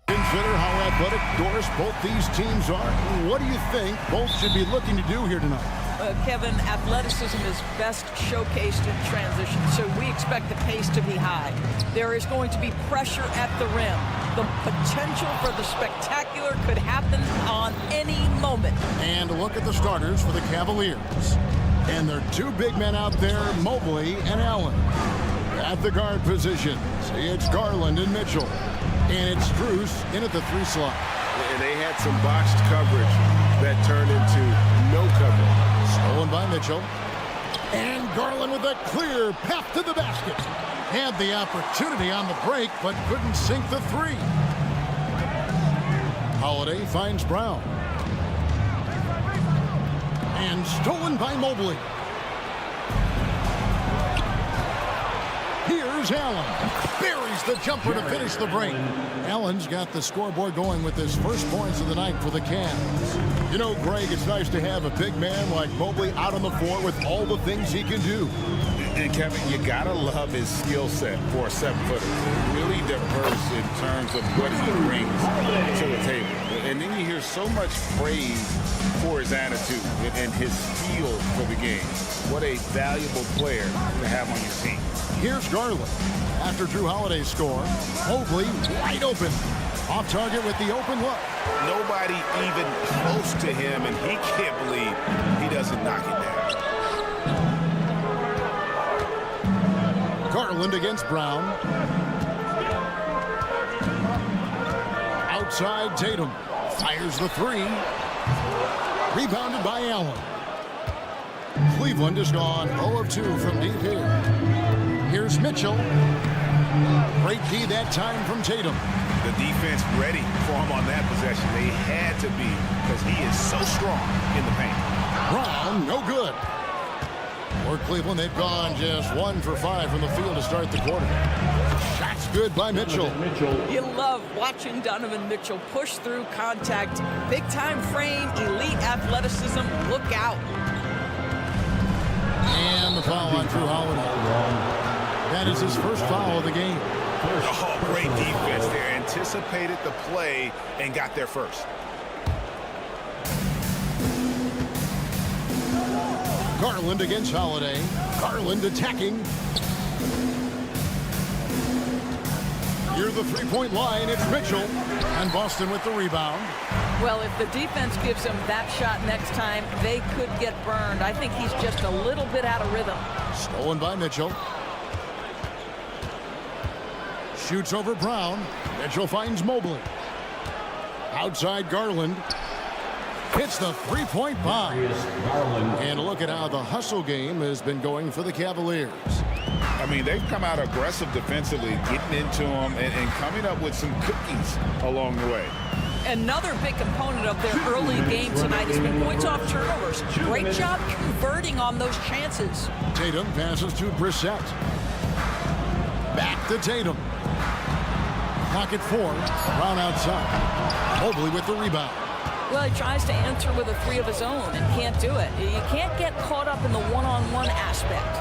Consider how athletic, Doris, both these teams are. What do you think both should be looking to do here tonight? Kevin, athleticism is best showcased in transition, so we expect the pace to be high. There is going to be pressure at the rim. The potential for the spectacular could happen on any moment. And look at the starters for the Cavaliers. And their two big men out there, Mobley and Allen. At the guard positions, it's Garland and Mitchell. And it's Strus in at the 3 slot. And they had some boxed coverage that turned into no coverage. Stolen by Mitchell. And Garland with a clear path to the basket. Had the opportunity on the break, but couldn't sink the 3. Holiday finds Brown. And stolen by Mobley. Here's Allen. Buries the jumper to finish the break. Allen's got the scoreboard going with his first points of the night for the Cavs. You know, Greg, it's nice to have a big man like Mobley out on the floor with all the things he can do. And Kevin, you gotta love his skill set for a 7-footer. Really diverse in terms of what he brings to the table. And then you hear so much praise for his attitude and his feel for the game. What a valuable player to have on your team. Here's Garland. After Drew Holiday's score, Mobley wide open. Off target with the open look. Nobody even close to him, and he can't believe he doesn't knock it down. Garland against Brown. Outside Tatum. Fires the 3. Rebounded by Allen. Cleveland has gone 0 of 2 from deep here. Here's Mitchell. Great key that time from Tatum. The defense ready for him on that possession. They had to be, because he is so strong in the paint. Brown, no good. For Cleveland, they've gone just 1 for 5 from the field to start the quarter. Shots good by Mitchell. You love watching Donovan Mitchell push through contact. Big-time frame, elite athleticism. Look out. And the foul on Drew Holiday. That is his first foul of the game. Oh, great defense there. Anticipated the play and got there first. Garland against Holiday. Garland attacking. Near the 3-point line, it's Mitchell. And Boston with the rebound. Well, if the defense gives him that shot next time, they could get burned. I think he's just a little bit out of rhythm. Stolen by Mitchell. Shoots over Brown. Mitchell finds Mobley. Outside Garland. Hits the 3-point bomb. And look at how the hustle game has been going for the Cavaliers. I mean, they've come out aggressive defensively, getting into them and coming up with some cookies along the way. Another big component of their early game tonight has been points off turnovers. Great job converting on those chances. Tatum passes to Brissett. Back to Tatum. Pocket 4. Brown outside. Mobley with the rebound. Well, he tries to answer with a 3 of his own and can't do it. You can't get caught up in the one-on-one aspect.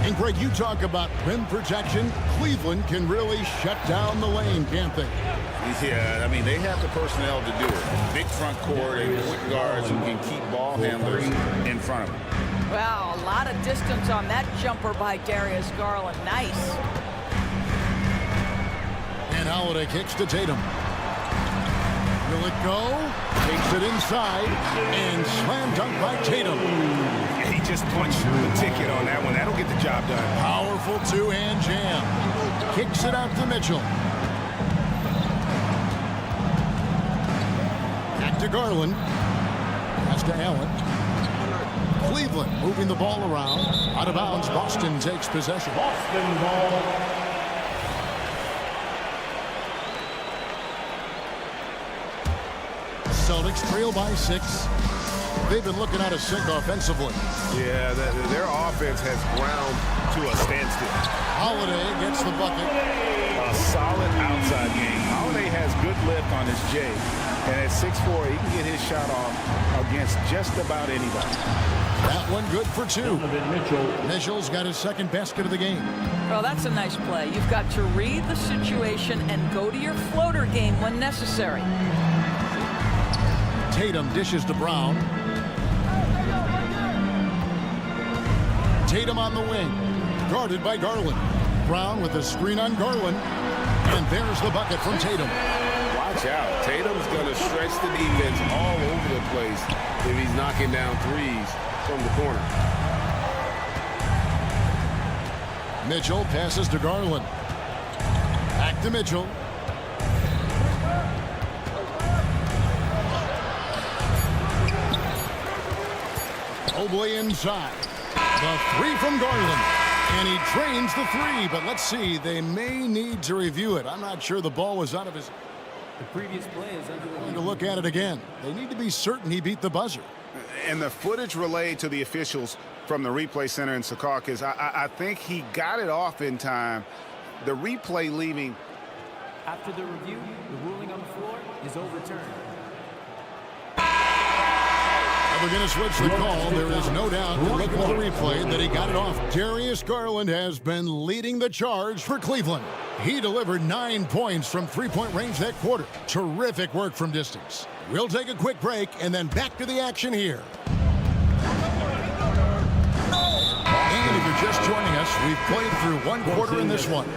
And Greg, you talk about rim protection. Cleveland can really shut down the lane, can't they? Yeah, I mean, they have the personnel to do it. Big front court and quick guards who can keep ball handlers in front of them. Well, a lot of distance on that jumper by Darius Garland. Nice. And Holiday kicks to Tatum. Will it go? Takes it inside and slam dunk by Tatum. He just punched the ticket on that one. That'll get the job done. Powerful two-hand jam. Kicks it out to Mitchell. Back to Garland. Pass to Allen. Cleveland moving the ball around. Out of bounds. Boston takes possession. Boston ball. Celtics trail by 6. They've been looking out of sync offensively. Yeah, their offense has ground to a standstill. Holiday gets the bucket. A solid outside game. Holiday has good lift on his J. And at 6'4", he can get his shot off against just about anybody. That one good for 2. Mitchell's got his second basket of the game. Well, that's a nice play. You've got to read the situation and go to your floater game when necessary. Tatum dishes to Brown. Tatum on the wing, guarded by Garland. Brown with a screen on Garland, and there's the bucket from Tatum. Watch out. Tatum's going to stretch the defense all over the place if he's knocking down threes from the corner. Mitchell passes to Garland. Back to Mitchell. Mobley inside. The 3 from Garland. And he drains the 3, but let's see. They may need to review it. I'm not sure the ball was out of his... The previous play is under the... To look at it again. They need to be certain he beat the buzzer. And the footage relayed to the officials from the replay center in Secaucus, I think he got it off in time. The replay leaving. After the review, the ruling on the floor is overturned. We're going to switch the call. There is no doubt, looking at the replay, that he got it off. Darius Garland has been leading the charge for Cleveland. He delivered 9 points from three-point range that quarter. Terrific work from distance. We'll take a quick break and then back to the action here. And if you're just joining us, we've played through 1 quarter in this one.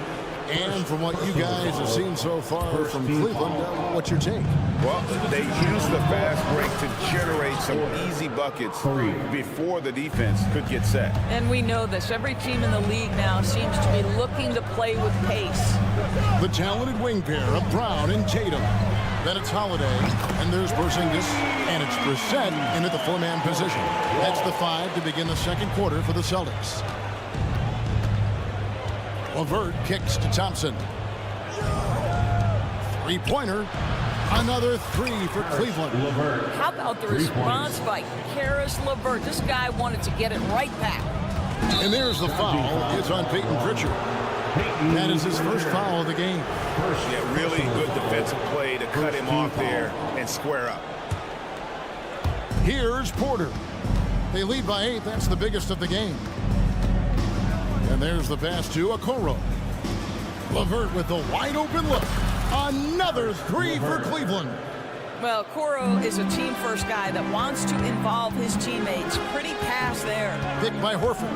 And from what you guys have seen so far from Cleveland, what's your take? Well, they used the fast break to generate some easy buckets before the defense could get set. And we know this. Every team in the league now seems to be looking to play with pace. The talented wing pair of Brown and Tatum. Then it's Holiday, and there's Porzingis, and it's Brissett into the 4-man position. That's the 5 to begin the second quarter for the Celtics. LeVert kicks to Thompson. 3-pointer. Another 3 for Cleveland. How about the response by Caris LeVert? This guy wanted to get it right back. And there's the foul. It's on Peyton Pritchard. That is his first foul of the game. Yeah, really good defensive play to cut him off there and square up. Here's Porter. They lead by 8. That's the biggest of the game. And there's the pass to Okoro. LeVert with the wide open look. Another 3 for Cleveland. Well, Okoro is a team-first guy that wants to involve his teammates. Pretty pass there. Picked by Horford.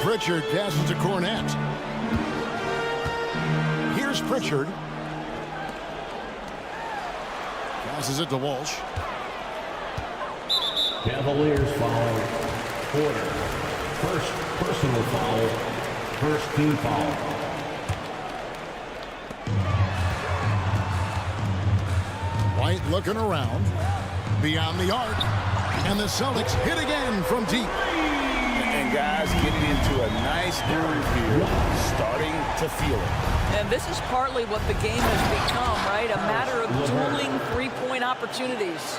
Pritchard passes to Cornette. Here's Pritchard. Passes it to Walsh. Cavaliers foul. Porter. First personal foul. First team foul. White looking around. Beyond the arc. And the Celtics hit again from deep. And guys getting into a nice groove here, starting to feel it. And this is partly what the game has become, right? A matter of dueling three-point opportunities.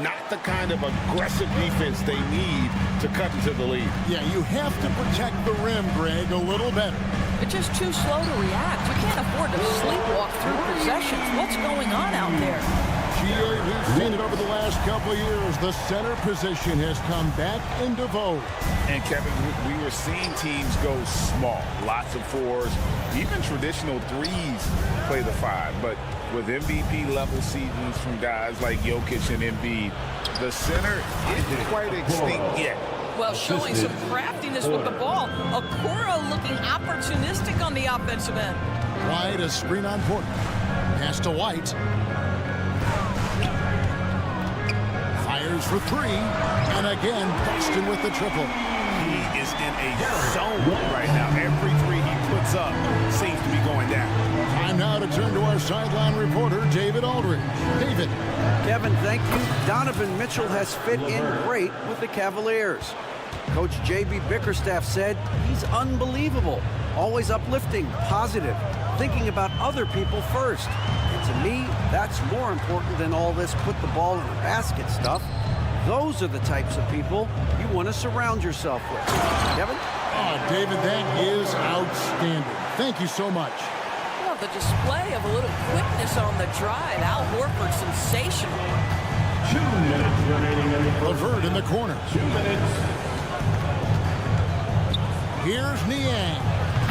Not the kind of aggressive defense they need to cut into the lead. Yeah, you have to protect the rim, Greg, a little better. They're just too slow to react. You can't afford to sleepwalk through possessions. What's going on out there? We've seen it over the last couple of years. The center position has come back into vogue. And Kevin, we were seeing teams go small, lots of 4s, even traditional 3s play the 5. But with MVP level seasons from guys like Jokic and Embiid, the center isn't quite extinct yet. Well, showing some craftiness with the ball. Okoro looking opportunistic on the offensive end. White, a screen on Porter. Pass to White. Fires for 3. And again, Boston with the triple. He is in a zone right now. Every 3 he puts up seems to be going down. Time now to turn to our sideline reporter, David Aldridge. David. Kevin, thank you. Donovan Mitchell has fit in great with the Cavaliers. Coach J.B. Bickerstaff said he's unbelievable, always uplifting, positive, thinking about other people first. And to me, that's more important than all this put the ball in the basket stuff. Those are the types of people you want to surround yourself with. Kevin? Oh, David, that is outstanding. Thank you so much. Well, the display of a little quickness on the drive. Al Horford, sensational. 2 minutes remaining in the first. LeVert in the corner. 2 minutes. Here's Niang.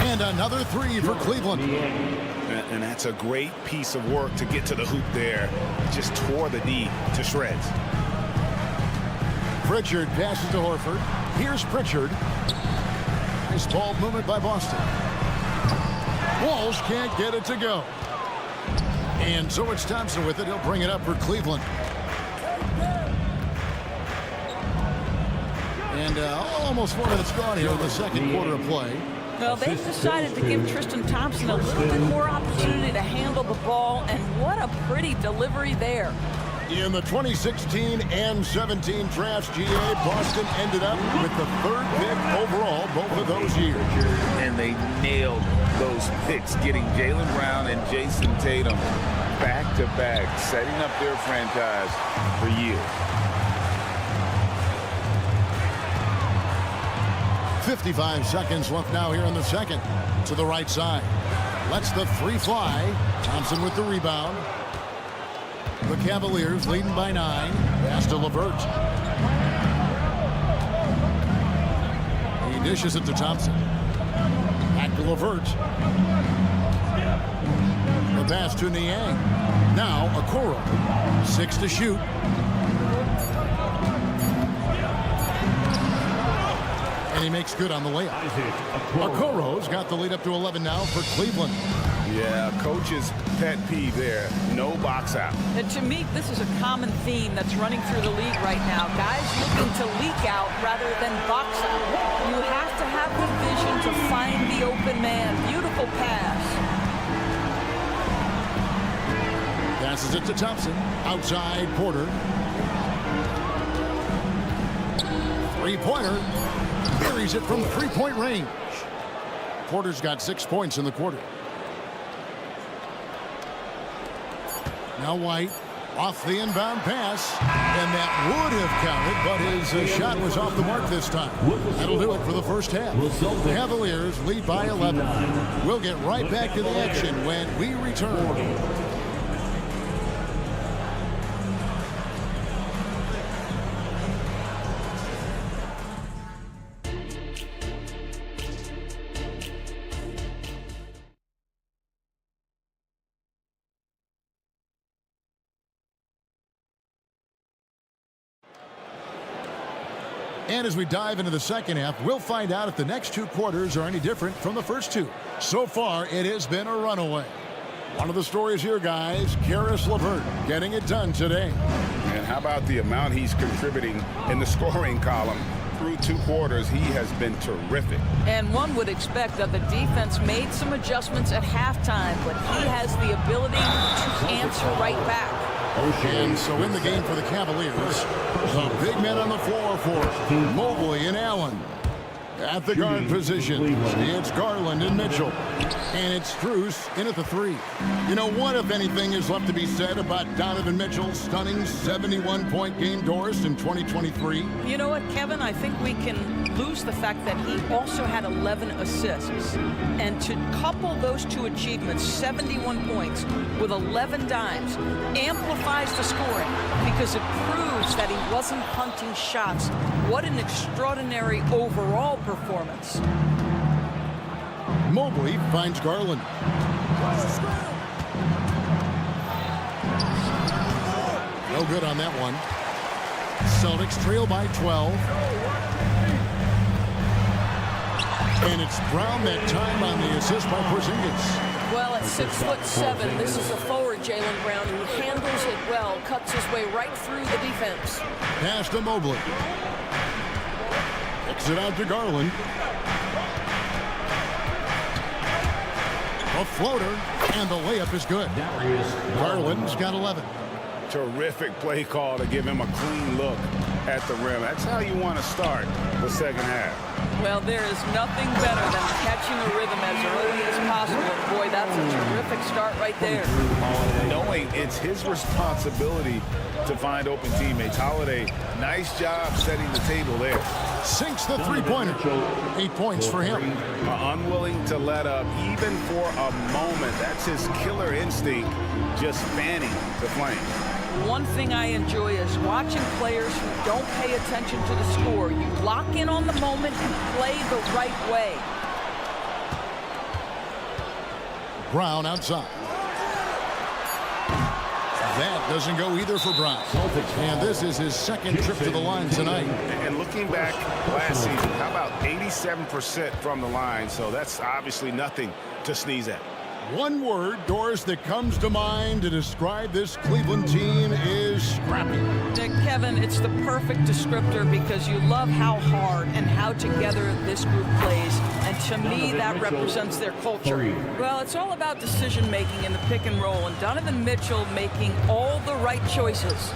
And another three for Cleveland. And that's a great piece of work to get to the hoop there. Just tore the D to shreds. Pritchard passes to Horford. Here's Pritchard. Nice ball movement by Boston. Walsh can't get it to go. And so it's Thompson with it. He'll bring it up for Cleveland. And almost 4 minutes gone here in the second quarter of play. Well, they've decided to give Tristan Thompson a little bit more opportunity to handle the ball, and what a pretty delivery there. In the 2016 and 17 drafts, GA, Boston ended up with the 3rd pick overall both of those years. And they nailed those picks, getting Jaylen Brown and Jason Tatum back-to-back, setting up their franchise for years. 55 seconds left now here in the second. To the right side. Lets the three fly. Thompson with the rebound. The Cavaliers leading by 9. Pass to LeVert. He dishes it to Thompson. Back to LeVert. The pass to Niang. Now Okoro. 6 to shoot. And he makes good on the layup. Okoro's got the lead up to 11 now for Cleveland. Yeah, coach's pet peeve there. No box out. And to me, this is a common theme that's running through the league right now. Guys looking to leak out rather than box out. You have to have the vision to find the open man. Beautiful pass. Passes it to Thompson. Outside Porter. Three-pointer. Buries it from 3-point range. Porter's got 6 points in the quarter. Now White off the inbound pass, and that would have counted, but his shot was off the mark this time. That'll do it for the first half. The Cavaliers lead by 11. We'll get right back to the action when we return. And as we dive into the second half, we'll find out if the next 2 quarters are any different from the first 2. So far, it has been a runaway. One of the stories here, guys, Caris LeVert getting it done today. And how about the amount he's contributing in the scoring column? Through 2 quarters, he has been terrific. And one would expect that the defense made some adjustments at halftime, but he has the ability to answer right back. And so in the game for the Cavaliers, the big men on the floor for Mobley and Allen. At the guard position, it's Garland and Mitchell. And it's Strus in at the 3. You know, what, if anything, is left to be said about Donovan Mitchell's stunning 71-point game, Doris, in 2023? You know what, Kevin? I think we can lose the fact that he also had 11 assists. And to couple those 2 achievements, 71 points with 11 dimes, amplifies the scoring because it proves that he wasn't hunting shots. What an extraordinary overall performance. Mobley finds Garland. No good on that one. Celtics trail by 12. And it's Brown that time on the assist by Porzingis. Well, at 6'7", this is a forward, Jaylen Brown, who handles it well, cuts his way right through the defense. Pass to Mobley. Kicks it out to Garland. A floater, and the layup is good. Garland's got 11. Terrific play call to give him a clean look at the rim. That's how you want to start the second half. Well, there is nothing better than catching a rhythm as early as possible. Boy, that That's a terrific start right there. Knowing it's his responsibility to find open teammates. Holiday, nice job setting the table there. Sinks the three-pointer. 8 points for him. Unwilling to let up even for a moment. That's his killer instinct, just fanning the flame. One thing I enjoy is watching players who don't pay attention to the score. You lock in on the moment and play the right way. Brown outside. That doesn't go either for Brown. And this is his second trip to the line tonight. And looking back last season, how about 87% from the line? So that's obviously nothing to sneeze at. One word, Doris, that comes to mind to describe this Cleveland team is scrappy. Kevin, it's the perfect descriptor because you love how hard and how together this group plays. And to me, that represents their culture. Well, it's all about decision-making in the pick and roll, and Donovan Mitchell making all the right choices.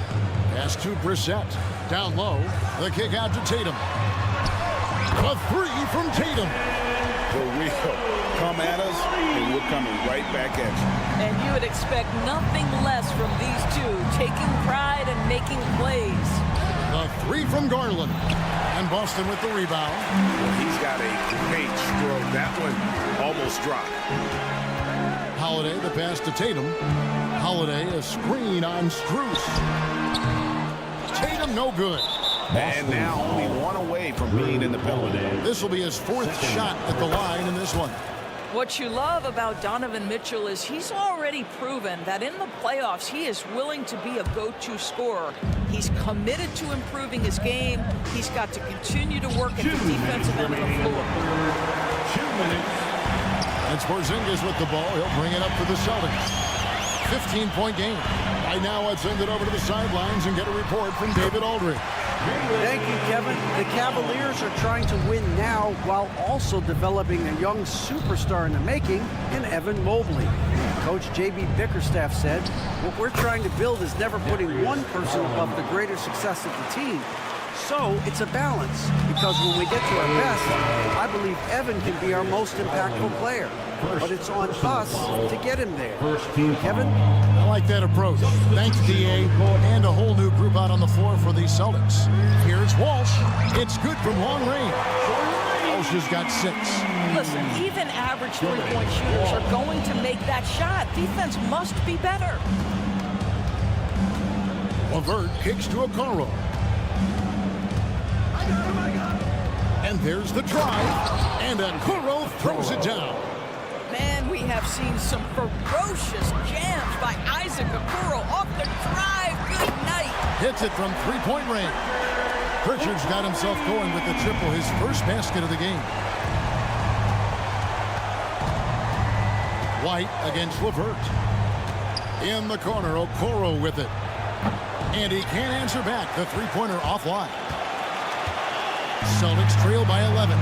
Pass to Brissett. Down low, the kick out to Tatum. A three from Tatum. For real. Come at us, and we're coming right back at you. And you would expect nothing less from these two, taking pride and making plays. A three from Garland. And Boston with the rebound. Well, he's got a great stroke. That one almost dropped. Holiday, the pass to Tatum. Holiday, a screen on Strus. Tatum, no good. And now only one away from being in the penalty. This will be his fourth shot at the line in this one. What you love about Donovan Mitchell is he's already proven that in the playoffs he is willing to be a go-to scorer. He's committed to improving his game. He's got to continue to work at the defensive end of the floor. 2 minutes. And Porzingis with the ball. He'll bring it up for the Celtics. 15-point game. Right now, let's send it over to the sidelines and get a report from David Aldridge. Thank you, Kevin. The Cavaliers are trying to win now while also developing a young superstar in the making in Evan Mobley. Coach J.B. Bickerstaff said, what we're trying to build is never putting one person above the greater success of the team. So it's a balance, because when we get to our best, I believe Evan can be our most impactful player. But it's on us to get him there. Kevin? I like that approach. Thanks, D.A. And a whole new group out on the floor for the Celtics. Here's Walsh. It's good from long range. Walsh has got 6. Listen, even average three-point shooters are going to make that shot. Defense must be better. LeVert kicks to Okoro. And there's the drive. And Okoro throws it down. Man, we have seen some ferocious jams by Isaac Okoro off the drive. Good night. Hits it from three-point range. Pritchard's got himself going with the triple, his first basket of the game. White against LeVert. In the corner, Okoro with it. And he can't answer back. The three-pointer offline. Celtics trail by 11.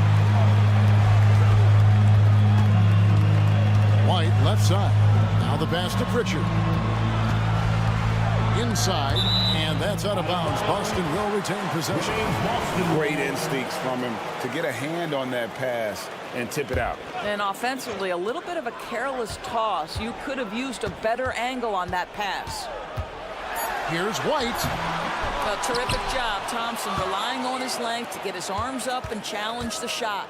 White left side. Now the pass to Pritchard. Inside, and that's out of bounds. Boston will retain possession. Great instincts from him to get a hand on that pass and tip it out. And offensively, a little bit of a careless toss. You could have used a better angle on that pass. Here's White. A terrific job, Thompson, relying on his length to get his arms up and challenge the shot.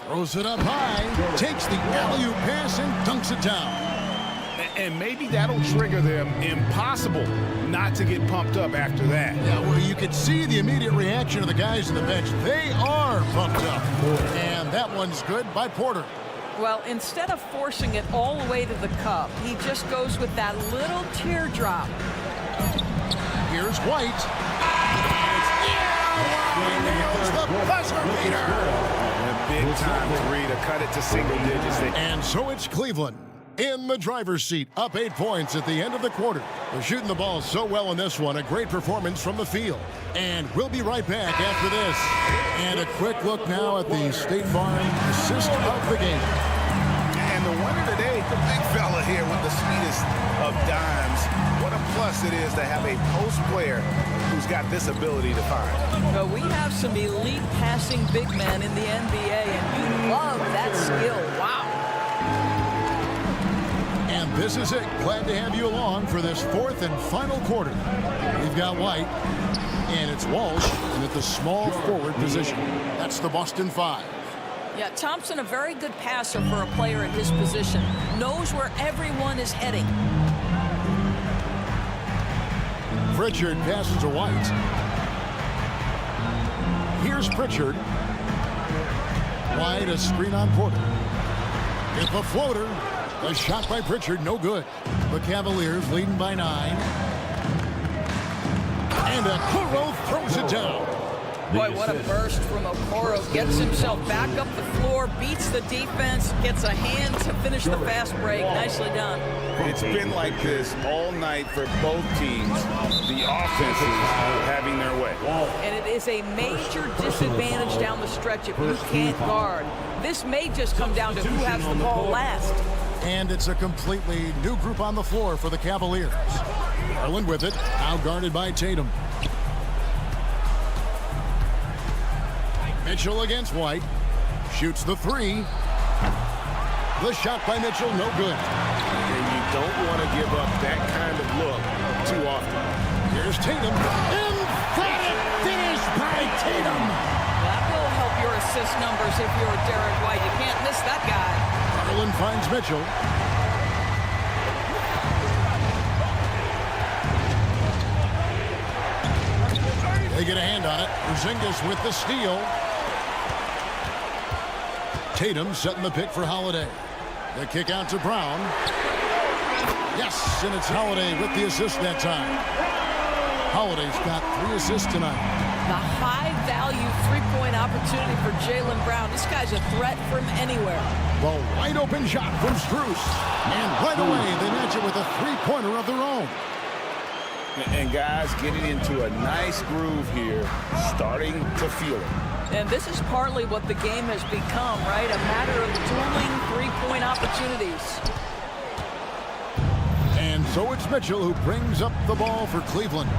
Throws it up high, takes the alley-oop pass and dunks it down. And maybe that'll trigger them. Impossible not to get pumped up after that. Yeah, well, you could see the immediate reaction of the guys on the bench. They are pumped up. And that one's good by Porter. Well, instead of forcing it all the way to the cup, he just goes with that little teardrop. Here's White. He nails the buzzer beater. A big-time three to cut it to single digits. And so it's Cleveland in the driver's seat, up 8 points at the end of the quarter. They're shooting the ball so well in this one. A great performance from the field. And we'll be right back after this. And a quick look now at the State Farm assist of the game. And the winner today, the big fella here with the sweetest of dimes. What a plus it is to have a post player who's got this ability to find. Well, we have some elite passing big men in the NBA, and you love that skill. Wow. This is it. Glad to have you along for this fourth and final quarter. We've got White, and it's Walsh, and at the small forward position. That's the Boston Five. Yeah, Thompson, a very good passer for a player at his position. Knows where everyone is heading. Pritchard passes to White. Here's Pritchard. White, a screen on Porter. It's a floater. A shot by Pritchard, no good. The Cavaliers leading by 9. And Okoro throws it down. Boy, what a burst from Okoro. Gets himself back up the floor, beats the defense, gets a hand to finish the fast break. Nicely done. It's been like this all night for both teams. The offenses having their way. And it is a major disadvantage down the stretch if you can't guard. This may just come down to who has the ball last. And it's a completely new group on the floor for the Cavaliers. Garland with it, now guarded by Tatum. Mitchell against White. Shoots the 3. The shot by Mitchell, no good. And you don't want to give up that kind of look too often. Here's Tatum. Emphatic finish by Tatum. That will help your assist numbers if you're Derek White. You can't miss that guy. Garland finds Mitchell. They get a hand on it. Porzingis with the steal. Tatum setting the pick for Holiday. The kick out to Brown. Yes, and it's Holiday with the assist that time. Holiday's got 3 assists tonight. The high-value three-point opportunity for Jaylen Brown. This guy's a threat from anywhere. The wide-open shot from Strus. And right away, they match it with a three-pointer of their own. And guys getting into a nice groove here, starting to feel it. And this is partly what the game has become, right? A matter of dueling three-point opportunities. And so it's Mitchell who brings up the ball for Cleveland.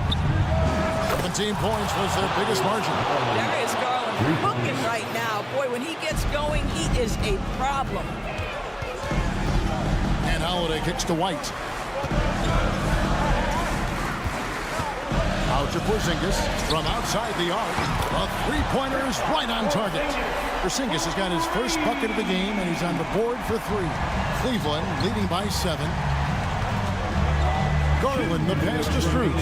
17 points was their biggest margin. Darius Garland cooking right now. Boy, when he gets going, he is a problem. And Holiday kicks to White. Out to Porzingis from outside the arc. A three-pointer is right on target. Porzingis has got his first bucket of the game, and he's on the board for 3. Cleveland leading by 7. Garland, the pass to Strus.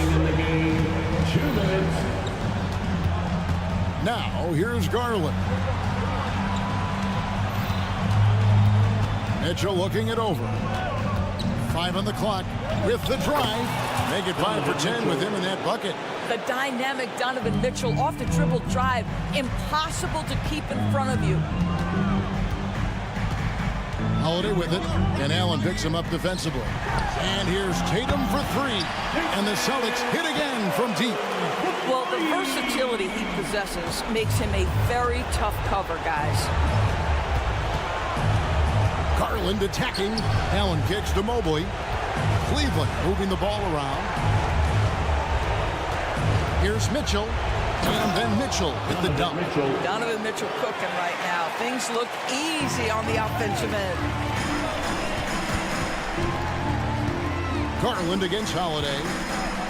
2 minutes. Now, here's Garland. Mitchell looking it over. 5 on the clock with the drive. Make it 5 for 10 with him in that bucket. The dynamic Donovan Mitchell off the dribble drive. Impossible to keep in front of you. Holiday with it, and Allen picks him up defensively. And here's Tatum for 3. And the Celtics hit again from deep. Well, the versatility he possesses makes him a very tough cover, guys. Garland attacking. Allen kicks to Mobley. Cleveland moving the ball around. Here's Mitchell. And then Mitchell hit the dunk. Donovan Mitchell cooking right now. Things look easy on the offensive end. Garland against Holiday.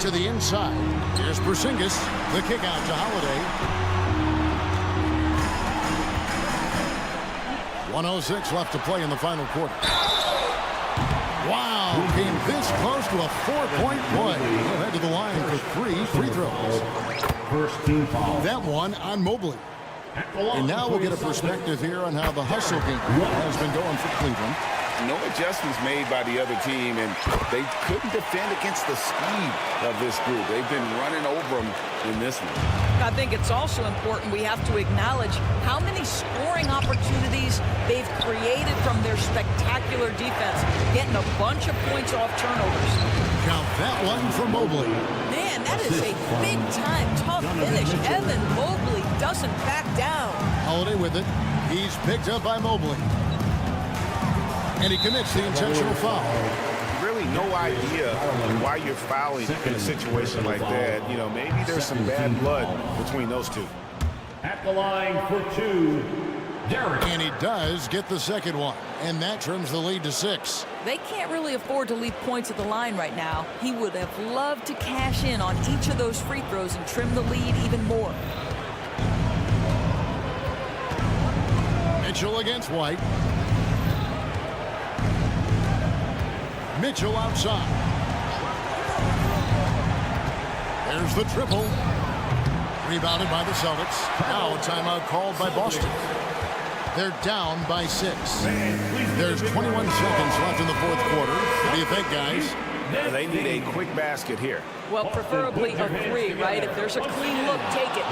To the inside. Here's Porzingis. The kick out to Holiday. 1:06 left to play in the final quarter. Wow, came this close to a 4-point play. He'll head to the line for 3 free throws. First team foul. That one on Mobley. And now we'll get a perspective here on how the hustle game has been going for Cleveland. No adjustments made by the other team, and they couldn't defend against the speed of this group. They've been running over them in this one. I think it's also important we have to acknowledge how many scoring opportunities they've created from their spectacular defense, getting a bunch of points off turnovers. Count that one for Mobley. Man, that is a big-time tough finish. Evan Mobley doesn't back down. Holiday with it. He's picked up by Mobley. And he commits the intentional foul. Really no idea why you're fouling in a situation like that. You know, maybe there's some bad blood between those two. At the line for 2, Derek. And he does get the second one. And that trims the lead to 6. They can't really afford to leave points at the line right now. He would have loved to cash in on each of those free throws and trim the lead even more. Mitchell against White. Mitchell outside. There's the triple. Rebounded by the Celtics. Now a timeout called by Boston. They're down by 6. There's 21 seconds left in the fourth quarter. What do you think, guys? They need a quick basket here. Well, preferably a 3, right? If there's a clean look, take it.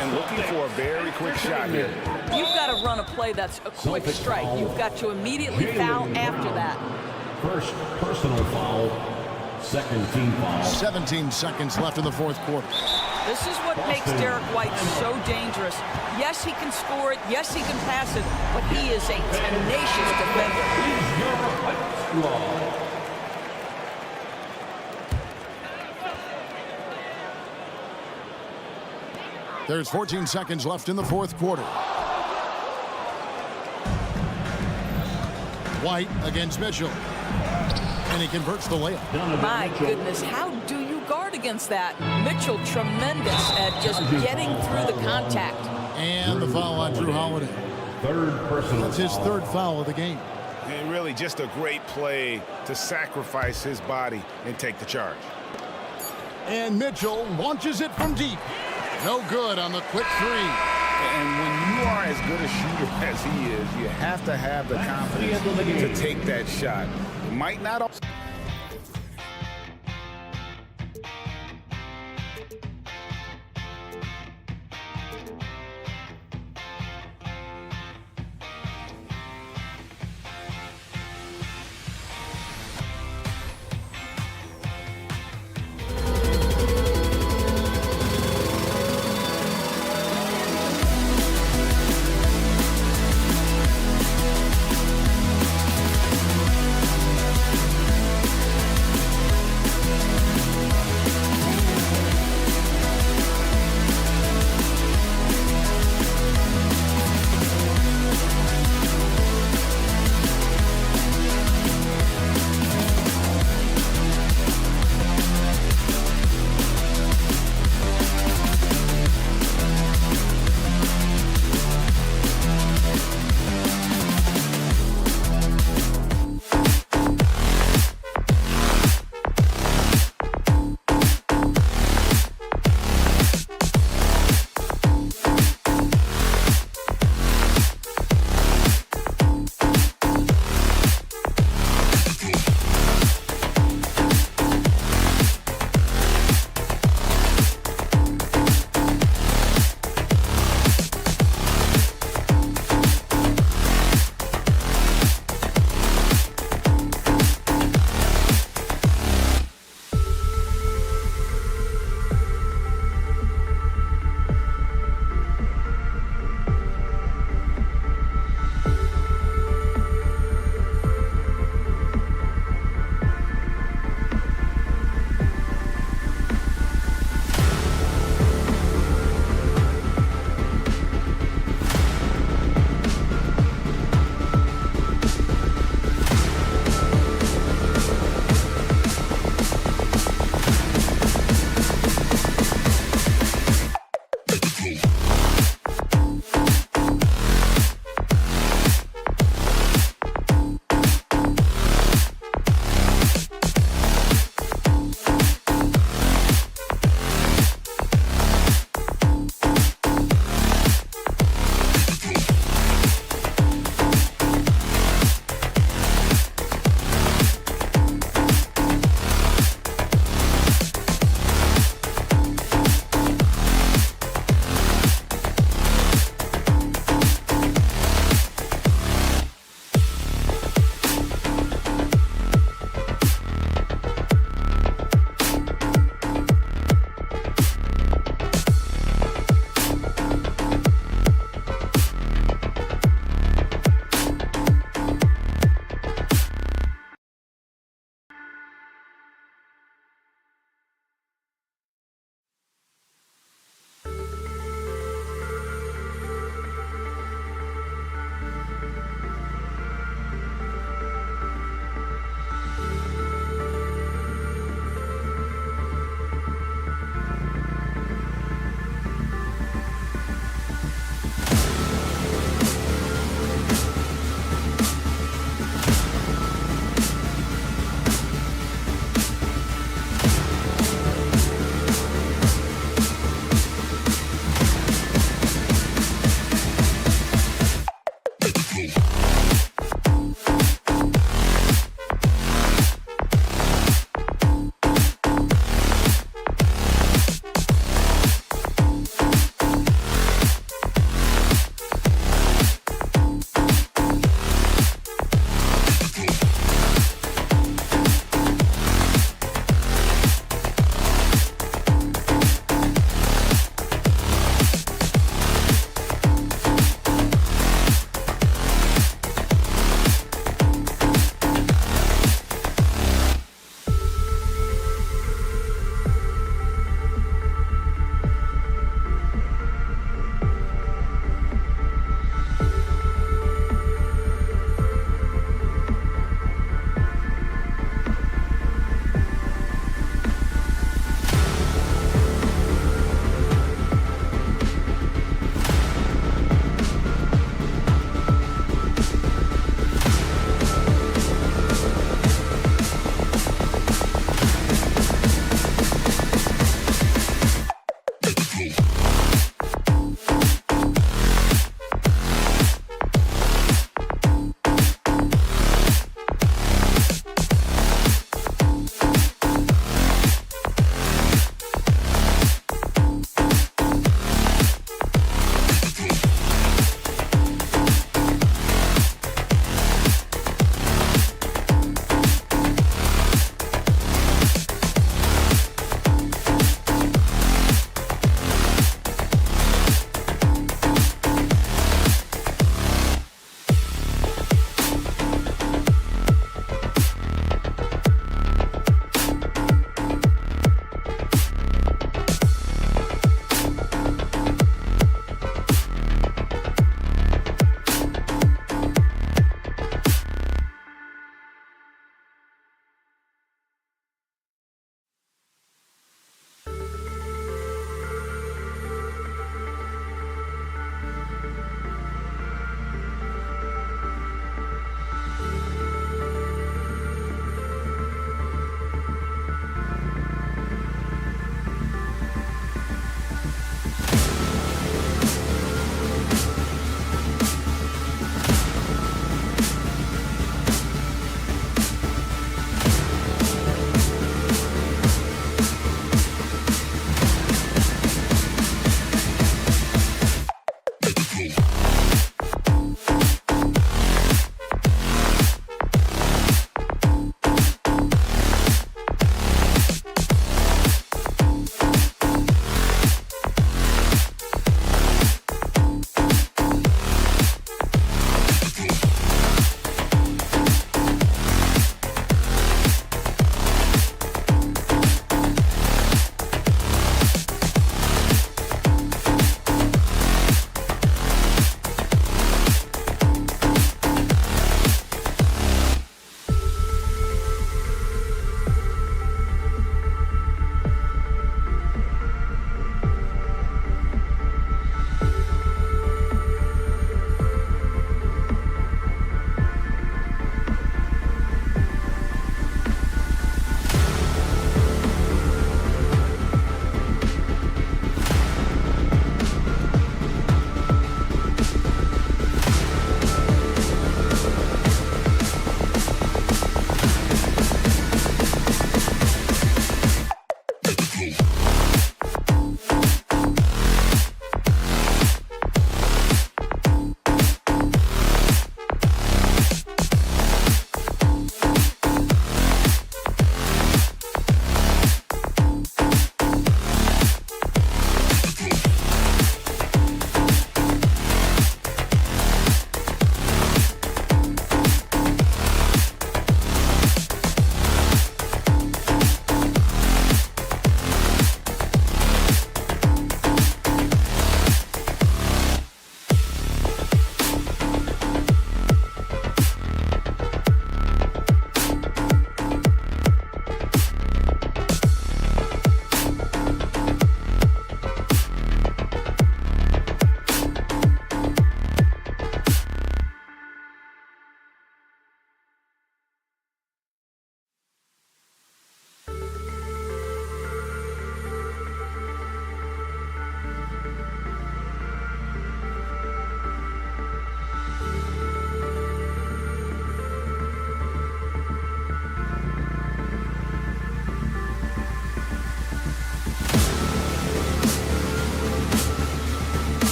And looking for a very quick shot here. You've got to run a play that's a quick strike. You've got to immediately foul after that. First personal foul. Second team foul. 17 seconds left in the fourth quarter. This is what makes Derek White so dangerous. Yes, he can score it. Yes, he can pass it. But he is a tenacious defender. There's 14 seconds left in the fourth quarter. White against Mitchell. And he converts the layup. My goodness, how do you guard against that? Mitchell, tremendous at just getting through the contact. And the foul on Drew Holiday. Third personal That's his third foul of the game. And really just a great play to sacrifice his body and take the charge. And Mitchell launches it from deep. No good on the quick 3. And when you are as good a shooter as he is, you have to have the confidence to take that shot. It might not always.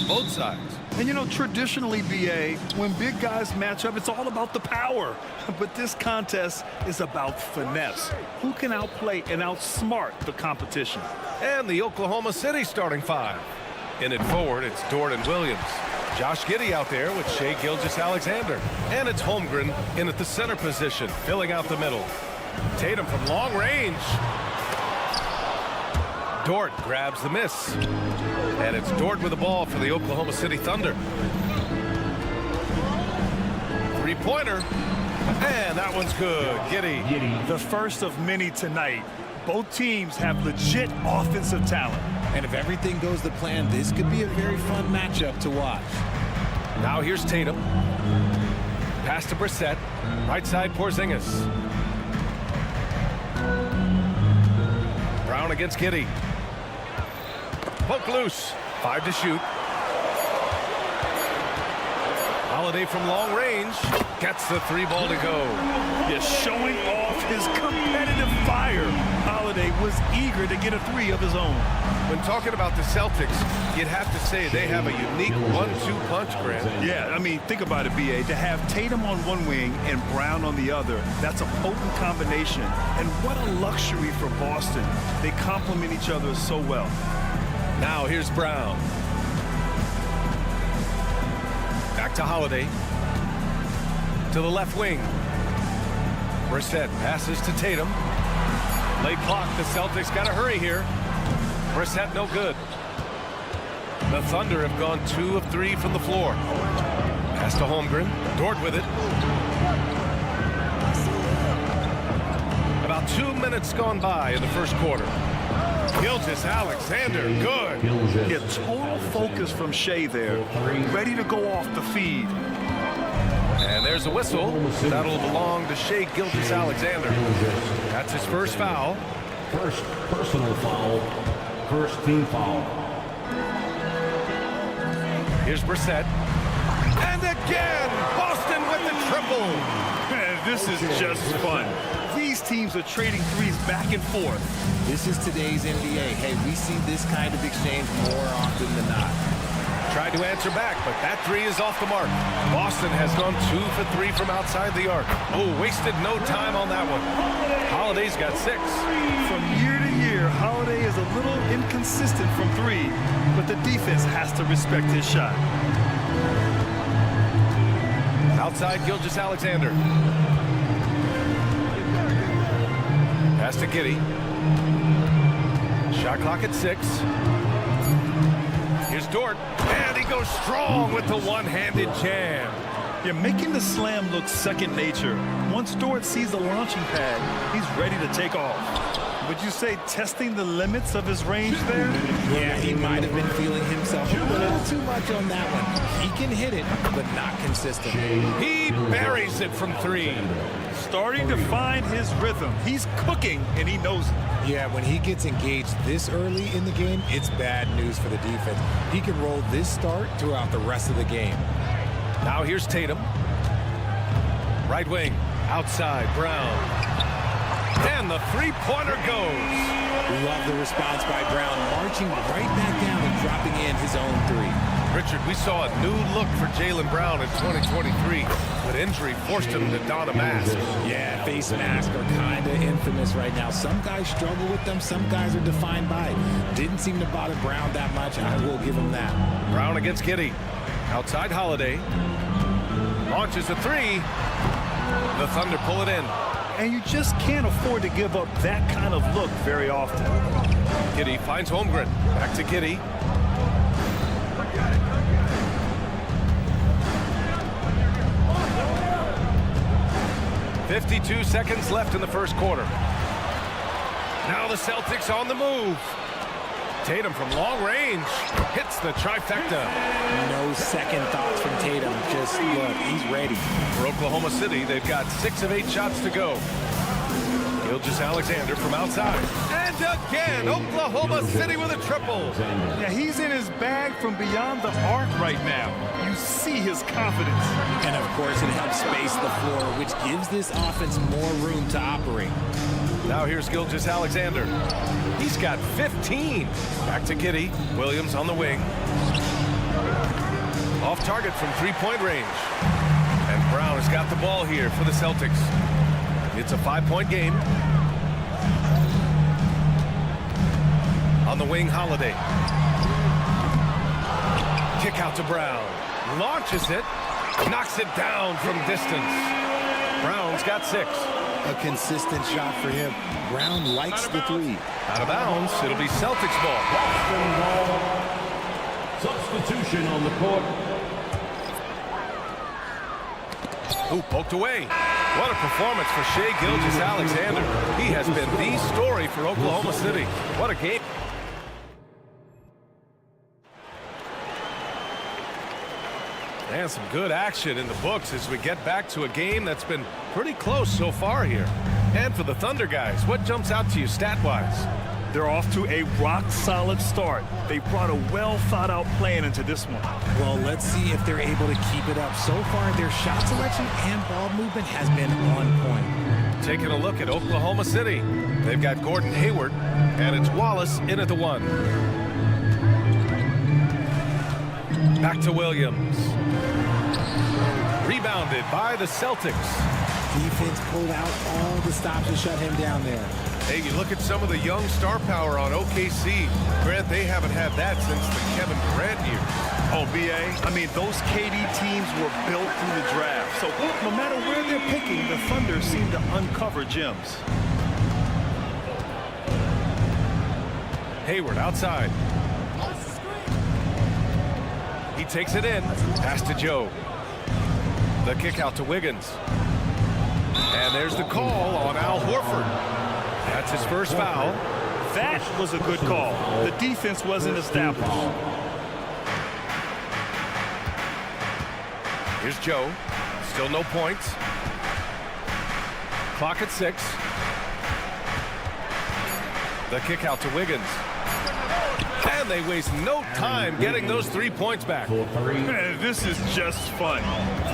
both sides. And you know, traditionally, BA, when big guys match up, it's all about the power. But this contest is about finesse. Who can outplay and outsmart the competition? And the Oklahoma City starting five. In it forward, it's Dort and Williams. Josh Giddey out there with Shai Gilgeous-Alexander. And it's Holmgren in at the center position, filling out the middle. Tatum from long range. Dort grabs the miss. And it's Dort with the ball for the Oklahoma City Thunder. Three-pointer. And that one's good. Giddey. The first of many tonight. Both teams have legit offensive talent. And if everything goes to plan, this could be a very fun matchup to watch. Now here's Tatum. Pass to Brissett. Right side, Porzingis. Brown against Giddey. Poke loose. 5 to shoot. Holiday from long range. Gets the 3-ball to go. Just showing off his competitive fire. Holiday was eager to get a 3 of his own. When talking about the Celtics, you'd have to say they have a unique 1-2 punch, Grant. Yeah, I mean, think about it, BA. To have Tatum on one wing and Brown on the other, that's a potent combination. And what a luxury for Boston. They complement each other so well. Now here's Brown. Back to Holiday. To the left wing. Brissett passes to Tatum. Late clock. The Celtics got to hurry here. Brissett no good. The Thunder have gone 2 of 3 from the floor. Pass to Holmgren. Dort with it. About 2 minutes gone by in the first quarter. Gilgeous-Alexander, good. Yeah, total focus from Shai there. Ready to go off the feed. And there's a whistle. That'll belong to Shai Gilgeous-Alexander. That's his first foul. First personal foul. First team foul. Here's Brissett. And again, Boston with the triple. Man, this is just fun. These teams are trading threes back and forth. This is today's NBA. Hey, we see this kind of exchange more often than not. Tried to answer back, but that 3 is off the mark. Boston has gone 2 for 3 from outside the arc. Oh, wasted no time on that one. Holiday's got 6. From year to year, Holiday is a little inconsistent from 3, but the defense has to respect his shot. Outside Gilgeous-Alexander. Pass to Giddey. Shot clock at 6. Here's Dort, and he goes strong with the one-handed jam. You're making the slam look second nature. Once Dort sees the launching pad, he's ready to take off. Would you say testing the limits of his range there? Yeah, he might have been feeling himself a little too much on that one. He can hit it, but not consistently. He buries it from 3. Starting to find his rhythm. He's cooking, and he knows it. Yeah, when he gets engaged this early in the game, it's bad news for the defense. He can roll this start throughout the rest of the game. Now here's Tatum. Right wing, outside, Brown. And the 3-pointer goes. Love the response by Brown, marching right back down and dropping in his own 3. Richard, we saw a new look for Jaylen Brown in 2023, but injury forced him to don a mask. Yeah, face masks are kind of infamous right now. Some guys struggle with them. Some guys are defined by it. Didn't seem to bother Brown that much. I will give him that. Brown against Giddey. Outside Holiday. Launches a 3. The Thunder pull it in. And you just can't afford to give up that kind of look very often. Giddey finds Holmgren. Back to Giddey. "52 seconds left in the first quarter. Now the Celtics on the move. Tatum from long range hits the trifecta. No second thoughts from Tatum. Just look, he's ready. For Oklahoma City, they've got 6 of 8 shots to go. Gilgeous-Alexander from outside. And again, Oklahoma City with a triple. Yeah, he's in his bag from beyond the arc right now. You see his confidence. And of course, it helps space the floor, which gives this offense more room to operate. Now here's Off target from three-point range. And Brown has got the ball here for the Celtics. It's a 5-point game. On the wing, Holiday. Kick out to Brown. Launches it. Knocks it down from distance. Brown's got 6. A consistent shot for him. Brown likes the three. Out of bounds. It'll be Celtics ball. Boston ball. Substitution on the court. Ooh, poked away. What a performance for Shai Gilgeous-Alexander. He has been the story for Oklahoma City. What a game. And some good action in the books as we get back to a game that's been pretty close so far here. And for the Thunder guys, what jumps out to you stat-wise? They're off to a rock-solid start. They brought a well-thought-out plan into this one. Well, let's see if they're able to keep it up. So far, their shot selection and ball movement has been on point. Taking a look at Oklahoma City. They've got Gordon Hayward, and it's Wallace in at the 1. Back to Williams. Rebounded by the Celtics. Defense pulled out all the stops to shut him down there. Hey, you look at some of the young star power on OKC. Grant, they haven't had that since the Kevin Durant years. Oh, B.A., I mean, those KD teams were built through the draft. So no matter where they're picking, the Thunder seem to uncover gems. Hayward outside. He takes it in. Pass to Joe. The kick out to Wiggins. And there's the call on Al Horford. That's his first foul. That was a good call. The defense wasn't established. Here's Joe. Still no points. Clock at 6. The kick out to Wiggins. And they waste no time getting those 3 points back. Man, this is just fun.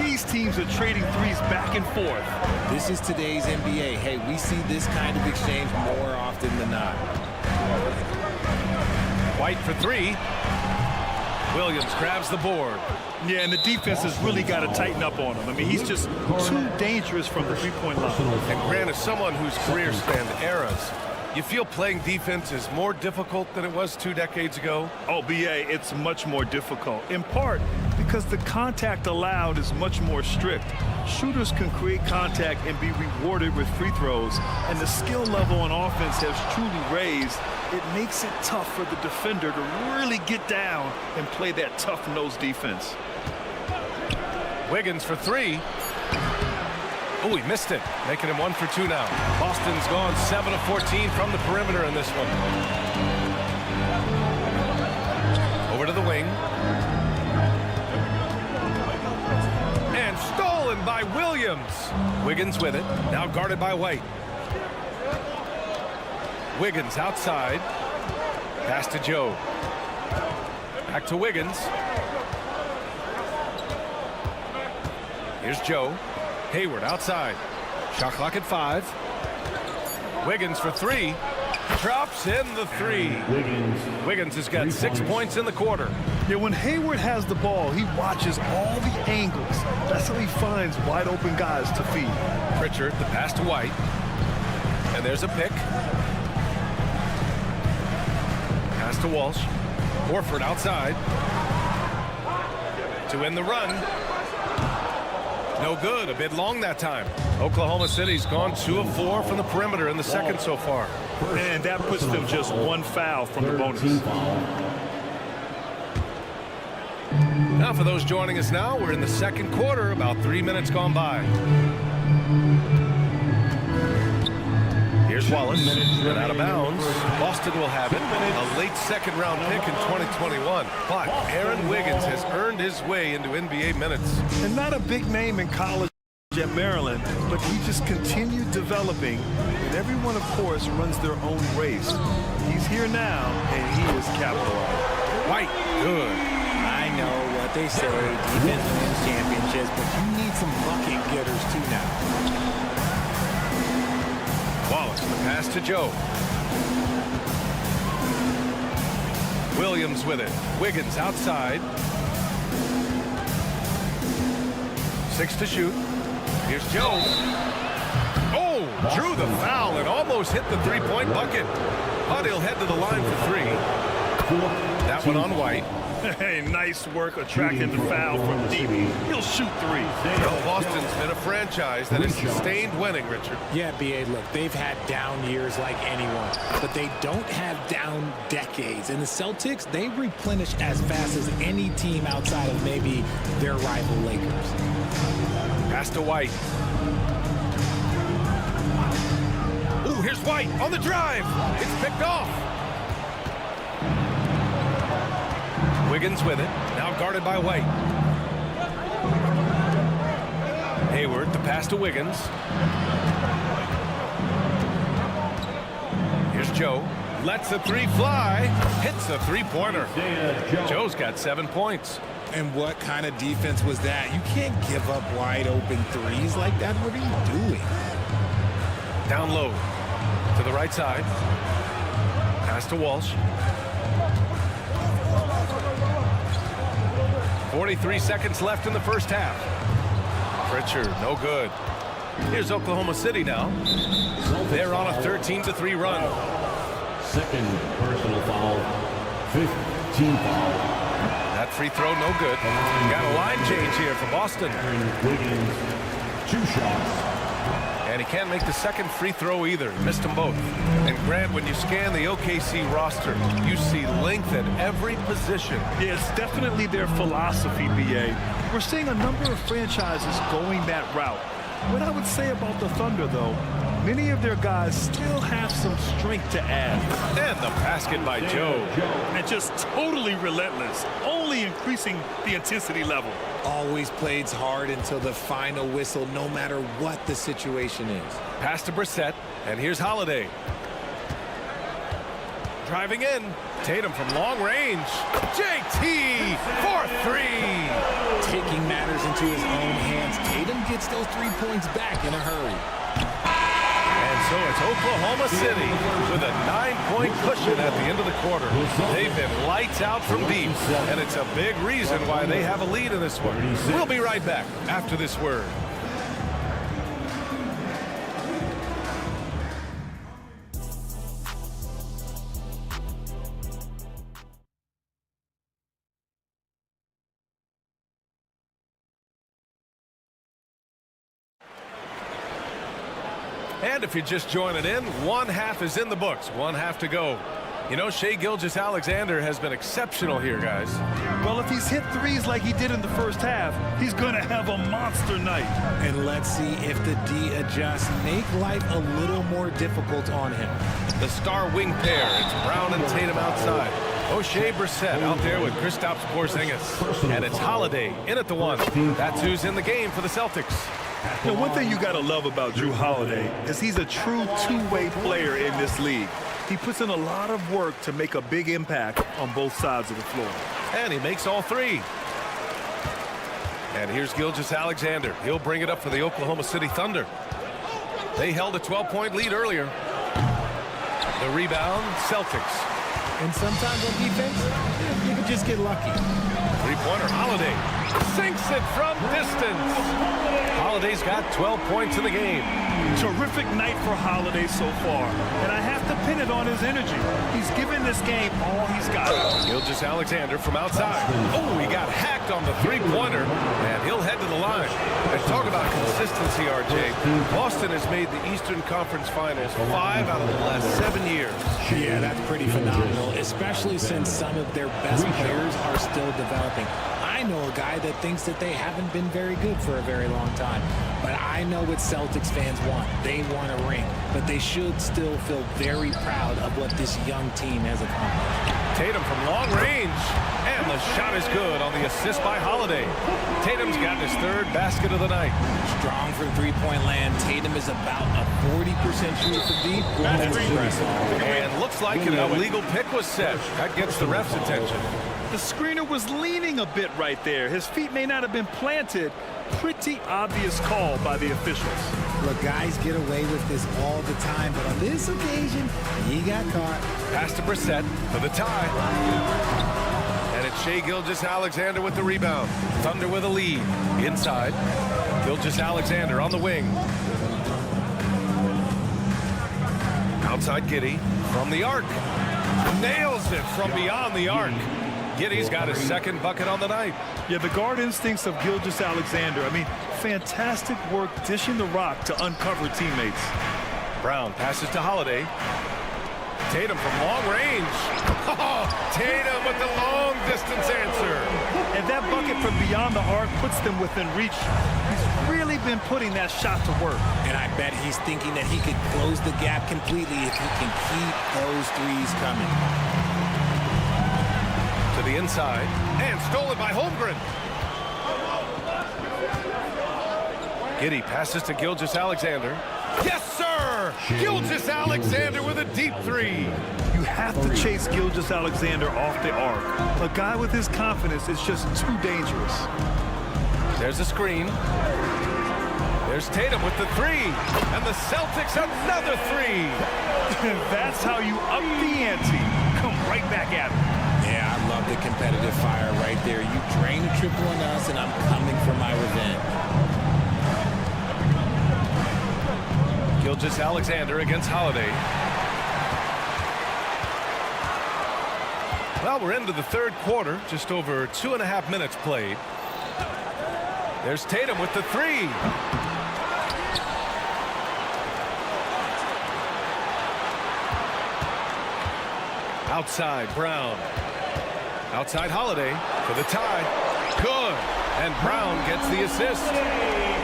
These teams are trading threes back and forth. This is today's NBA. Hey, we see this kind of exchange more often than not. White for 3. Williams grabs the board. Yeah, and the defense has really got to tighten up on him. I mean, he's just too dangerous from the three-point line. And Grant, as someone whose career spanned eras, you feel playing defense is more difficult than it was 2 decades ago? Oh, B.A., it's much more difficult, in part because the contact allowed is much more strict. Shooters can create contact and be rewarded with free throws, and the skill level on offense has truly raised. It makes it tough for the defender to really get down and play that tough-nosed defense. Wiggins for 3. Oh, he missed it, making him 1 for 2 now. Boston's gone 7 of 14 from the perimeter in this one. Over to the wing. And stolen by Williams. Wiggins with it, now guarded by White. Wiggins outside. Pass to Joe. Back to Wiggins. Here's Joe. Hayward outside. Shot clock at 5. Wiggins for 3. Drops in the 3. Wiggins has got 6 points in the quarter. Yeah, when Hayward has the ball, he watches all the angles. That's how he finds wide open guys to feed. Pritchard, the pass to White. And there's a pick. Pass to Walsh. Horford outside. To end the run. No good. A bit long that time. Oklahoma City's gone 2 of 4 from the perimeter in the second so far. And that puts them just 1 foul from the bonus. Now for those joining us now, we're in the second quarter, about 3 minutes gone by. Here's Wallace, and out of bounds. Boston will have it. A late second-round pick in 2021. But Aaron Wiggins has earned his way into NBA minutes. And not a big name in college at Maryland, but he just continued developing. And everyone, of course, runs their own race. He's here now, and he is capitalized. White, good. I know what they say, defense wins championships, but you need some bucket getters too now. Wallace, the pass to Joe. Williams with it. Wiggins outside. 6 to shoot. Here's Joe. Oh, drew the foul and almost hit the three-point bucket. But he'll head to the line for 3. That one on White. Hey, nice work attracting the foul from deep. He'll shoot 3. Well, Boston's been a franchise that has sustained winning, Richard. Yeah, B.A., look, they've had down years like anyone, but they don't have down decades. And the Celtics, they replenish as fast as any team outside of maybe their rival Lakers. Pass to White. Ooh, here's White on the drive. It's picked off. Wiggins with it. Now guarded by White. Hayward, the pass to Wiggins. Here's Joe. Lets the 3 fly. Hits a 3-pointer. Joe's got 7 points. And what kind of defense was that? You can't give up wide open threes like that. What are you doing? Down low to the right side. Pass to Walsh. 43 seconds left in the first half. Pritchard, no good. Here's Oklahoma City now. They're on a 13-3 run. Second personal foul. 15 foul. That free throw, no good. Got a line change here for Boston. Wiggins, 2 shots. And he can't make the second free throw either. Missed them both. And Grant, when you scan the OKC roster, you see length at every position. Yeah, it's definitely their philosophy, B.A. We're seeing a number of franchises going that route. What I would say about the Thunder, though, many of their guys still have some strength to add. And the basket by Joe. And just totally relentless, only increasing the intensity level. Always plays hard until the final whistle, no matter what the situation is. Pass to Brissett, and here's Holiday. Driving in. Tatum from long range. JT for 3. Taking matters into his own hands. Tatum gets those 3 points back in a hurry. And so it's Oklahoma City with a 9-point cushion at the end of the quarter. They've been lights out from deep, and it's a big reason why they have a lead in this one. We'll be right back after this word. And if you're just joining in, 1 half is in the books, 1 half to go. You know, Shai Gilgeous-Alexander has been exceptional here, guys. Well, if he's hit 3s like he did in the first half, he's going to have a monster night. And let's see if the D adjusts, make life a little more difficult on him. The star wing pair, it's Brown and Tatum outside. O'Shea Brissett out there with Kristaps Porzingis. And it's Holiday in at the 1. That's who's in the game for the Celtics. You know, one thing you got to love about Jrue Holiday is he's a true two-way player in this league. He puts in a lot of work to make a big impact on both sides of the floor. And he makes all 3. And here's Gilgeous-Alexander. He'll bring it up for the Oklahoma City Thunder. They held a 12-point lead earlier. The rebound, Celtics. And sometimes on defense, you can just get lucky. Three-pointer, Holiday. Sinks it from distance. Holiday's got 12 points in the game. Terrific night for Holiday so far, and I have to pin it on his energy. He's given this game all he's got. Gilgeous-Alexander from outside. Oh, he got hacked on the three-pointer, and he'll head to the line. And talk about consistency, RJ. Boston has made the Eastern Conference Finals 5 out of the last 7 years. Yeah, that's pretty phenomenal, especially since some of their best players are still developing. I know a guy that thinks that they haven't been very good for a very long time. But I know what Celtics fans want. They want a ring. But they should still feel very proud of what this young team has accomplished. Tatum from long range. And the shot is good on the assist by Holiday. Tatum's got his 3rd basket of the night. Strong from three-point land. Tatum is about a 40% shooter from deep. That's impressive. And looks like an illegal pick was set. That gets the ref's attention. The screener was leaning a bit right there. His feet may not have been planted. Pretty obvious call by the officials. Look, guys get away with this all the time, but on this occasion, he got caught. Pass to Brissett for the tie. And it's Shai Gilgeous-Alexander with the rebound. Thunder with a lead. Inside. Gilgeous-Alexander on the wing. Outside Giddey from the arc. Nails it from beyond the arc. Giddey's got his second bucket on the night. Yeah, the guard instincts of Gilgeous-Alexander. I mean, fantastic work dishing the rock to uncover teammates. Brown passes to Holiday. Tatum from long range. Oh, Tatum with the long distance answer. And that bucket from beyond the arc puts them within reach. He's really been putting that shot to work. And I bet he's thinking that he could close the gap completely if he can keep those threes coming. To the inside, and stolen by Holmgren. Giddey passes to Gilgeous-Alexander. Yes, sir! Gilgeous-Alexander with a deep three. You have to chase Gilgeous-Alexander off the arc. A guy with his confidence is just too dangerous. There's a screen. There's Tatum with the three. And the Celtics another three. That's how you up the ante. Come right back at him. Yeah, I love the competitive fire right there. You drain a triple on us, and I'm coming for my revenge. Gilgeous-Alexander against Holiday. Well, we're into the third quarter. Just over 2.5 minutes played. There's Tatum with the three. Outside, Brown. Outside, Holiday for the tie. Good. And Brown gets the assist.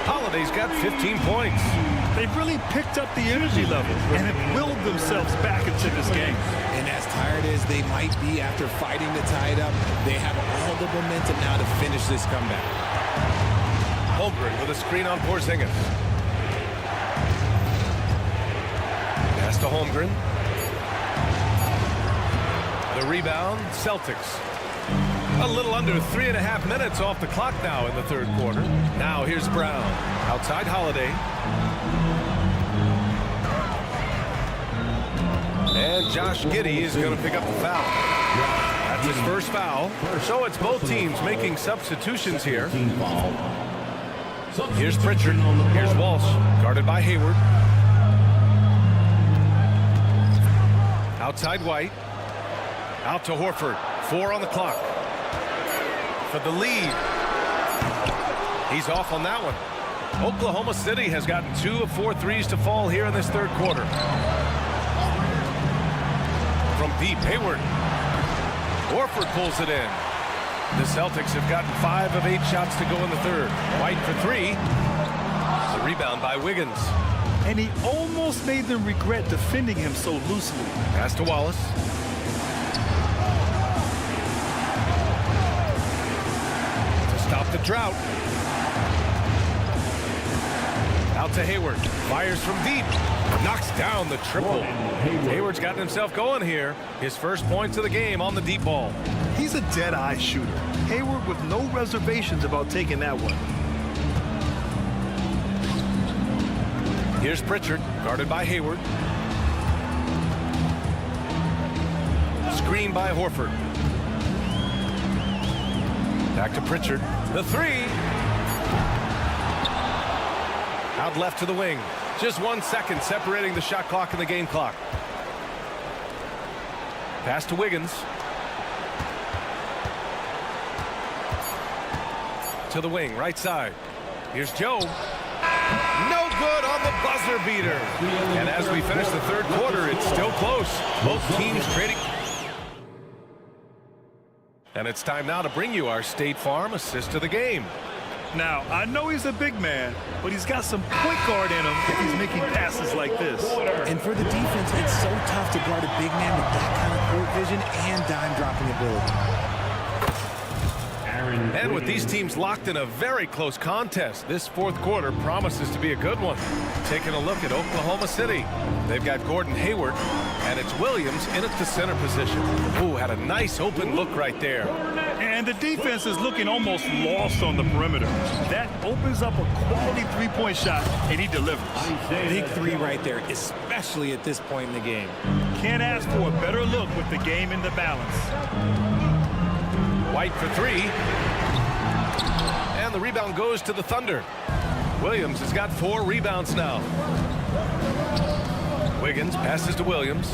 Holiday's got 15 points. They've really picked up the energy level and have willed themselves back into this game. And as tired as they might be after fighting to tie it up, they have all the momentum now to finish this comeback. Holmgren with a screen on Porzingis. Pass to Holmgren. The rebound, Celtics. A little under 3.5 minutes off the clock now in the third quarter. Now here's Brown. Outside Holiday. And Josh Giddey is going to pick up the foul. That's his first foul. So it's both teams making substitutions here. Here's Pritchard. Here's Walsh. Guarded by Hayward. Outside White. Out to Horford. 4 on the clock. For the lead. He's off on that one. Oklahoma City has gotten 2 of 4 threes to fall here in this third quarter. From deep, Hayward. Horford pulls it in. The Celtics have gotten 5 of 8 shots to go in the third. White for 3. The rebound by Wiggins. And he almost made them regret defending him so loosely. Pass to Wallace. To stop the drought. Out to Hayward. Fires from deep. Knocks down the triple. Hayward's gotten himself going here. His first points of the game on the deep ball. He's a dead-eye shooter. Hayward with no reservations about taking that one. Here's Pritchard, guarded by Hayward. Screen by Horford. Back to Pritchard. The three. Out left to the wing. Just 1 second separating the shot clock and the game clock. Pass to Wiggins. To the wing, right side. Here's Joe. No good on the buzzer beater. And as we finish the third quarter, it's still close. Both teams trading. And it's time now to bring you our State Farm assist of the game. Now, I know he's a big man, but he's got some point guard in him if he's making passes like this. And for the defense, it's so tough to guard a big man with that kind of court vision and dime-dropping ability. And with these teams locked in a very close contest, this fourth quarter promises to be a good one. Taking a look at Oklahoma City. They've got Gordon Hayward, and it's Williams in at the center position. Ooh, had a nice open look right there. And the defense is looking almost lost on the perimeter. That opens up a quality three-point shot, and he delivers. Big three right there, especially at this point in the game. Can't ask for a better look with the game in the balance. White for 3. And the rebound goes to the Thunder. Williams has got 4 rebounds now. Wiggins passes to Williams.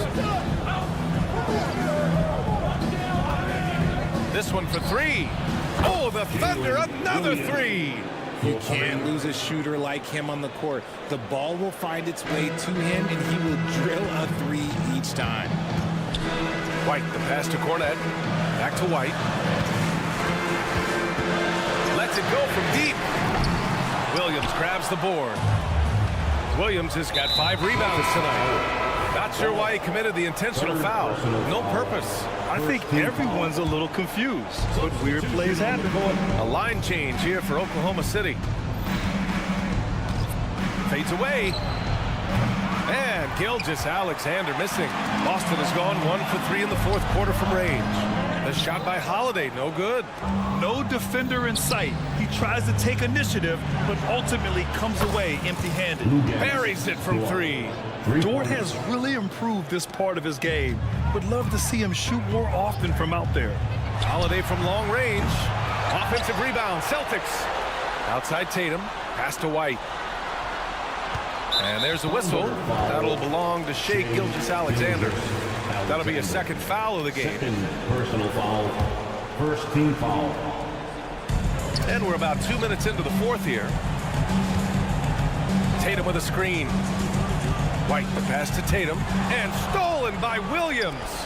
This one for 3. Oh, the Thunder, another 3. You can't lose a shooter like him on the court. The ball will find its way to him, and he will drill a 3 each time. White, the pass to Cornette. Back to White. Lets it go from deep. Williams grabs the board. Williams has got 5 rebounds tonight. Not sure why he committed the intentional foul. No purpose. I think everyone's a little confused, but weird plays happen. A line change here for Oklahoma City. Fades away. And Gilgeous-Alexander missing. Boston has gone 1 for 3 in the 4th quarter from range. The shot by Holiday, no good. No defender in sight. He tries to take initiative, but ultimately comes away empty-handed. Buries it from 3. Dort has really improved this part of his game. Would love to see him shoot more often from out there. Holiday from long range. Offensive rebound, Celtics. Outside Tatum, pass to White. And there's a whistle. That'll belong to Shai Gilgeous-Alexander. That'll be a second foul of the game. Second personal foul. First team foul. And we're about 2 minutes into the 4th here. Tatum with a screen. White, the pass to Tatum. And stolen by Williams.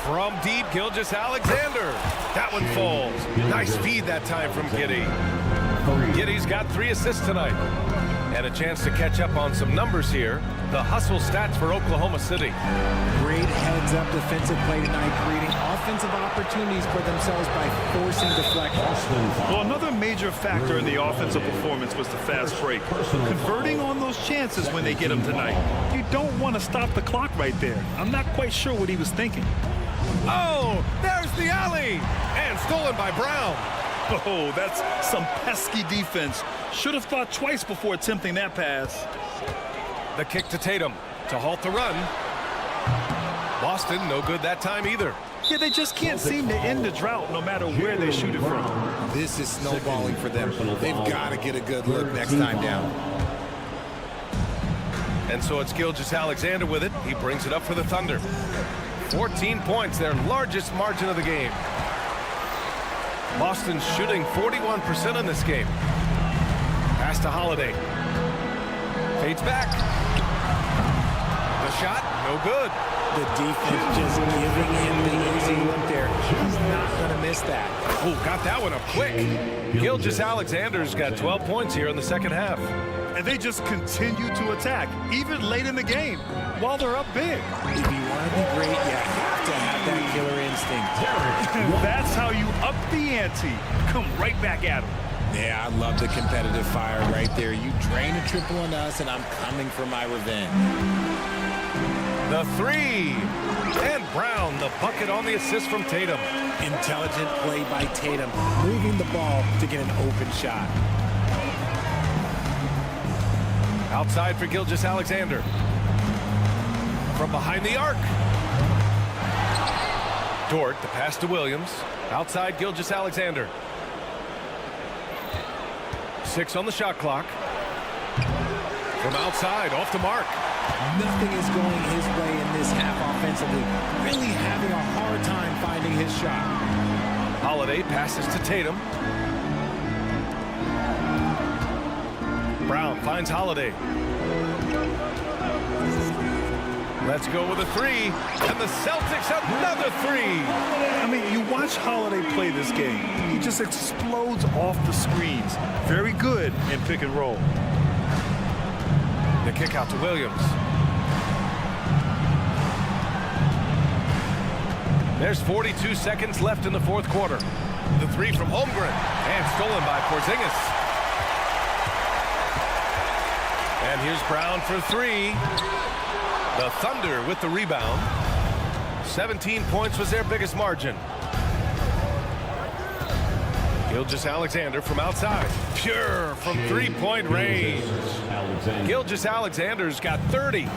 From deep, Gilgeous-Alexander. That one falls. Nice feed that time from Giddey. Giddey's got 3 assists tonight. And a chance to catch up on some numbers here. The hustle stats for Oklahoma City. Great heads-up defensive play tonight, creating offensive opportunities for themselves by forcing deflections. Well, another major factor in the offensive performance was the fast break. Converting on those chances when they get them tonight. You don't want to stop the clock right there. I'm not quite sure what he was thinking. Oh, there's the alley. And stolen by Brown. Oh, that's some pesky defense. Should have thought twice before attempting that pass. The kick to Tatum to halt the run. Boston, no good that time either. Yeah, they just can't seem to end the drought no matter where they shoot it from. This is snowballing for them. They've got to get a good look next time down. And so it's Gilgeous-Alexander with it. He brings it up for the Thunder. 14 points, their largest margin of the game. Boston's shooting 41% in this game. Pass to Holiday. Fades back. The shot, no good. The defense just giving him the easy look there. He's not going to miss that. Oh, got that one up quick. Gilgeous-Alexander's got 12 points here in the second half. And they just continue to attack, even late in the game, while they're up big. If you want to be great, you have to have that killer instinct. That's how you up the ante. Come right back at them. Yeah, I love the competitive fire right there. You drain a triple on us, and I'm coming for my revenge. The 3. And Brown, the bucket on the assist from Tatum. Intelligent play by Tatum, moving the ball to get an open shot. Outside for Gilgeous-Alexander. From behind the arc. Dort, the pass to Williams. Outside Gilgeous-Alexander. 6 on the shot clock. From outside, off the mark. Nothing is going his way in this half offensively. Really having a hard time finding his shot. Holiday passes to Tatum. Brown finds Holiday. Let's go with a 3. And the Celtics another 3. I mean, you watch Holiday play this game. He just explodes off the screens. Very good in pick and roll. The kick out to Williams. There's 42 seconds left in the 4th quarter. The 3 from Holmgren. And stolen by Porzingis. And here's Brown for 3. The Thunder with the rebound. 17 points was their biggest margin. Gilgeous-Alexander from outside. Pure from 3-point range. Gilgeous-Alexander's got 30.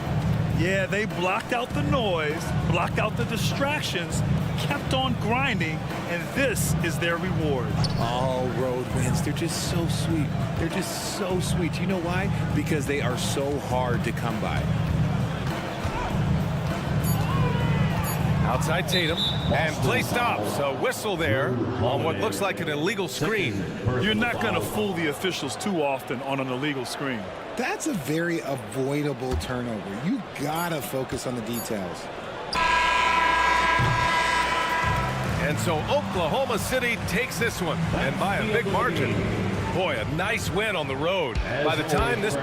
Yeah, they blocked out the noise, blocked out the distractions, kept on grinding, and this is their reward. All road wins. They're just so sweet. They're just so sweet. You know why? Because they are so hard to come by. Outside Tatum, and play stops. A whistle there on what looks like an illegal screen. You're not going to fool the officials too often on an illegal screen. That's a very avoidable turnover. You gotta focus on the details. And so Oklahoma City takes this one, and by a big margin. Boy, a nice win on the road. By the time this...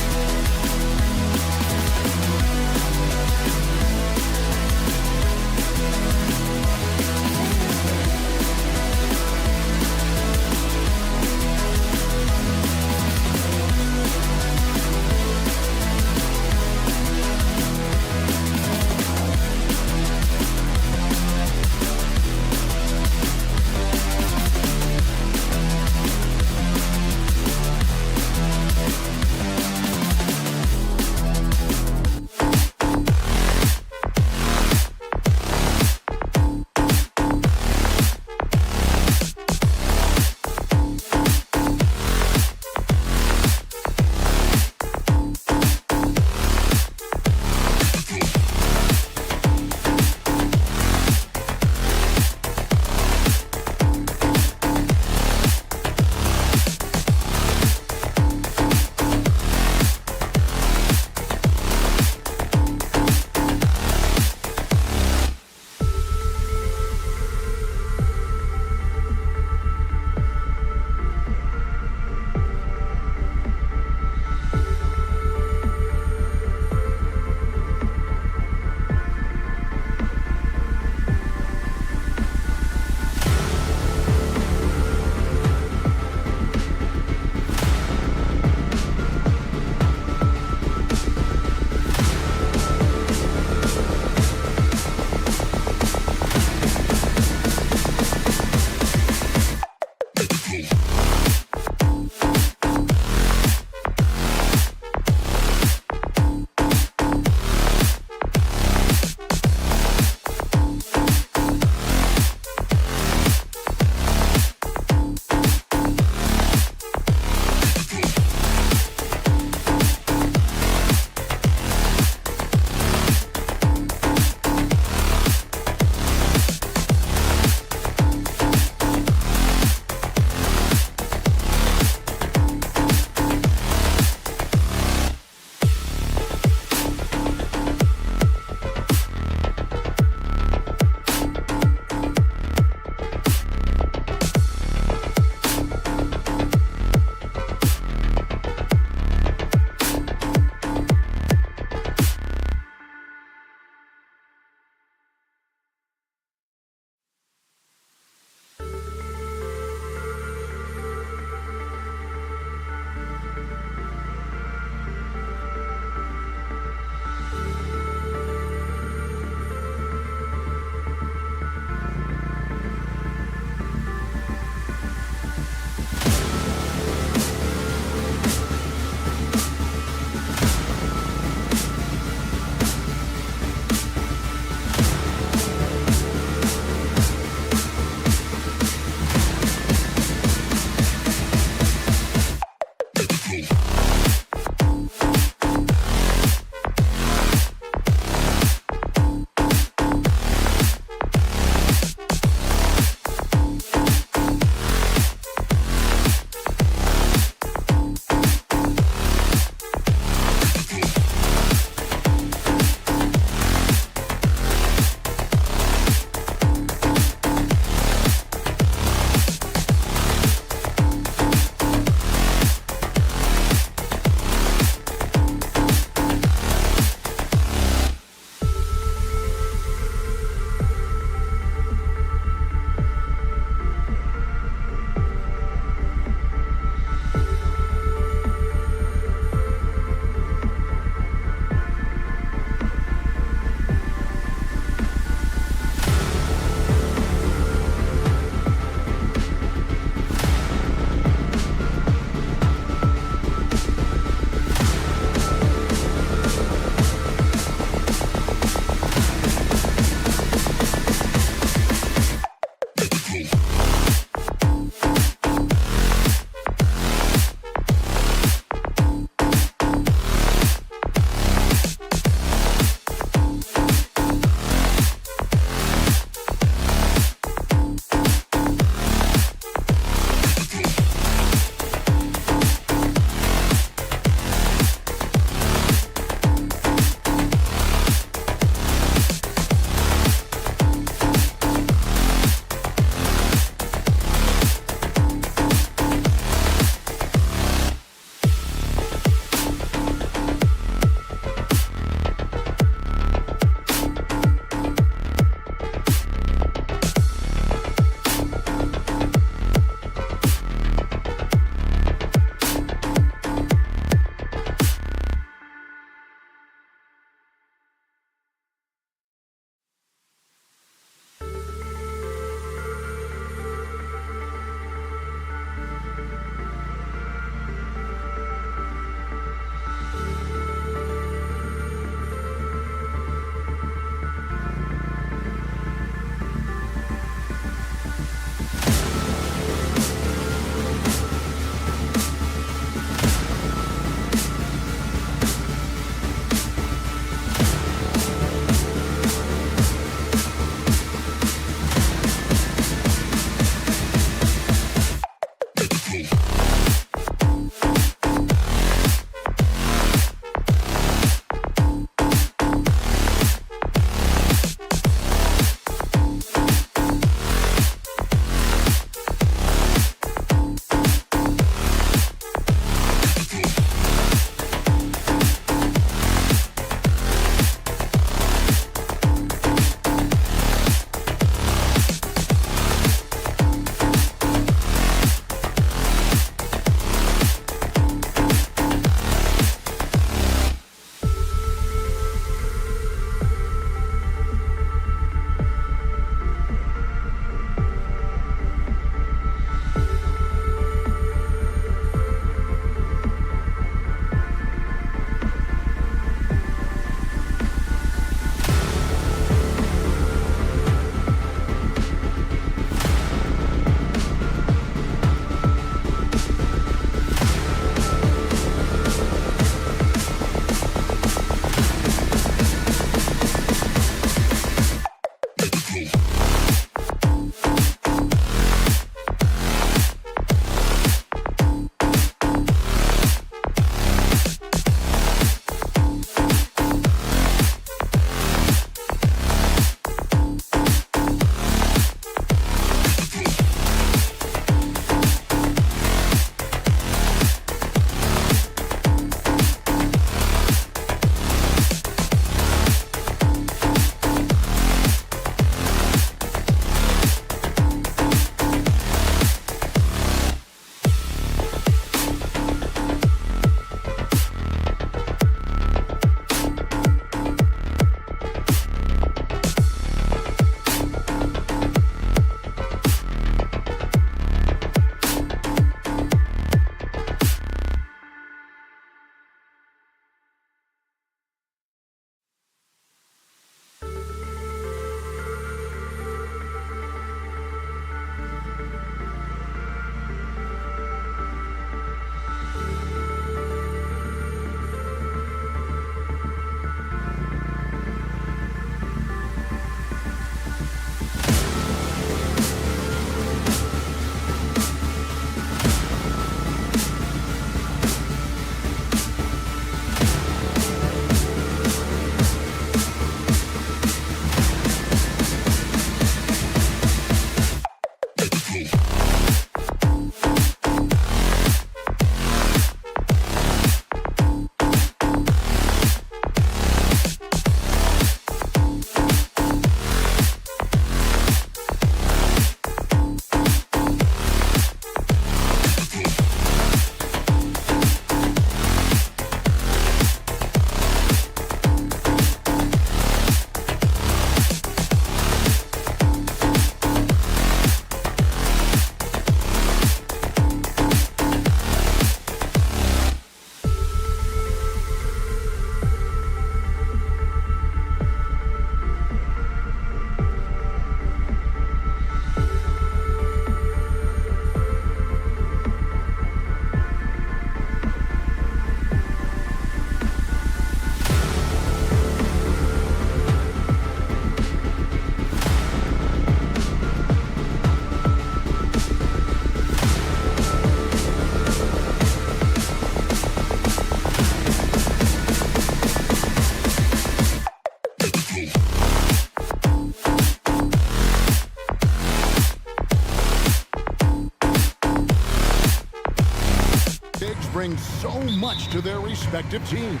so much to their respective teams.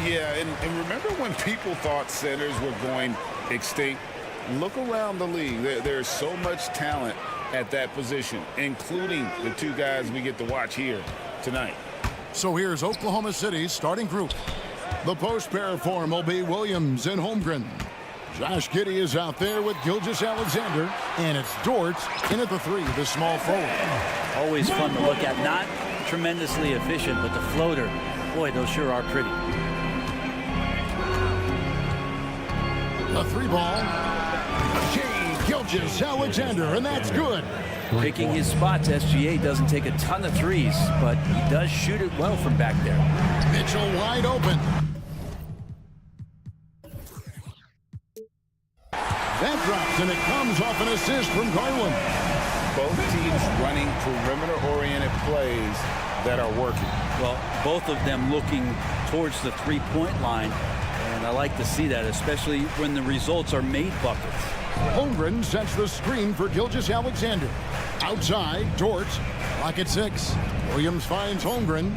Yeah, and remember when people thought centers were going extinct? Look around the league. There's so much talent at that position, including the two guys we get to watch here tonight. So here's Oklahoma City's starting group. The post pair form will be Williams and Holmgren. Josh Giddey is out there with Gilgeous-Alexander, and it's Dort in at the 3, the small forward. Always fun to look at. Not tremendously efficient, but the floater, boy, those sure are pretty. The 3 ball. Shea Gilgeous-Alexander, and that's good. Picking his spots, SGA doesn't take a ton of threes, but he does shoot it well from back there. Mitchell wide open. That drops, and it comes off an assist from Garland. Both teams running perimeter-oriented plays that are working. Well, both of them looking towards the three-point line, and I like to see that, especially when the results are made buckets. Holmgren sets the screen for Gilgeous-Alexander. Outside, Dort, lock at 6. Williams finds Holmgren.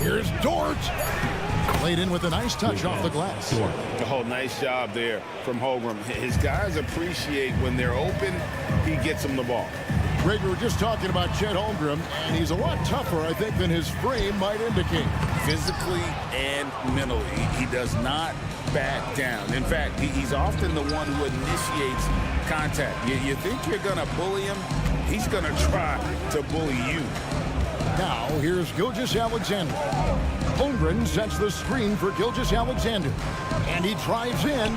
Here's Dort. Played in with a nice touch off the glass. Oh, nice job there from Holmgren. His guys appreciate when they're open, he gets them the ball. Greg, we were just talking about Chet Holmgren, and he's a lot tougher, I think, than his frame might indicate. Physically and mentally, he does not back down. In fact, he's often the one who initiates contact. You think you're going to bully him, he's going to try to bully you. Now, here's Gilgeous-Alexander. Holmgren sets the screen for Gilgeous-Alexander, and he drives in.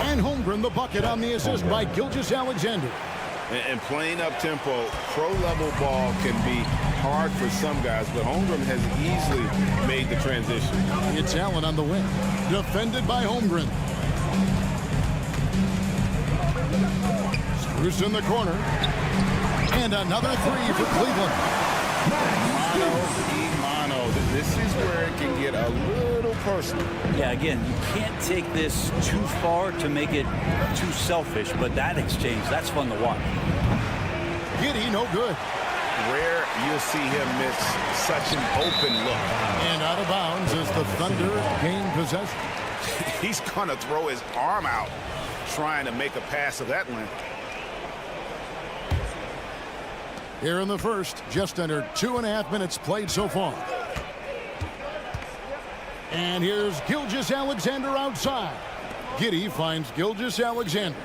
And Holmgren the bucket on the assist by Gilgeous-Alexander. And playing up-tempo, pro-level ball can be hard for some guys, but Holmgren has easily made the transition. It's Allen on the wing, defended by Holmgren. Screws in the corner. And another 3 for Cleveland. Mano. This is where it can get a little personal. Yeah, again, you can't take this too far to make it too selfish, but that exchange, that's fun to watch. Giddey, no good. Rare you'll see him miss such an open look. And out of bounds as the Thunder gain possession. He's going to throw his arm out trying to make a pass of that length. Here in the first, just under 2.5 minutes played so far. And here's Gilgeous-Alexander outside. Giddey finds Gilgeous-Alexander.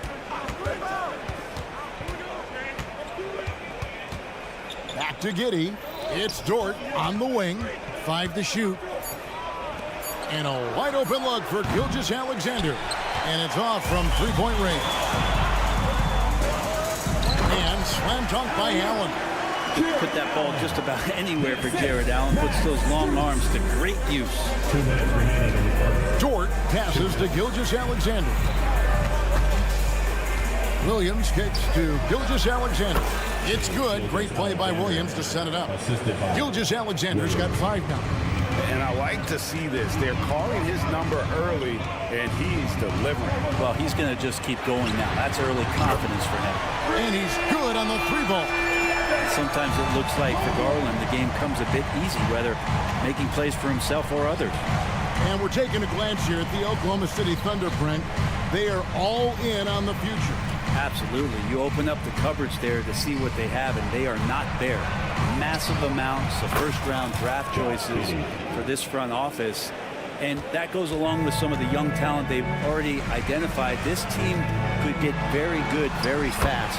Back to Giddey. It's Dort on the wing. 5 to shoot. And a wide open look for Gilgeous-Alexander. And it's off from 3-point range. And slam dunk by Allen. Put that ball just about anywhere for Jared Allen. Puts those long arms to great use. Dort passes to Gilgeous-Alexander. Williams kicks to Gilgeous-Alexander. It's good. Great play by Williams to set it up. Gilgeous-Alexander's got 5 now. And I like to see this. They're calling his number early, and he's delivering. Well, he's going to just keep going now. That's early confidence for him. And he's good on the 3 ball. Sometimes it looks like for Garland, the game comes a bit easy, whether making plays for himself or others. And we're taking a glance here at the Oklahoma City Thunder, Brent. They are all in on the future. Absolutely. You open up the cupboards there to see what they have, and they are not there. Massive amounts of first-round draft choices for this front office. And that goes along with some of the young talent they've already identified. This team could get very good very fast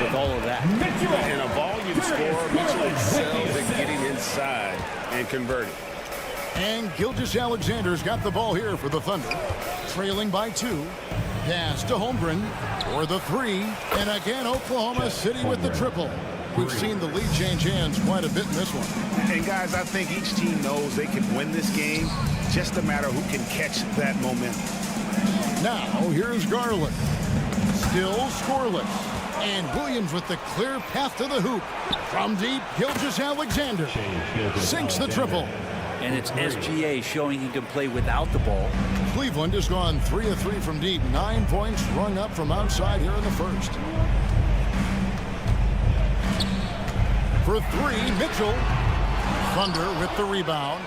with all of that. And a volume scorer, Mitchell excels at getting inside and converting. And Gilgeous-Alexander's got the ball here for the Thunder. Trailing by 2. Pass to Holmgren for the 3. And again, Oklahoma City with the triple. We've seen the lead change hands quite a bit in this one. And guys, I think each team knows they can win this game. Just a matter who can catch that momentum. Now, here's Garland. Still scoreless. And Williams with the clear path to the hoop. From deep, Gilgeous-Alexander sinks the triple. And it's SGA showing he can play without the ball. Cleveland has gone 3 of 3 from deep. 9 points rung up from outside here in the first. For 3, Mitchell. Thunder with the rebound.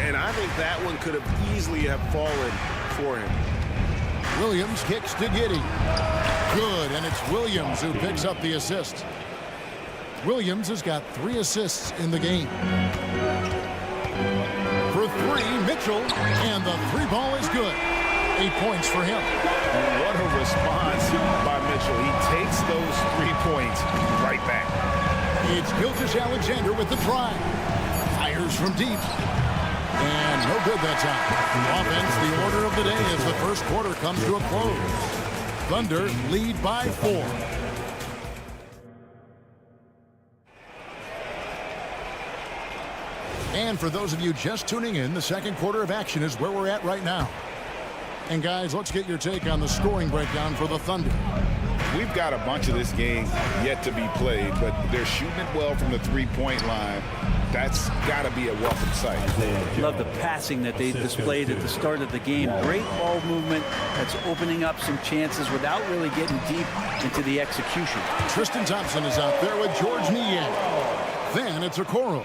And I think that one could have easily have fallen for him. Williams kicks to Giddey. Good, and it's Williams who picks up the assist. Williams has got 3 assists in the game. For 3, Mitchell, and the 3 ball is good. 8 points for him. And what a response by Mitchell. He takes those 3 points right back. It's Gilgeous-Alexander with the drive. Fires from deep. And no good that time. Offense, the order of the day as the first quarter comes to a close. Thunder lead by 4. And for those of you just tuning in, the second quarter of action is where we're at right now. And guys, let's get your take on the scoring breakdown for the Thunder. We've got a bunch of this game yet to be played, but they're shooting it well from the three-point line. That's got to be a welcome sight. Love the passing that they displayed at the start of the game. Great ball movement that's opening up some chances without really getting deep into the execution. Tristan Thompson is out there with George Niang. Then it's Okoro.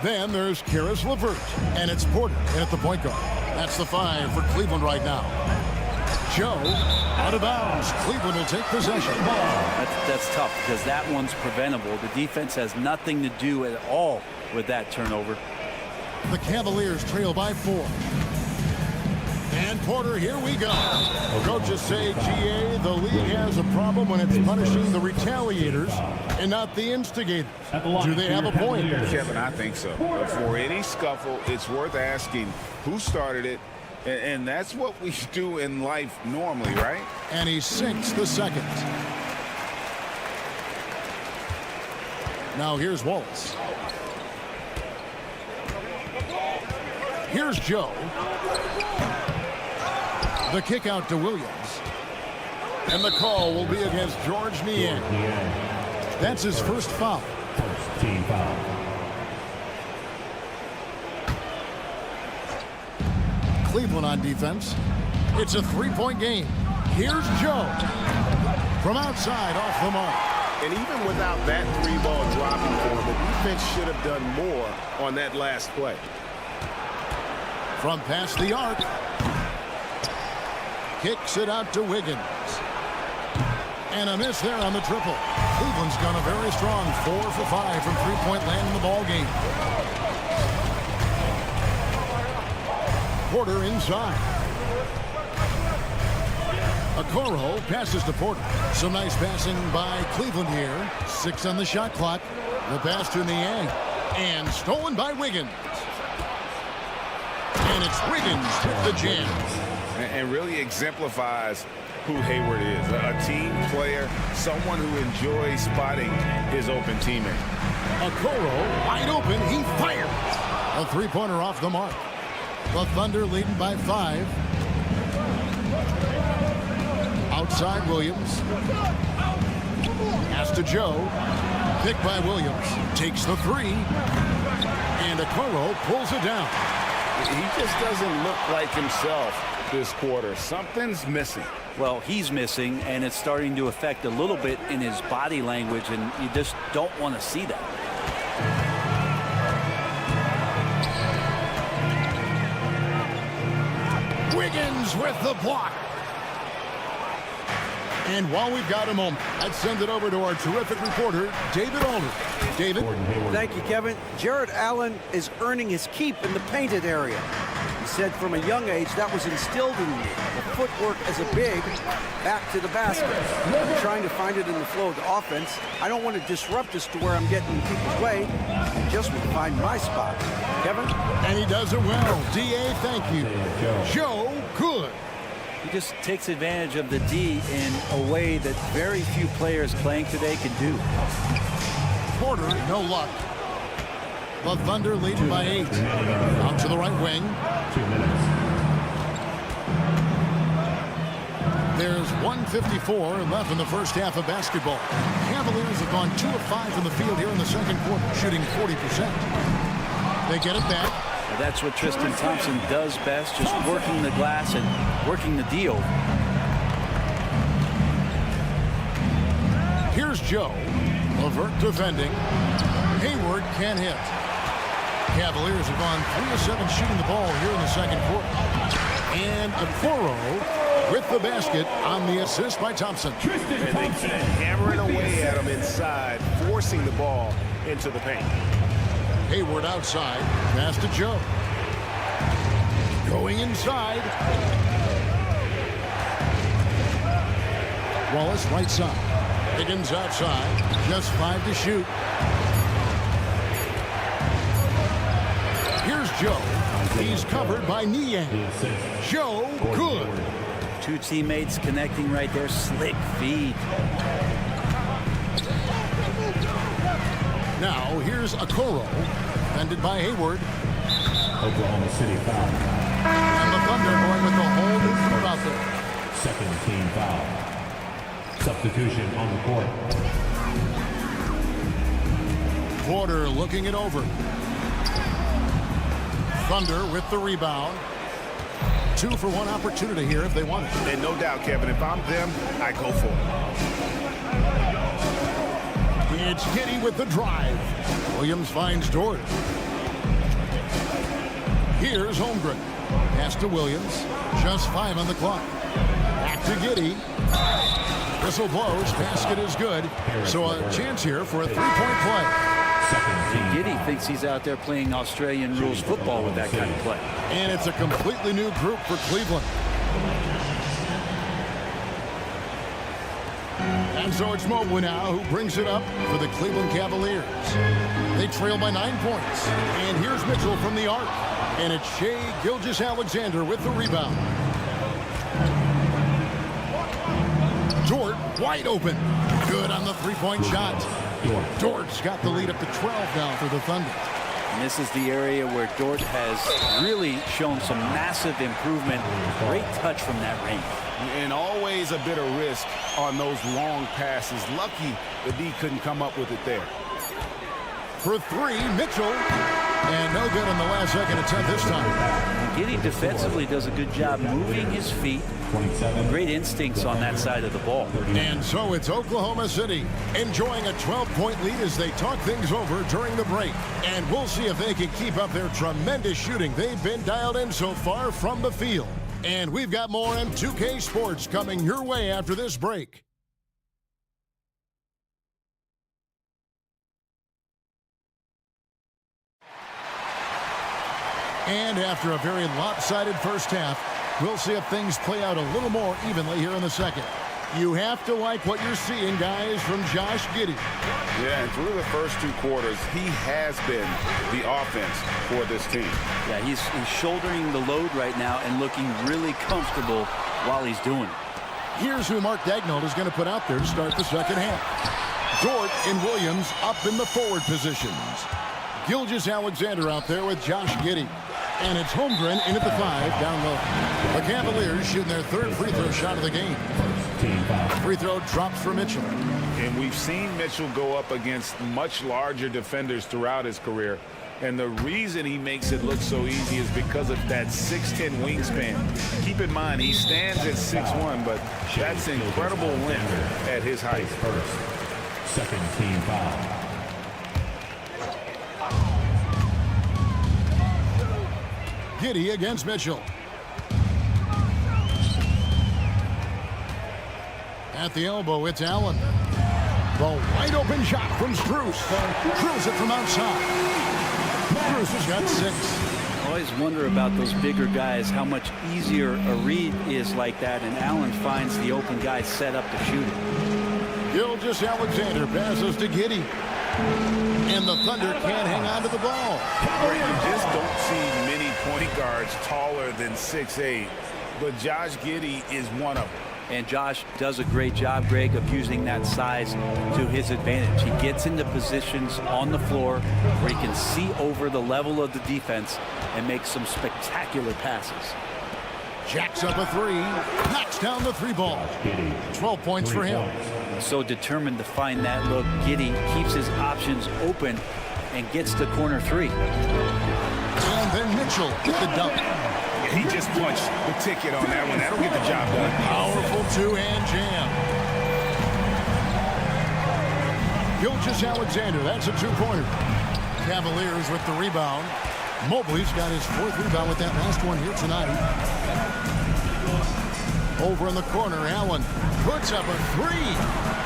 Then there's Karis LeVert. And it's Porter in at the point guard. That's the 5 for Cleveland right now. Joe out of bounds. Cleveland will take possession. That's tough because that one's preventable. The defense has nothing to do at all with that turnover. The Cavaliers trail by 4. And Porter, here we go. Coaches say, GA, the league has a problem when it's punishing the retaliators and not the instigators. Do they have a point? Kevin, I think so. For any scuffle, it's worth asking who started it. And that's what we do in life normally, right? And he sinks the second. Now here's Waltz. Here's Joe. The kick out to Williams. And the call will be against George Niang. That's his first foul. First team foul. Cleveland on defense. It's a 3-point game. Here's Joe. From outside, off the mark. And even without that 3-ball dropping for him, the defense should have done more on that last play. From past the arc. Kicks it out to Wiggins. And a miss there on the triple. Cleveland's done a very strong 4 for 5 from 3-point land in the ball game. Porter inside. Okoro passes to Porter. Some nice passing by Cleveland here. 6 on the shot clock. The pass to Niang. And stolen by Wiggins. And it's Wiggins with the jam. And really exemplifies who Hayward is. A team player, someone who enjoys spotting his open teammate. Okoro wide open. He fires. A 3-pointer off the mark. The Thunder leading by 5. Outside Williams. Pass to Joe. Picked by Williams. Takes the 3. And Okoro pulls it down. He just doesn't look like himself this quarter. Something's missing. Well, he's missing, and it's starting to affect a little bit in his body language, and you just don't want to see that. Wiggins with the block. And while we've got a moment, I'd send it over to our terrific reporter, David Alder. David? Thank you, Kevin. Jared Allen is earning his keep in the painted area. He said from a young age that was instilled in me. The footwork as a big, back to the basket. I'm trying to find it in the flow of the offense. I don't want to disrupt this to where I'm getting in people's way. I just want to find my spot. Kevin? And he does it well. D.A., thank you. Joe, good. He just takes advantage of the D in a way that very few players playing today can do. Porter, no luck. The Thunder leading by 8. Out to the right wing. 2 minutes. There's 1:54 left in the first half of basketball. Cavaliers have gone 2 of 5 from the field here in the second quarter, shooting 40%. They get it back. That's what Tristan Thompson does best, just working the glass and working the deal. Here's Joe. LeVert defending. Hayward can't hit. Cavaliers have gone 3 of 7 shooting the ball here in the second quarter. And Okoro with the basket on the assist by Thompson. And they keep hammering away at him inside, forcing the ball into the paint. Hayward outside. Pass to Joe. Going inside. Wallace right side. Higgins outside. Just 5 to shoot. Here's Joe. He's covered by Niang. Joe, good. 2 teammates connecting right there. Slick feed. Now here's Okoro. Defended by Hayward. Oklahoma City foul. And the Thunder going with the whole new crew out there. Second team foul. Substitution on the court. Porter looking it over. Thunder with the rebound. 2 for 1 opportunity here if they want it. And no doubt, Kevin, if I'm them, I go for it. It's Giddey with the drive. Williams finds Dort. Here's Holmgren. Pass to Williams. Just 5 on the clock. Back to Giddey. Whistle blows. Basket is good. So a chance here for a 3-point play. Giddey thinks he's out there playing Australian rules football with that kind of play. And it's a completely new group for Cleveland. And so it's Mobley now who brings it up for the Cleveland Cavaliers. They trail by 9 points. And here's Mitchell from the arc. And it's Shai Gilgeous-Alexander with the rebound. Dort wide open. Good on the 3-point shot. Dort's got the lead up to 12 now for the Thunder. And this is the area where Dort has really shown some massive improvement. Great touch from that range. And always a bit of risk on those long passes. Lucky the D couldn't come up with it there. For 3, Mitchell. And no good on the last second attempt this time. Giddey defensively does a good job moving his feet. Great instincts on that side of the ball. And so it's Oklahoma City enjoying a 12-point lead as they talk things over during the break. And we'll see if they can keep up their tremendous shooting they've been dialed in so far from the field. And we've got more M2K Sports coming your way after this break. And after a very lopsided first half, we'll see if things play out a little more evenly here in the second. You have to like what you're seeing, guys, from Josh Giddey. Yeah, and through the first 2 quarters, he has been the offense for this team. Yeah, he's shouldering the load right now and looking really comfortable while he's doing it. Here's who Mark Daigneault is going to put out there to start the second half. Dort and Williams up in the forward positions. Gilgeous-Alexander out there with Josh Giddey. And it's Holmgren in at the 5 down low. The Cavaliers shooting their 3rd free throw shot of the game. Free throw drops for Mitchell. And we've seen Mitchell go up against much larger defenders throughout his career. And the reason he makes it look so easy is because of that 6'10 wingspan. Keep in mind, he stands at 6'1", but that's incredible length at his height. Second team foul. Giddey against Mitchell. At the elbow, it's Allen. The wide open shot from Strus. Drills it from outside. Strus has got 6. Always wonder about those bigger guys, how much easier a read is like that, and Allen finds the open guy set up to shoot it. Gilgeous-Alexander passes to Giddey. And the Thunder can't hang on to the ball. You just don't see many point guards taller than 6'8", but Josh Giddey is one of them. And Josh does a great job, Greg, of using that size to his advantage. He gets into positions on the floor where he can see over the level of the defense and make some spectacular passes. Jacks up a 3, knocks down the 3 ball. 12 points for him. So determined to find that look. Giddey keeps his options open and gets to corner 3. And then Mitchell with the dunk. He just punched the ticket on that one. That'll get the job done. Powerful 2-hand jam. Gilgeous-Alexander, that's a 2-pointer. Cavaliers with the rebound. Mobley's got his 4th rebound with that last one here tonight. Over in the corner, Allen puts up a 3.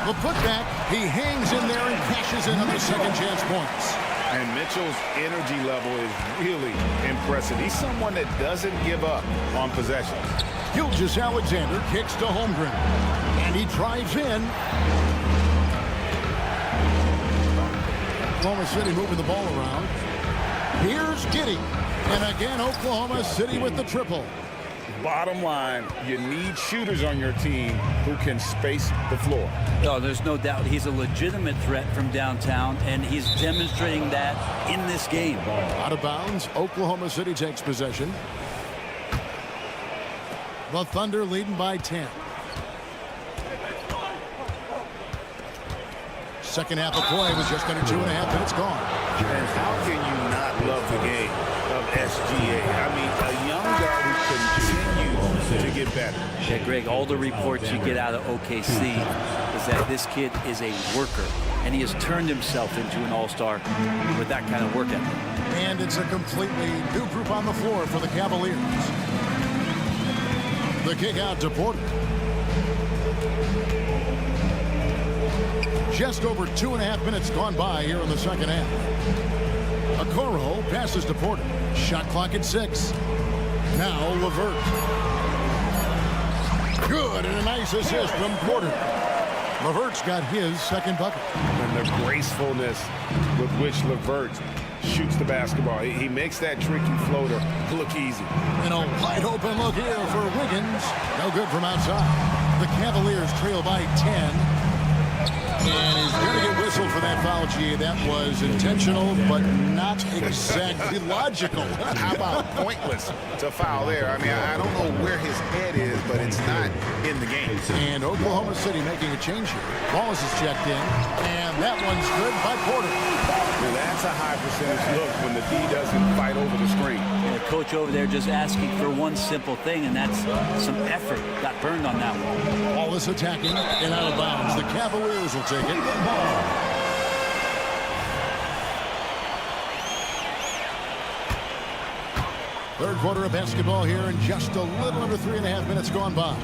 The putback, he hangs in there and cashes in on the second chance points. And Mitchell's energy level is really impressive. He's someone that doesn't give up on possessions. Gilgeous-Alexander kicks to Holmgren. And he drives in. Oklahoma City moving the ball around. Here's Giddey. And again, Oklahoma City with the triple. Bottom line, you need shooters on your team who can space the floor. Oh, there's no doubt he's a legitimate threat from downtown, and he's demonstrating that in this game. Out of bounds, Oklahoma City takes possession. The Thunder leading by 10. Second half of play was just under 2.5 minutes gone. And how can you not love the game of SGA? I mean, a young guy who continues to get better. Yeah, Greg, all the reports you get out of OKC is that this kid is a worker, and he has turned himself into an all-star with that kind of work ethic. And it's a completely new group on the floor for the Cavaliers. The kick out to Porter. Just over 2.5 minutes gone by here in the second half. Okoro passes to Porter. Shot clock at 6. Now LeVert. Good, and a nice assist from Porter. LeVert's got his second bucket. And the gracefulness with which LeVert shoots the basketball. He makes that tricky floater look easy. And a wide open look here for Wiggins. No good from outside. The Cavaliers trail by 10. And he's going to get whistled for that foul, G. That was intentional, but not exactly logical. How about pointless to foul there? I mean, I don't know where his head is, but it's not in the game. And Oklahoma City making a change here. Wallace is checked in, and that one's good by Porter. Well, that's a high percentage look when the D doesn't fight over the screen. And the coach over there just asking for one simple thing, and that's some effort. Got burned on that one. Wallace attacking and out of bounds. The Cavaliers will take it. Third quarter of basketball here, and just a little under 3.5 minutes gone by.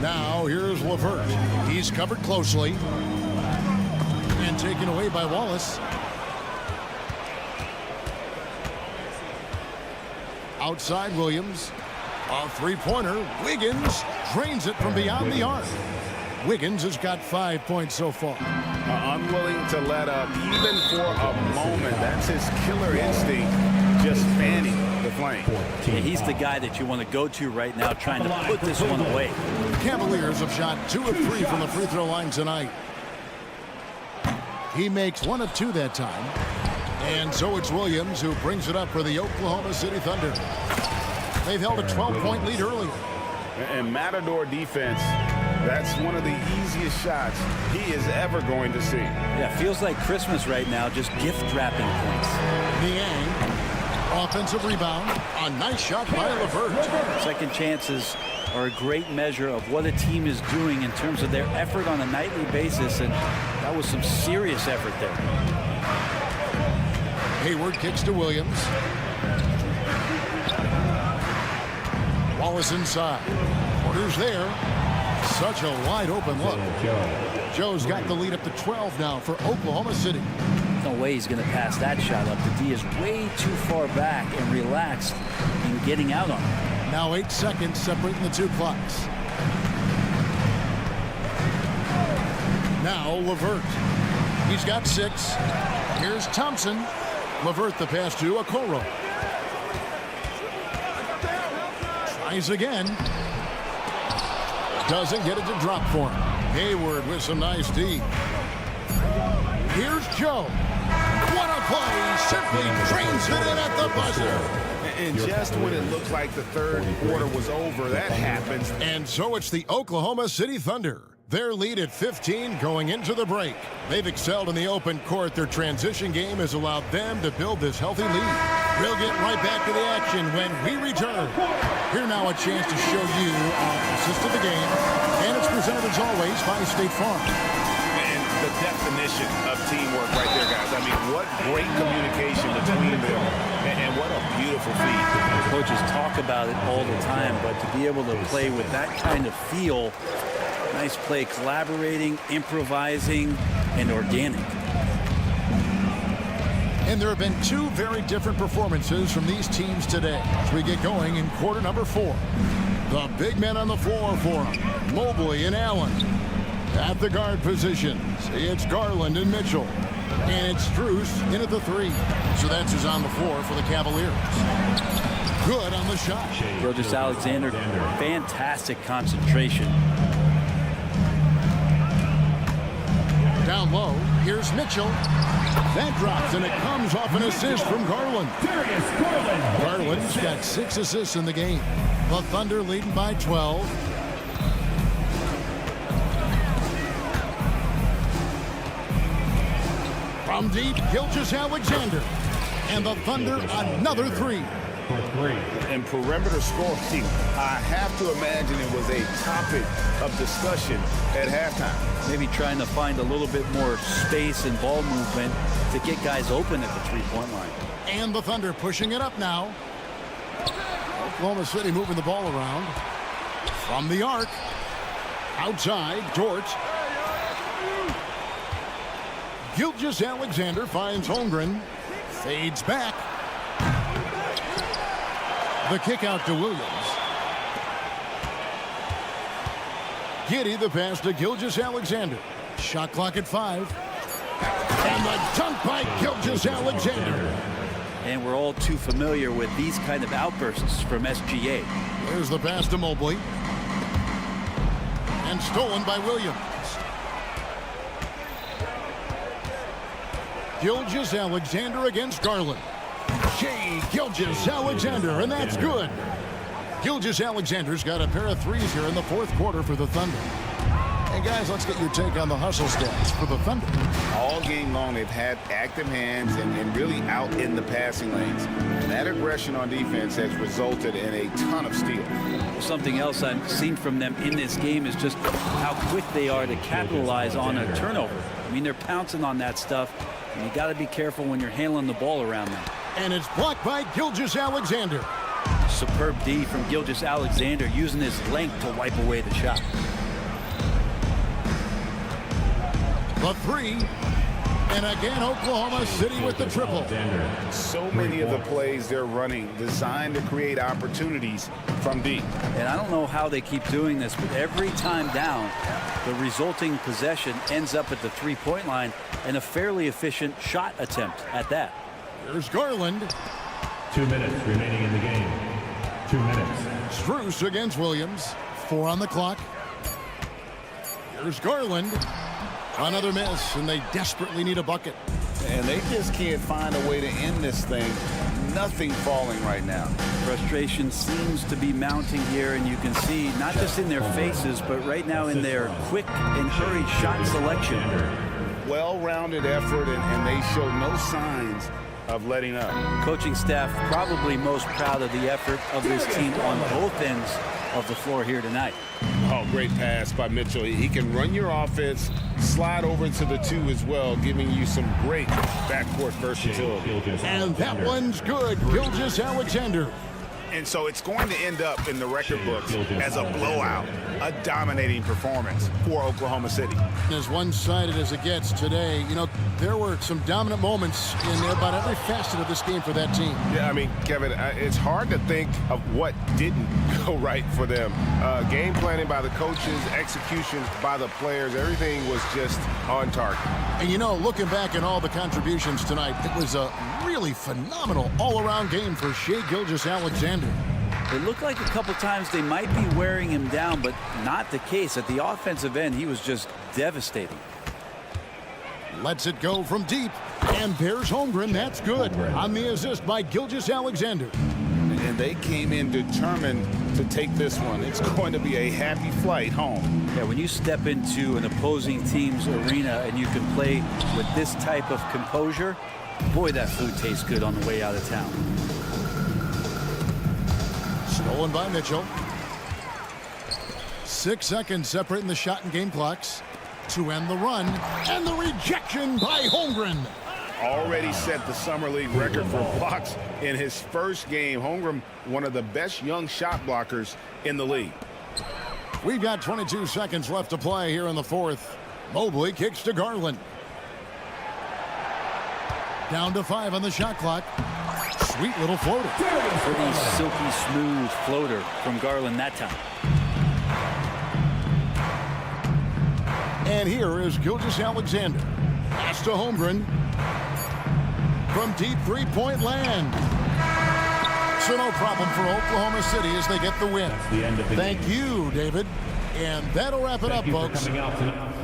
Now here's LeVert. He's covered closely and taken away by Wallace. Outside Williams. A three-pointer. Wiggins drains it from beyond the arc. Wiggins has got 5 points so far. Unwilling to let up even for a moment. That's his killer instinct, just fanning the flame. Yeah, he's the guy that you want to go to right now, trying to put this one away. The Cavaliers have shot 2 of 3 from the free throw line tonight. He makes 1 of 2 that time. And so it's Williams who brings it up for the Oklahoma City Thunder. They've held a 12-point lead earlier. And Matador defense, that's one of the easiest shots he is ever going to see. Yeah, feels like Christmas right now, just gift wrapping points. Niang, offensive rebound. A nice shot by LeVert. Second chances are a great measure of what a team is doing in terms of their effort on a nightly basis, and that was some serious effort there. Hayward kicks to Williams. Wallace inside. Porter's there. Such a wide open look. Joe's got the lead up to 12 now for Oklahoma City. No way he's going to pass that shot up. The D is way too far back and relaxed in getting out on it. Now 8 seconds separating the 2 clocks. Now LeVert. He's got 6. Here's Thompson. LeVert the pass to Okoro. Tries again. Doesn't get it to drop for him. Hayward with some nice D. Here's Joe. What a play. Simply drains it in at the buzzer. And just when it looked like the third quarter was over, that happens. And so it's the Oklahoma City Thunder. Their lead at 15 going into the break. They've excelled in the open court. Their transition game has allowed them to build this healthy lead. We'll get right back to the action when we return. Here now a chance to show you our assist of the game. And it's presented as always by State Farm. And the the definition of teamwork right there, guys. I mean, what great communication between them, and what a beautiful feat. Coaches talk about it all the time, but to be able to play with that kind of feel, nice play, collaborating, improvising, and organic. And there have been two very different performances from these teams today as we get going in quarter number 4. The big men on the floor for them, Mobley and Allen. At the guard positions, it's Garland and Mitchell. And it's Strus in at the 3. So that's who's on the floor for the Cavaliers. Good on the shot. Gilgeous-Alexander, fantastic concentration. Down low, here's Mitchell. That drops, and it comes off an assist from Garland. Garland's got 6 assists in the game. The Thunder leading by 12. From deep, Gilgeous-Alexander. And the Thunder, another 3. And perimeter scoring, I have to imagine it was a topic of discussion at halftime. Maybe trying to find a little bit more space and ball movement to get guys open at the three-point line. And the Thunder pushing it up now. Oklahoma City moving the ball around. From the arc. Outside, Dort. Gilgeous-Alexander finds Holmgren. Fades back. The kick out to Williams. Giddey the pass to Gilgeous-Alexander. Shot clock at 5. And the dunk by Gilgeous-Alexander. And we're all too familiar with these kind of outbursts from SGA. There's the pass to Mobley. And stolen by Williams. Gilgeous-Alexander against Garland. Shea Gilgeous-Alexander, and that's good. Gilgeous-Alexander's got a pair of 3s here in the 4th quarter for the Thunder. Hey, guys, let's get your take on the hustle stats for the Thunder. All game long, they've had active hands and really out in the passing lanes. And that aggression on defense has resulted in a ton of steals. Something else I've seen from them in this game is just how quick they are to capitalize on a turnover. I mean, they're pouncing on that stuff, and you got to be careful when you're handling the ball around them. And it's blocked by Gilgeous-Alexander. Superb D from Gilgeous-Alexander using his length to wipe away the shot. The 3. And again, Oklahoma City with the triple. So many of the plays they're running designed to create opportunities from deep. And I don't know how they keep doing this, but every time down, the resulting possession ends up at the three-point line and a fairly efficient shot attempt at that. Here's Garland. 2 minutes remaining in the game. 2 minutes. Strus against Williams. 4 on the clock. Here's Garland. Another miss, and they desperately need a bucket. And they just can't find a way to end this thing. Nothing falling right now. Frustration seems to be mounting here, and you can see not just in their faces, but right now in their quick and hurried shot selection. Well-rounded effort, and they show no signs of letting up. Coaching staff probably most proud of the effort of this team on both ends of the floor here tonight. Oh, great pass by Mitchell. He can run your offense, slide over into the 2 as well, giving you some great backcourt versatility. And that one's good. Gilgeous-Alexander. And so it's going to end up in the record books as a blowout, a dominating performance for Oklahoma City. As one-sided as it gets today, you know, there were some dominant moments in about every facet of this game for that team. Yeah, I mean, Kevin, it's hard to think of what didn't go right for them. Game planning by the coaches, execution by the players, everything was just on target. And, you know, looking back at all the contributions tonight, it was a really phenomenal all-around game for Shea Gilgeous-Alexander. It looked like a couple times they might be wearing him down, but not the case. At the offensive end, he was just devastating. Lets it go from deep. And there's Holmgren. That's good. On the assist by Gilgeous-Alexander. And they came in determined to take this one. It's going to be a happy flight home. Yeah, when you step into an opposing team's arena and you can play with this type of composure, boy, that food tastes good on the way out of town. Stolen by Mitchell. 6 seconds separating the shot and game clocks. to end the run, and the rejection by Holmgren. Already set the Summer League record for blocks in his first game. Holmgren, one of the best young shot blockers in the league. We've got 22 seconds left to play here in the fourth. Mobley kicks to Garland. Down to 5 on the shot clock. Sweet little floater. Pretty silky smooth floater from Garland that time. And here is Gilgeous-Alexander. Pass to Holmgren. From deep three-point land. So no problem for Oklahoma City as they get the win. The end of the Thank you, David. And that'll wrap it up, folks. Coming out tonight.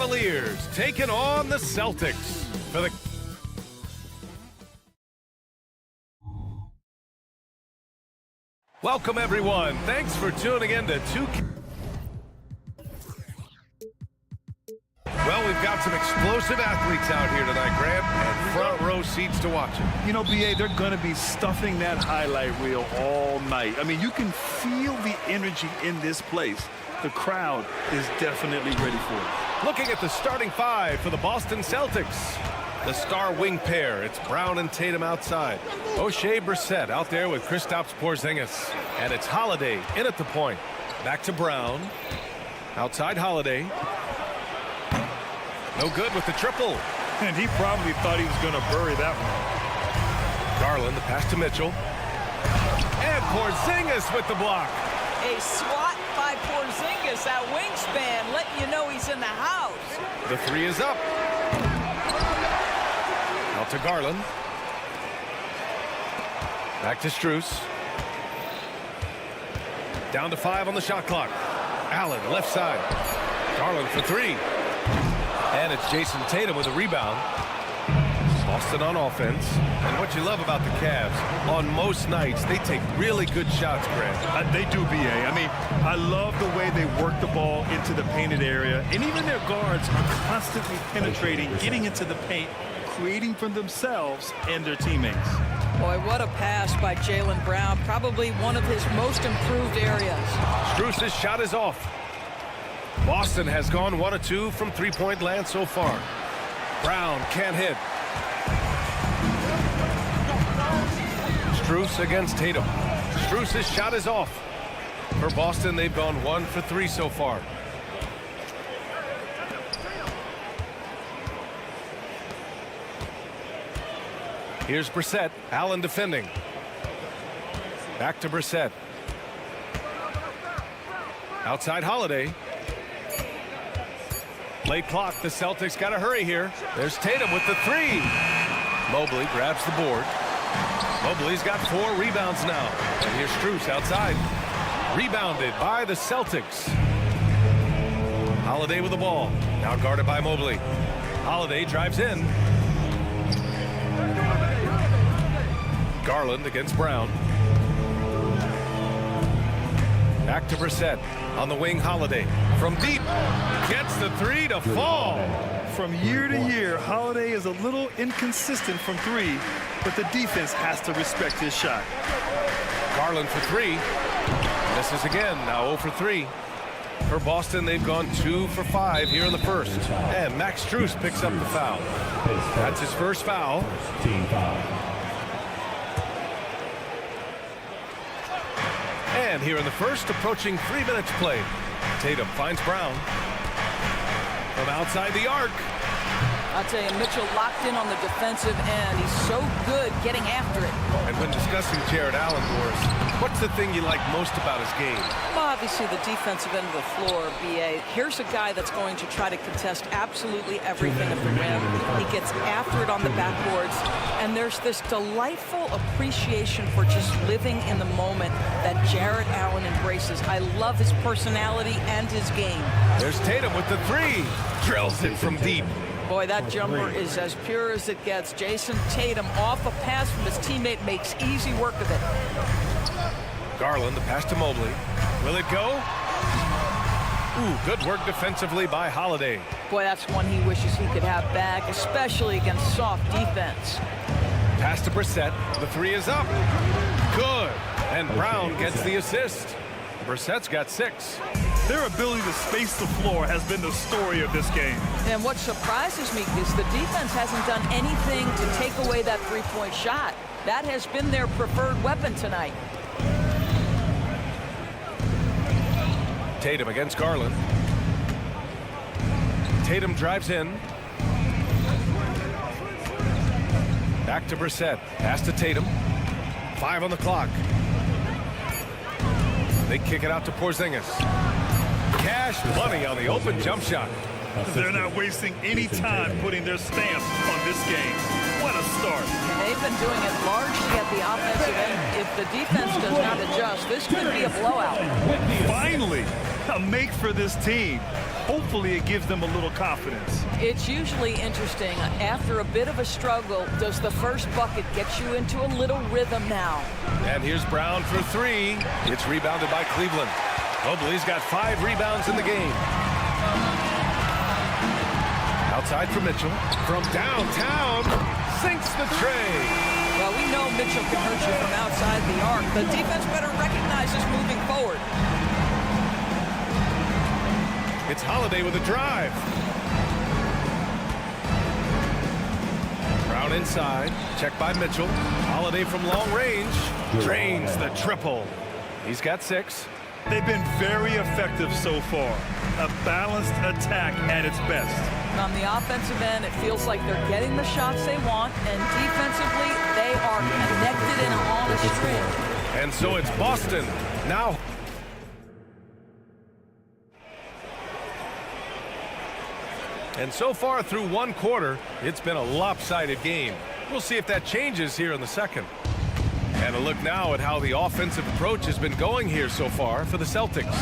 Cavaliers taking on the Celtics for the... Welcome, everyone. Thanks for tuning in to Well, we've got some explosive athletes out here tonight, Grant, and front row seats to watch it. You know, BA, they're going to be stuffing that highlight reel all night. I mean, you can feel the energy in this place. The crowd is definitely ready for it. Looking at the starting five for the Boston Celtics. The star wing pair, it's Brown and Tatum outside. O'Shea Brissett out there with Kristaps Porzingis. And it's Holiday in at the point. Back to Brown. Outside Holiday. No good with the triple. And he probably thought he was going to bury that one. Garland, the pass to Mitchell. And Porzingis with the block. A swat by Porzingis, that wingspan, letting you know he's in the house. The three is up. Out to Garland. Back to Strus. Down to 5 on the shot clock. Allen, left side. Garland for 3. And it's Jason Tatum with a rebound. Boston on offense. And what you love about the Cavs, on most nights, they take really good shots, Grant. They do, BA. I mean, I love the way they work the ball into the painted area. And even their guards are constantly penetrating, getting into the paint, creating for themselves and their teammates. Boy, what a pass by Jaylen Brown. Probably one of his most improved areas. Strus's shot is off. Boston has gone 1 of 2 from three-point land so far. Brown can't hit. Strus against Tatum. Strus's shot is off. For Boston, they've gone 1 for 3 so far. Here's Brissett. Allen defending. Back to Brissett. Outside Holiday. Late clock. The Celtics got to hurry here. There's Tatum with the 3. Mobley grabs the board. Mobley's got 4 rebounds now. And here's Strus outside. Rebounded by the Celtics. Holiday with the ball. Now guarded by Mobley. Holiday drives in. Garland against Brown. Back to Brissett. On the wing, Holiday. From deep. Gets the 3 to fall. From year to year, Holiday is a little inconsistent from 3, but the defense has to respect his shot. Garland for 3. Misses again. Now 0 for 3. For Boston, they've gone 2 for 5 here in the first. And Max Strus picks up the foul. That's his first foul. Team foul. And here in the first, approaching 3 minutes played. Tatum finds Brown. From outside the arc. I'll tell you, Mitchell locked in on the defensive end. He's so good getting after it. And when discussing Jared Allen, Doris, what's the thing you like most about his game? Well, obviously the defensive end of the floor, BA. Here's a guy that's going to try to contest absolutely everything at the rim. He gets after it on the backboards. And there's this delightful appreciation for just living in the moment that Jared Allen embraces. I love his personality and his game. There's Tatum with the 3. Drills it from deep. Boy, that jumper is as pure as it gets. Jason Tatum off a pass from his teammate makes easy work of it. Garland, the pass to Mobley. Will it go? Ooh, good work defensively by Holiday. Boy, that's one he wishes he could have back, especially against soft defense. Pass to Brissett. The 3 is up. Good. And Brown gets the assist. Brissett's got 6. Their ability to space the floor has been the story of this game. And what surprises me is the defense hasn't done anything to take away that three-point shot. That has been their preferred weapon tonight. Tatum against Garland. Tatum drives in. Back to Brissett. Pass to Tatum. 5 on the clock. They kick it out to Porzingis. Cash money on the open jump shot. They're not wasting any time putting their stamp on this game. What a start. And they've been doing it largely at the offensive end. If the defense does not adjust, this could be a blowout. Finally, a make for this team. hopefully it gives them a little confidence. It's usually interesting. After a bit of a struggle, does the first bucket get you into a little rhythm now? And here's Brown for three. It's rebounded by Cleveland. Mobley's got 5 rebounds in the game. Outside for Mitchell. From downtown, sinks the tray. Well, we know Mitchell can hurt you from outside the arc. The defense better recognize this moving forward. It's Holiday with a drive. Brown inside. Checked by Mitchell. Holiday from long range. Drains the triple. He's got 6. They've been very effective so far. A balanced attack at its best. On the offensive end, it feels like they're getting the shots they want, and defensively, they are connected and on a string. And so it's Boston. Now. And so far through one quarter, it's been a lopsided game. We'll see if that changes here in the second. And a look now at how the offensive approach has been going here so far for the Celtics.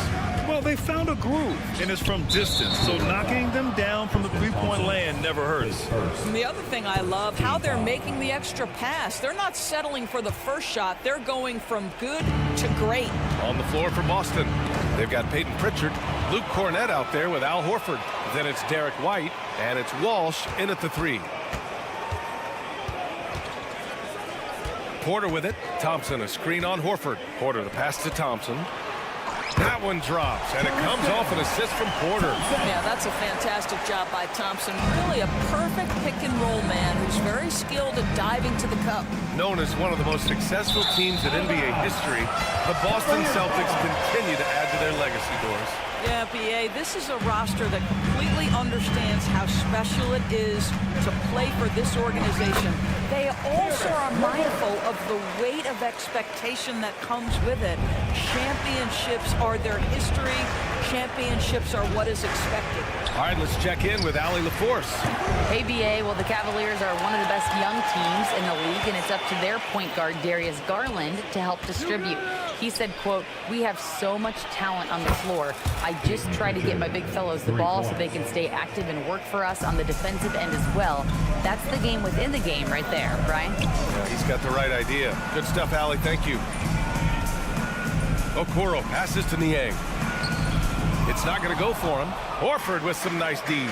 Well, they found a groove, and it's from distance, so knocking them down from the three-point land never hurts. And the other thing I love, how they're making the extra pass. They're not settling for the first shot. They're going from good to great. On the floor for Boston, they've got Peyton Pritchard, Luke Cornett out there with Al Horford. Then it's Derek White, and it's Walsh in at the 3. Porter with it. Thompson, a screen on Horford. Porter, the pass to Thompson. That one drops, and it comes off an assist from Porter. Yeah, that's a fantastic job by Thompson. Really a perfect pick-and-roll man who's very skilled at diving to the cup. Known as one of the most successful teams in NBA history, the Boston Celtics continue to add to their legacy, Doris. Yeah, B.A., this is a roster that completely understands how special it is to play for this organization. They also are mindful of the weight of expectation that comes with it. Championships are their history. Championships are what is expected. All right, let's check in with Allie LaForce. Hey, B.A., well, the Cavaliers are one of the best young teams in the league, and it's up to their point guard, Darius Garland, to help distribute. He said, quote, "We have so much talent on the floor. I just try to get my big fellows the ball so they can stay active and work for us on the defensive end as well." That's the game within the game right there, Brian. Yeah, he's got the right idea. Good stuff, Allie. Thank you. Okoro passes to Niang. It's not going to go for him. Horford with some nice D.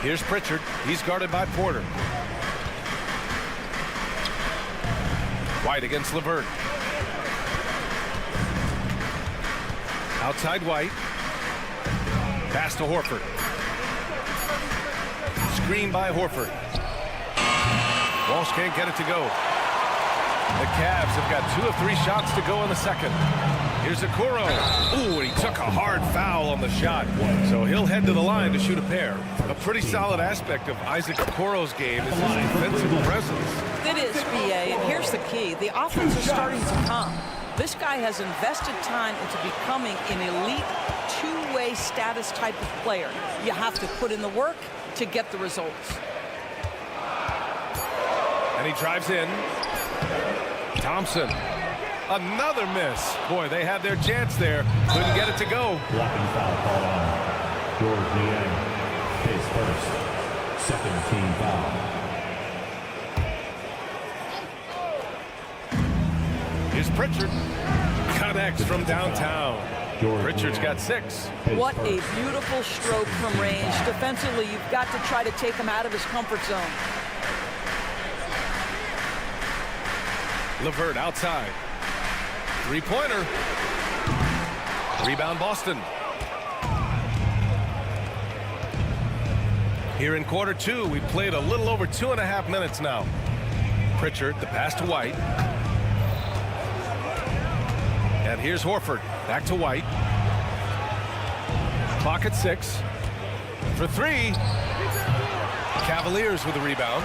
Here's Pritchard. He's guarded by Porter. White against LeVert. Outside White. Pass to Horford. Screen by Horford. Walsh can't get it to go. The Cavs have got 2 of 3 shots to go in the second. Here's Okoro. Ooh, and he took a hard foul on the shot. So he'll head to the line to shoot a pair. A pretty solid aspect of Isaac Okoro's game is his defensive presence. It is, B.A., and here's the key. The offense is starting to come. This guy has invested time into becoming an elite two-way status type of player. You have to put in the work to get the results. And he drives in. Thompson. Another miss. Boy, they had their chance there. Couldn't get it to go. Blocking foul called on George Niang. His first. Second team foul. Here's Pritchard. Connects from downtown. Pritchard's got 6. What a beautiful stroke from range. Defensively, you've got to try to take him out of his comfort zone. LeVert outside. 3-pointer. Rebound Boston. Here in quarter 2, we played a little over 2.5 minutes now. Pritchard, the pass to White. And here's Horford. Back to White. Clock at 6. For 3. Cavaliers with the rebound.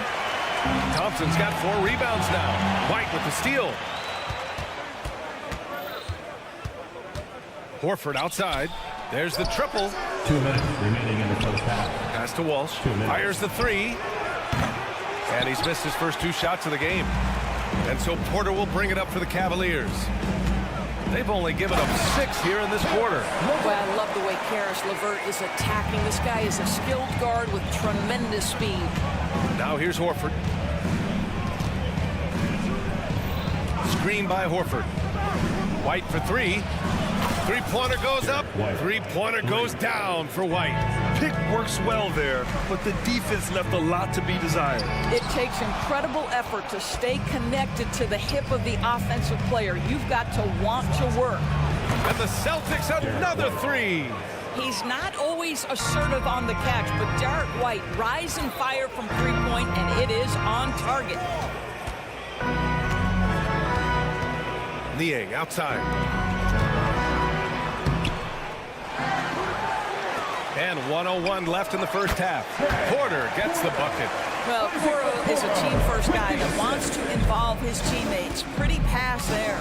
Thompson's got 4 rebounds now. White with the steal. Horford outside. There's the triple. 2 minutes remaining in the first half. Pass to Walsh. Fires the 3. And he's missed his first 2 shots of the game. And so Porter will bring it up for the Cavaliers. They've only given up 6 here in this quarter. Boy, I love the way Karis LeVert is attacking. This guy is a skilled guard with tremendous speed. Now here's Horford. Screen by Horford. White for 3. Three-pointer goes up. Three-pointer goes down for White. Pick works well there, but the defense left a lot to be desired. It takes incredible effort to stay connected to the hip of the offensive player. You've got to want to work. And the Celtics another 3. He's not always assertive on the catch, but Derek White rise and fire from three-point, and it is on target. Niang outside. And 1:01 left in the first half. Porter gets the bucket. Well, Coro is a team-first guy that wants to involve his teammates. Pretty pass there.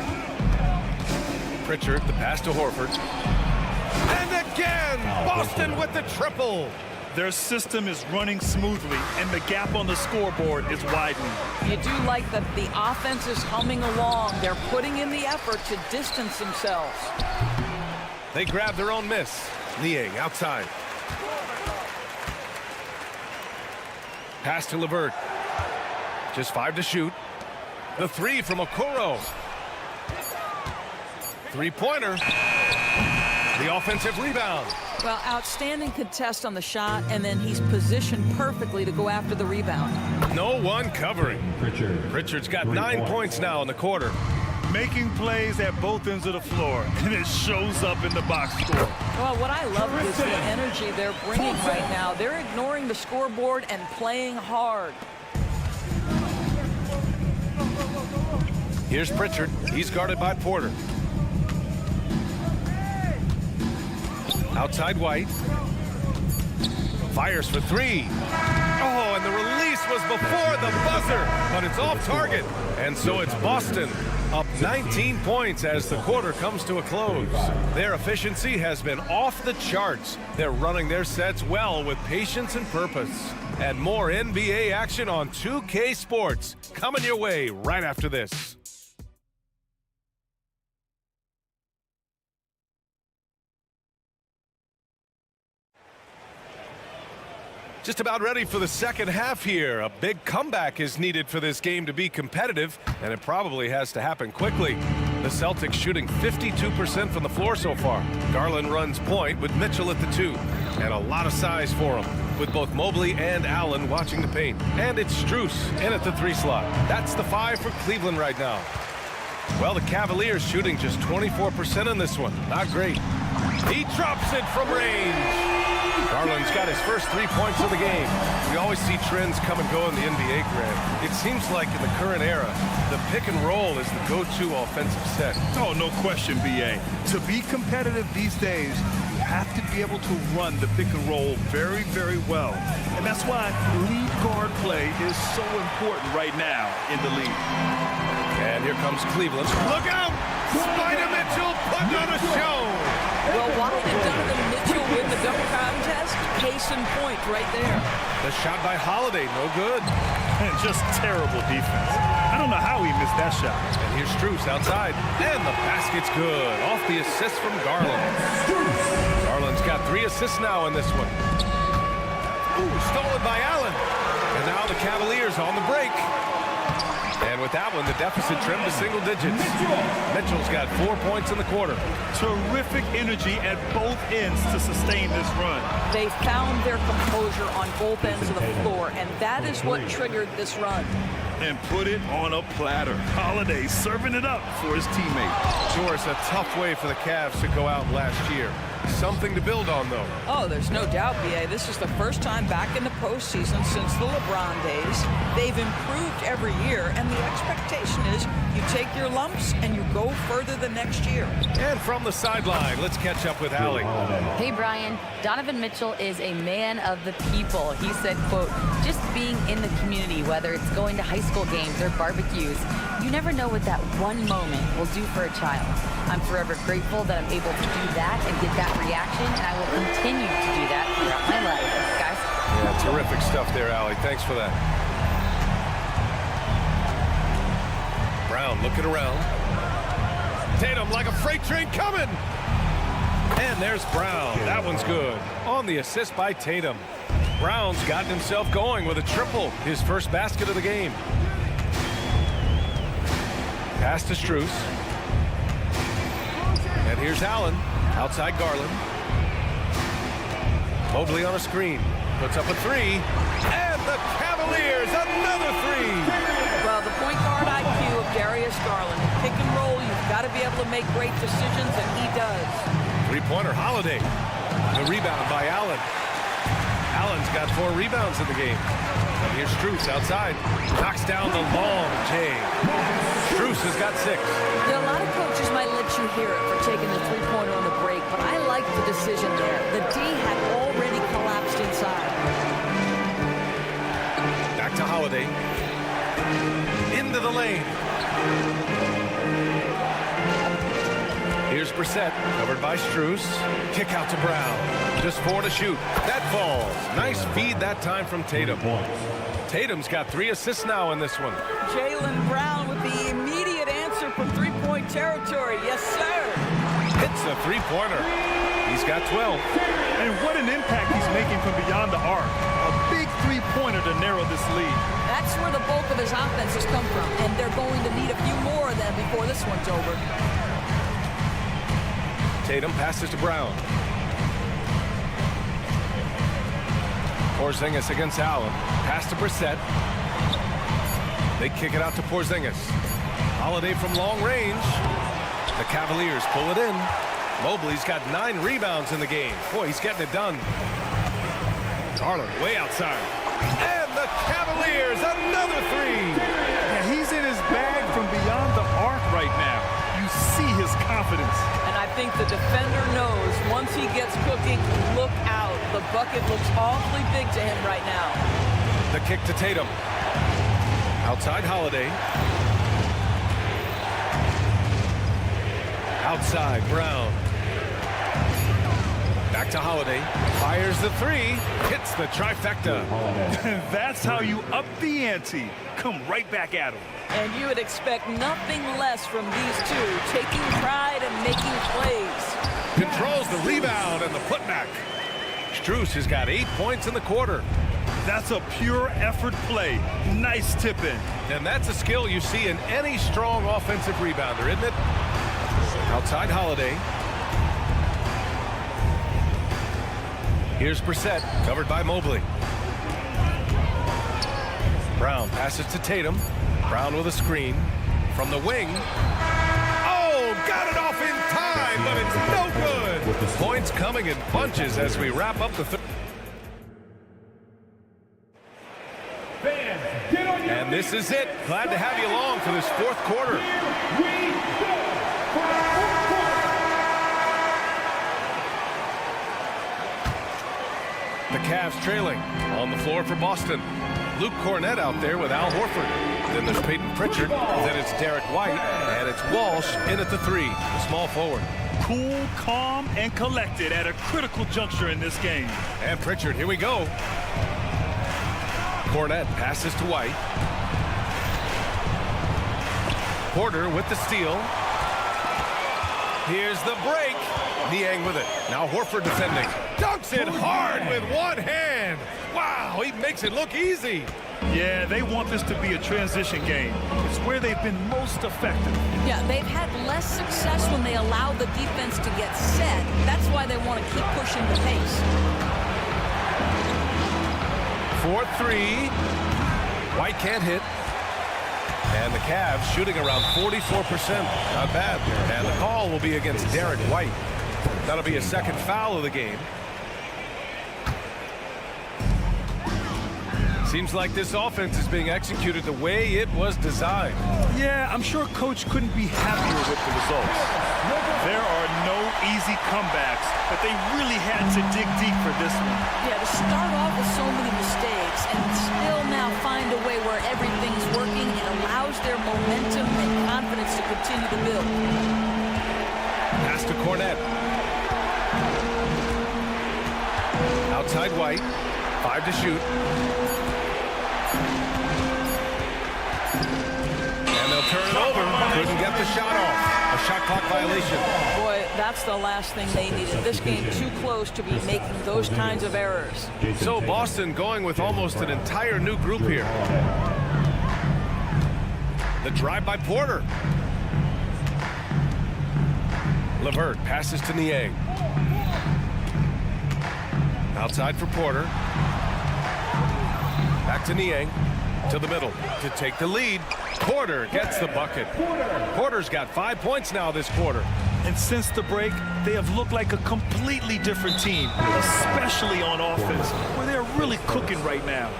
Pritchard, the pass to Horford. And again, Boston with the triple. Their system is running smoothly, and the gap on the scoreboard is widening. You do like that the offense is humming along. They're putting in the effort to distance themselves. They grab their own miss. Niang outside. Pass to LeVert. Just 5 to shoot. The 3 from Okoro. Three-pointer. The offensive rebound. Well, outstanding contest on the shot, and then he's positioned perfectly to go after the rebound. No one covering. Pritchard's got 9 points now in the quarter. Making plays at both ends of the floor, and it shows up in the box score. Well, what I love is the energy they're bringing right now. They're ignoring the scoreboard and playing hard. Here's Pritchard. He's guarded by Porter. Outside White. Fires for 3. Oh, and the release was before the buzzer, but it's off target. And so it's Boston up 19 points as the quarter comes to a close. Their efficiency has been off the charts. They're running their sets well with patience and purpose. And more NBA action on 2K Sports coming your way right after this. Just about ready for the second half here. A big comeback is needed for this game to be competitive, and it probably has to happen quickly. The Celtics shooting 52% from the floor so far. Garland runs point with Mitchell at the 2, and a lot of size for him, with both Mobley and Allen watching the paint. And it's Strus in at the 3 slot. That's the 5 for Cleveland right now. Well, the Cavaliers shooting just 24% in this one. Not great. He drops it from range. Garland's got his first 3 points of the game. We always see trends come and go in the NBA, Grant. It seems like in the current era, the pick and roll is the go-to offensive set. Oh, no question, B.A. To be competitive these days, you have to be able to run the pick and roll very, very well. And that's why lead guard play is so important right now in the league. And here comes Cleveland. Look out! Spider Mitchell putting on a show! Well, why did Donovan Mitchell win the dunk contest? Case in point right there. The shot by Holiday, no good. And just terrible defense. I don't know how he missed that shot. And here's Strus outside. And the basket's good. Off the assist from Garland. Garland's got 3 assists now in this one. Ooh, stolen by Allen. And now the Cavaliers on the break. And with that one, the deficit trimmed to single digits. Mitchell's got 4 points in the quarter. Terrific energy at both ends to sustain this run. They found their composure on both ends of the floor, and that is what triggered this run. And put it on a platter. Holiday serving it up for his teammate. Sure, it's a tough way for the Cavs to go out last year. Something to build on, though. Oh, there's no doubt, B.A. This is the first time back in the postseason since the LeBron days. They've improved every year, and the expectation is you take your lumps and you go further the next year. And from the sideline, let's catch up with Allie. Hey, Brian. Donovan Mitchell is a man of the people. He said, quote, just being in the community, whether it's going to high school games or barbecues, you never know what that one moment will do for a child. I'm forever grateful that I'm able to do that and get that reaction, and I will continue to do that throughout my life. Guys? Yeah, terrific stuff there, Allie. Thanks for that. Brown looking around. Tatum like a freight train coming. And there's Brown. That one's good. On the assist by Tatum. Brown's gotten himself going with a triple. His first basket of the game. Pass to Strus. And here's Allen. Outside Garland. Mobley on a screen. Puts up a three. And the Cavaliers, another three. Well, the point guard IQ of Darius Garland. In pick and roll, you've got to be able to make great decisions, and he does. Three-pointer Holiday. The rebound by Allen. Allen's got 4 rebounds in the game. And here's Strus outside. Knocks down the long J. Strus has got 6. Yeah, a lot of coaches might let you hear it for taking the three-pointer on the break, but I like the decision there. The D had already collapsed inside. Back to Holiday. Into the lane. Here's Brissett, covered by Strus. Kick out to Brown. Just 4 to shoot. That falls. Nice feed that time from Tatum. Tatum's got 3 assists now in this one. Jaylen Brown with the immediate answer from three-point territory. Yes, sir. Hits a three-pointer. He's got 12. And what an impact he's making from beyond the arc. A big three-pointer to narrow this lead. That's where the bulk of his offense has come from, and they're going to need a few more of them before this one's over. Tatum passes to Brown. Porzingis against Allen. Pass to Brissett. They kick it out to Porzingis. Holiday from long range. The Cavaliers pull it in. Mobley's got 9 rebounds in the game. Boy, he's getting it done. Garland way outside. And the Cavaliers, another 3. Yeah, he's in his bag from beyond the arc right now. You see his confidence. And I think the defender knows once he gets cooking, look out. The bucket looks awfully big to him right now. The kick to Tatum. Outside Holiday. Outside Brown. Back to Holiday. Fires the 3. Hits the trifecta. That's how you up the ante. Come right back at him. And you would expect nothing less from these two, taking pride and making plays. Controls the rebound and the putback. Strus has got 8 points in the quarter. That's a pure effort play. Nice tip in. And that's a skill you see in any strong offensive rebounder, isn't it? Outside Holiday. Here's Brissett, covered by Mobley. Brown passes to Tatum. Brown with a screen from the wing. Oh, got it off in time, but it's no good. The points coming in bunches as we wrap up the third. And this is it. Glad to have you along for this 4th quarter. The Cavs trailing on the floor for Boston. Luke Cornett out there with Al Horford. Then there's Peyton Pritchard. Then it's Derek White. And it's Walsh in at the 3, the small forward. Cool, calm, and collected at a critical juncture in this game. And Pritchard, here we go. Cornett passes to White. Porter with the steal. Here's the break. Niang with it. Now Horford defending. Dunks it hard with one hand. Wow, he makes it look easy. Yeah, they want this to be a transition game. It's where they've been most effective. Yeah, they've had less success when they allow the defense to get set. That's why they want to keep pushing the pace. 4-3. White can't hit. And the Cavs shooting around 44%. Not bad. And the call will be against Derek White. That'll be a second foul of the game. Seems like this offense is being executed the way it was designed. Yeah, I'm sure Coach couldn't be happier with the results. There are no easy comebacks, but they really had to dig deep for this one. Yeah, to start off with so many mistakes and still now find a way where everything's working, it allows their momentum and confidence to continue to build. Pass to Cornett. Outside White. 5 to shoot. And they'll turn it over. Couldn't get the shot off. A shot clock violation. Boy, that's the last thing they needed. This game too close to be making those kinds of errors. So Boston going with almost an entire new group here. The drive by Porter. LeVert passes to Niang. Outside for Porter. Back to Niang. To the middle to take the lead. Porter gets the bucket. Porter's got 5 points now this quarter. And since the break, they have looked like a completely different team, especially on offense, where they're really cooking right now.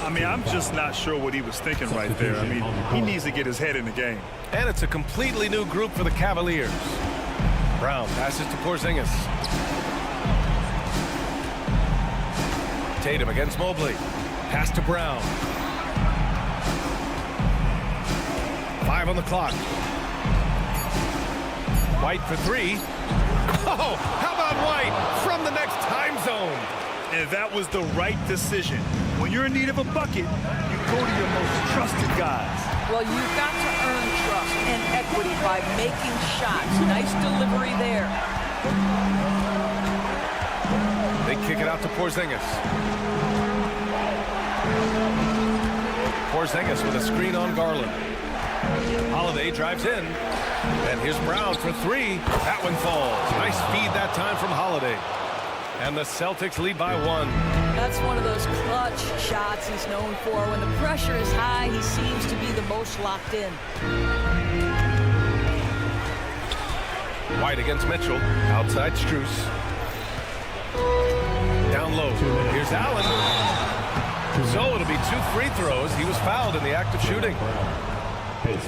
I mean, I'm just not sure what he was thinking right there. I mean, he needs to get his head in the game. And it's a completely new group for the Cavaliers. Brown passes to Porzingis. Tatum against Mobley. Pass to Brown. 5 on the clock. White for 3. Oh, how about White from the next time zone? And that was the right decision. When you're in need of a bucket, you go to your most trusted guys. Well, you've got to earn trust and equity by making shots. Nice delivery there. They kick it out to Porzingis. Porzingis with a screen on Garland. Holiday drives in. And here's Brown for 3. That one falls. Nice feed that time from Holiday. And the Celtics lead by 1. That's one of those clutch shots he's known for. When the pressure is high, he seems to be the most locked in. White against Mitchell. Outside Strus. Down low. Here's Allen. So it'll be 2 free throws. He was fouled in the act of shooting.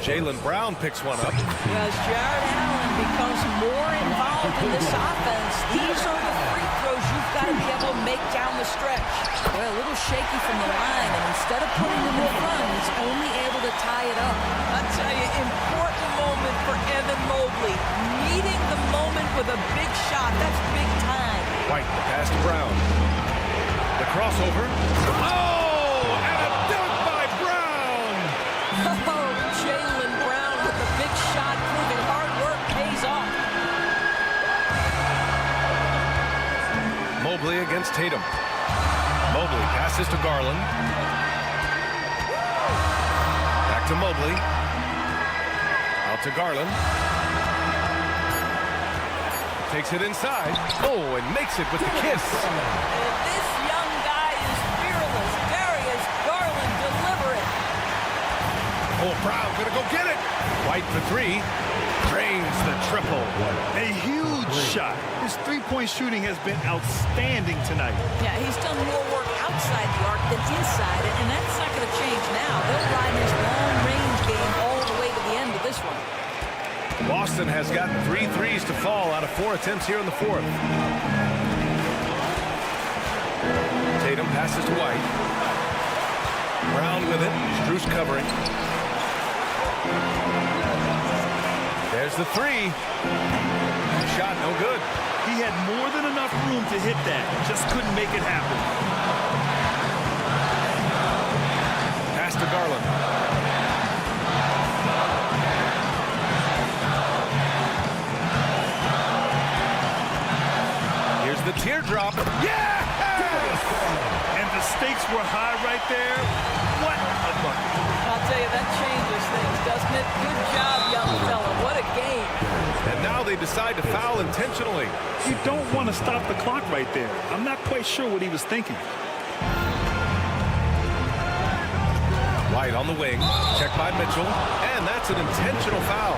Jaylen Brown picks one up. As Jared Allen becomes more involved in this offense, these are the free throws you've got to be able to make down the stretch. Well, a little shaky from the line, and instead of putting them in front, he's only able to tie it up. I tell you, important moment for Evan Mobley. Needing the moment with a big shot. That's big time. White, the pass to Brown. The crossover. Oh, and a dunk by Brown! Oh, Jaylen Brown with the big shot, proving hard work pays off. Mobley against Tatum. Mobley passes to Garland. Back to Mobley. Out to Garland. Takes it inside. Oh, and makes it with the kiss. And this young guy is fearless. Darius Garland delivering. Oh, Brown gonna go get it. White for 3. Drains the triple. A huge shot. His three-point shooting has been outstanding tonight. Yeah, he's done more work outside the arc than inside it, and that's not going to change now. They'll ride his long-range game all the way to the end of this one. Boston has gotten 3 threes to fall out of 4 attempts here in the 4th. Tatum passes to White. Brown with it. Strus covering. There's the 3. Shot no good. He had more than enough room to hit that. Just couldn't make it happen. Pass to Garland. Here's the teardrop. Yeah! And the stakes were high right there. What a bucket. I'll tell you, that changes things, doesn't it? Good job, young fella. What a game. And now they decide to foul intentionally. You don't want to stop the clock right there. I'm not quite sure what he was thinking. White on the wing. Checked by Mitchell. And that's an intentional foul.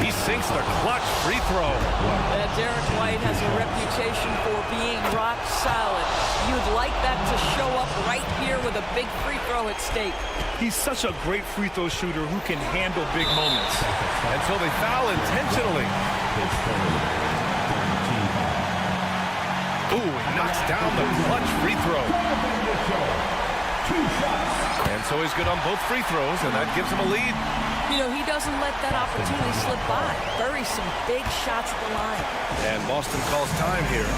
He sinks the clutch free throw. Derek White has a reputation for being rock solid. You'd like that to show up right here with a big free throw at stake. He's such a great free throw shooter who can handle big moments. And so they foul intentionally. Ooh, he knocks down the clutch free throw. And so he's good on both free throws, and that gives him a lead. You know, he doesn't let that opportunity slip by. Buries some big shots at the line. And Boston calls time here.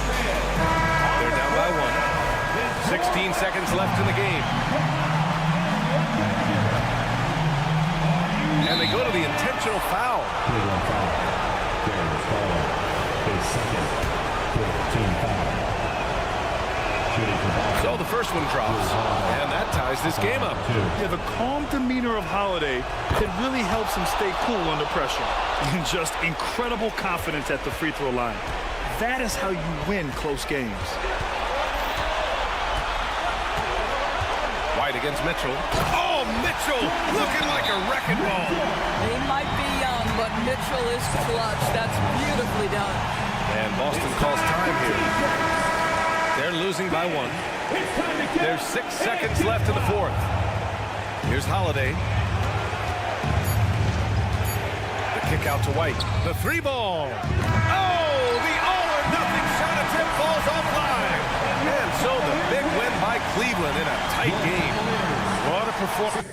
They're down by 1. 16 seconds left in the game. And they go to the intentional foul. Cleveland foul. Darius Garland, his second 14 foul. Shooting for Boston. So the first one drops, and that ties this game up. Yeah, the calm demeanor of Holiday can really help him stay cool under pressure. And just incredible confidence at the free throw line. That is how you win close games. White against Mitchell. Oh, Mitchell looking like a wrecking ball. He might be young, but Mitchell is clutch. That's beautifully done. And Boston calls time here. They're losing by 1. There's 6 seconds left in the fourth. Here's Holiday. The kick out to White. The 3-ball. Oh, the all-or-nothing shot attempt falls offline. And so the big win by Cleveland in a tight game. What a performance.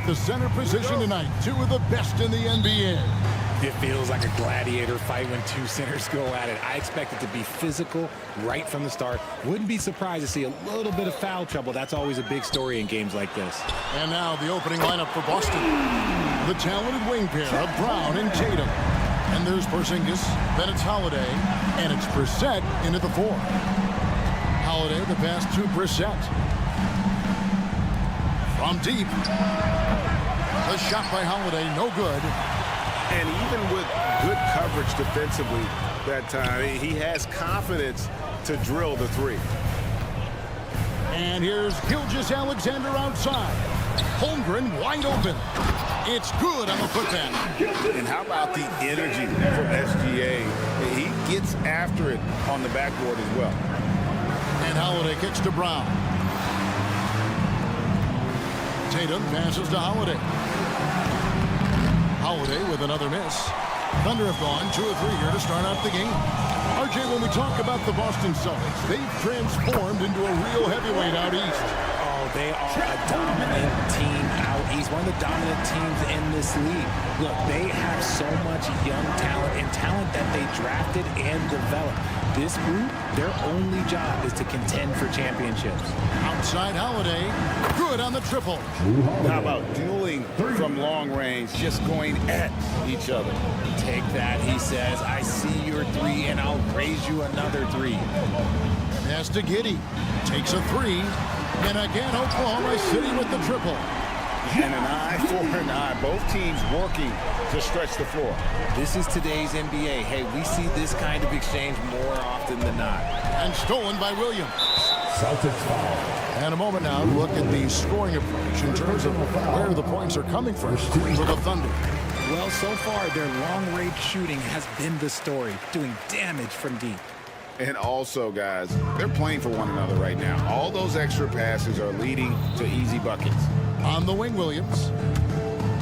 the center position tonight. Two of the best in the NBA. It feels like a gladiator fight when two centers go at it. I expect it to be physical right from the start. Wouldn't be surprised to see a little bit of foul trouble. That's always a big story in games like this. And now the opening lineup for Boston. The talented wing pair of Brown and Tatum. And there's Porzingis, then it's Holiday, and it's Brissett into the 4. Holiday the pass to Brissett. From deep. The shot by Holiday, no good. And even with good coverage defensively that time, he has confidence to drill the 3. And here's Gilgeous-Alexander outside. Holmgren wide open. It's good on the putback. And how about the energy from SGA? He gets after it on the backboard as well. And Holiday kicks to Brown. Tatum passes to Holiday. Holiday with another miss. Thunder have gone 2 of 3 here to start out the game. RJ, when we talk about the Boston Celtics, they've transformed into a real heavyweight out east. Oh, they are a dominant team out east. One of the dominant teams in this league. Look, they have so much young talent and talent that they drafted and developed. This group, their only job is to contend for championships. Outside Holiday, good on the triple. How about dueling from long range, just going at each other? Take that, he says. I see your 3, and I'll raise you another 3. Pass to Giddey. Takes a 3. And again, Oklahoma City with the triple. And an eye for an eye. Both teams working to stretch the floor. This is today's NBA. Hey, we see this kind of exchange more often than not. And stolen by Williams. Celtics foul. And a moment now to look at the scoring approach in terms of where the points are coming from for the Thunder. Well, so far, their long-range shooting has been the story, doing damage from deep. And also, guys, they're playing for one another right now. All those extra passes are leading to easy buckets. On the wing, Williams.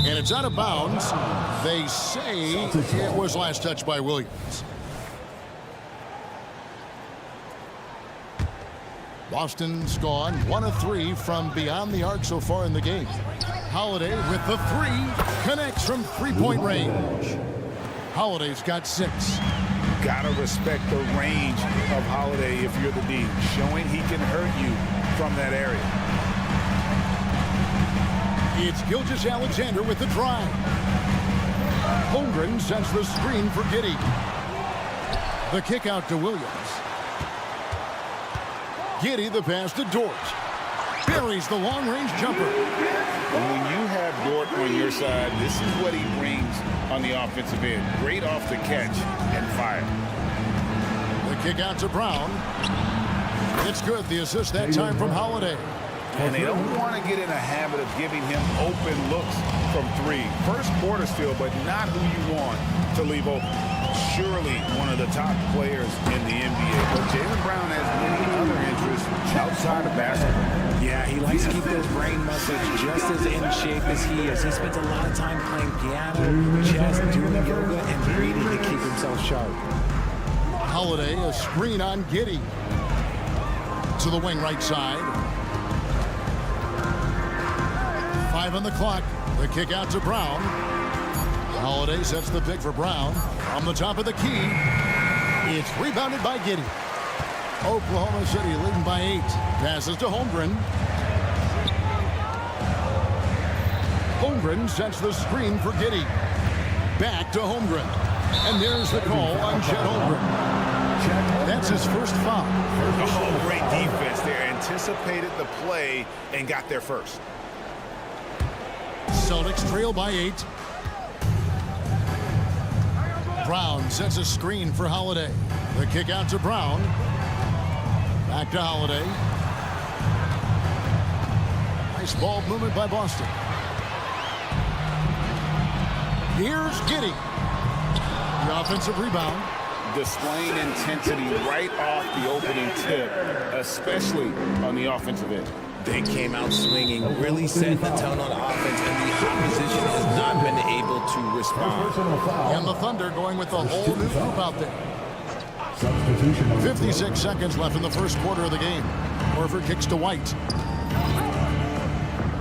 And it's out of bounds. They say it was last touched by Williams. Boston's gone 1 of 3 from beyond the arc so far in the game. Holiday with the 3, connects from 3-point range. Holiday's got 6. Gotta respect the range of Holiday if you're the D, showing he can hurt you from that area. It's Gilgeous-Alexander with the drive. Holmgren sends the screen for Giddey. The kick out to Williams. Giddey the pass to Dort. Buries the long-range jumper. And when you have Dort on your side, this is what he brings on the offensive end. Great off the catch and fire. The kick out to Brown. It's good. The assist that time from Holiday. And they don't want to get in a habit of giving him open looks from 3. First quarter still, but not who you want to leave open. Surely one of the top players in the NBA. But Jaylen Brown has many other interests outside of basketball. Yeah, he likes to keep those brain muscles just as in shape as he is. He spends a lot of time playing piano, chess, doing yoga, and reading to keep himself sharp. Holiday, a screen on Giddey. To the wing right side. 5 on the clock. The kick out to Brown. Holiday sets the pick for Brown. From the top of the key. It's rebounded by Giddey. Oklahoma City leading by 8. Passes to Holmgren. Holmgren sets the screen for Giddey. Back to Holmgren. And there's the call on Chet Holmgren. That's his first foul. Oh, great defense there. Anticipated the play and got there first. Celtics trail by 8. Brown sets a screen for Holiday. The kick out to Brown. Back to Holiday. Nice ball movement by Boston. Here's Giddey. The offensive rebound. Displaying intensity right off the opening tip, especially on the offensive end. They came out swinging, really setting the tone on offense, and the opposition has not been able to respond. And the Thunder going with the whole new group out there. 56 seconds left in the first quarter of the game. Horford kicks to White.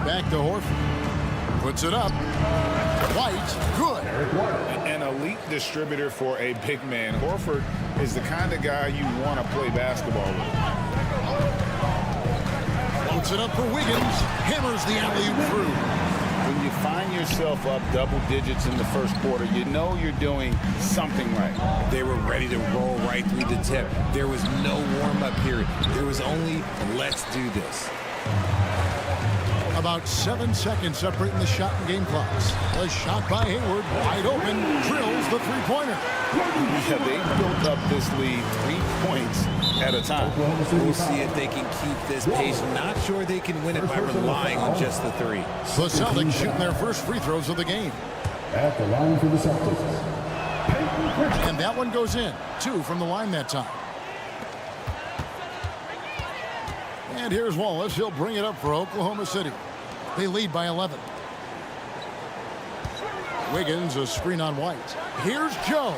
Back to Horford. Puts it up. White, good. An elite distributor for a big man. Horford is the kind of guy you want to play basketball with. Floats it up for Wiggins. Hammers the alley-oop through. When you find yourself up double digits in the first quarter, you know you're doing something right. They were ready to roll right through the tip. There was no warm-up period. There was only, let's do this. About 7 seconds separating the shot and game clocks. A shot by Hayward, wide open, drills the three-pointer. Yeah, they built up this lead 3 points at a time. We'll see if they can keep this pace. Not sure they can win it by relying on just the three. The Celtics shooting their first free throws of the game. At the line for the Celtics. And that one goes in. 2 from the line that time. And here's Wallace. He'll bring it up for Oklahoma City. They lead by 11. Wiggins, a screen on White. Here's Joe.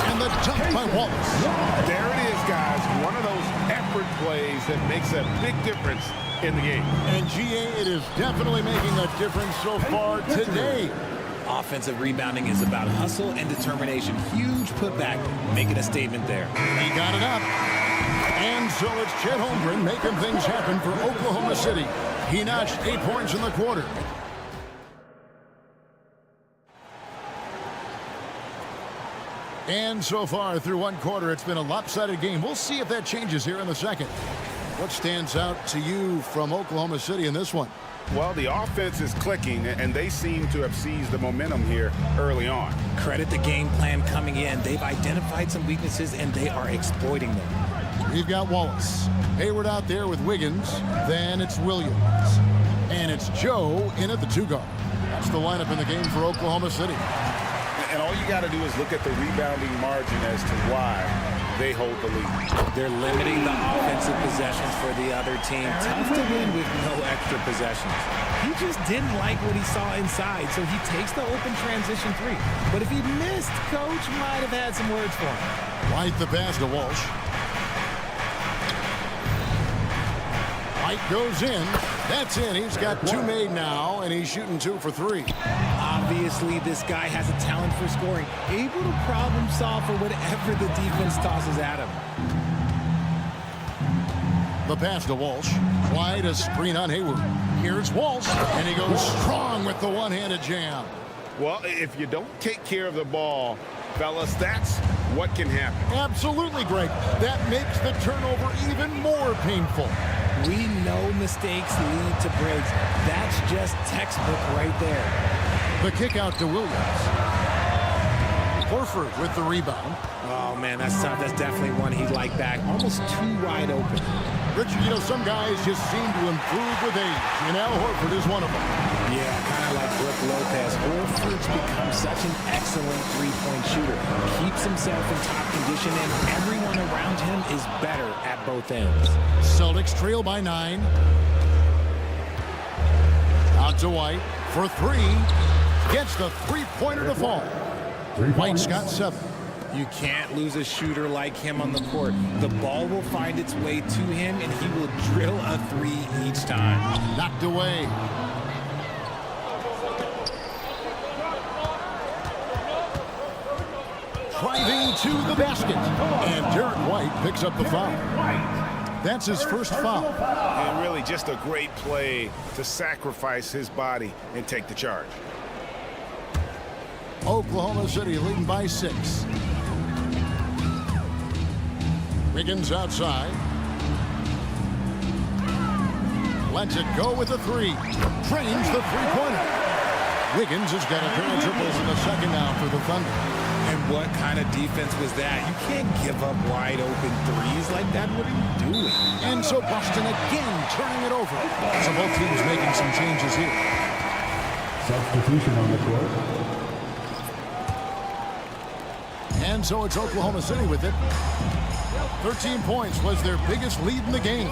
And the dunk by Wallace. There it is, guys. One of those effort plays that makes a big difference in the game. And GA, it is definitely making a difference so far today. Offensive rebounding is about hustle and determination. Huge putback, making a statement there. He got it up. And so it's Chet Holmgren making things happen for Oklahoma City. He notched 8 points in the quarter. And so far through one quarter, it's been a lopsided game. We'll see if that changes here in the second. What stands out to you from Oklahoma City in this one? Well, the offense is clicking, and they seem to have seized the momentum here early on. Credit the game plan coming in. They've identified some weaknesses, and they are exploiting them. We've got Wallace. Hayward out there with Wiggins. Then it's Williams. And it's Joe in at the 2 guard. That's the lineup in the game for Oklahoma City. And all you got to do is look at the rebounding margin as to why they hold the lead. They're limiting the offensive possessions for the other team. Tough to win with no extra possessions. He just didn't like what he saw inside, so he takes the open transition 3. But if he missed, Coach might have had some words for him. White the pass to Walsh. White goes in. That's in. He's got 2 made now, and he's shooting 2 for 3. Obviously, this guy has a talent for scoring, able to problem solve for whatever the defense tosses at him. The pass to Walsh. White, a screen on Hayward. Here's Walsh, and he goes strong with the one-handed jam. Well, if you don't take care of the ball, fellas, that's what can happen. Absolutely, Greg. That makes the turnover even more painful. We know mistakes lead to breaks. That's just textbook right there. The kick out to Williams. Horford with the rebound. Oh, man, that's tough. That's definitely one he'd like back. Almost too wide open. Richard, you know, some guys just seem to improve with age, and Al Horford is one of them. Yeah, kind of like Brook Lopez. Horford's become such an excellent three-point shooter. Keeps himself in top condition, and everyone around him is better at both ends. Celtics trail by 9. Out to White for 3. Gets the three-pointer to fall. White's got 7. You can't lose a shooter like him on the court. The ball will find its way to him, and he will drill a 3 each time. Knocked away. Driving to the basket. And Derek White picks up the foul. That's his first foul. And really just a great play to sacrifice his body and take the charge. Oklahoma City leading by 6. Wiggins outside. Lets it go with a 3. Trains the three-pointer. Wiggins has got a pair of triples in the second now for the Thunder. And what kind of defense was that? You can't give up wide open threes like that. What are you doing? And so Boston again turning it over. So both teams making some changes here. Substitution on the court. And so it's Oklahoma City with it. 13 points was their biggest lead in the game.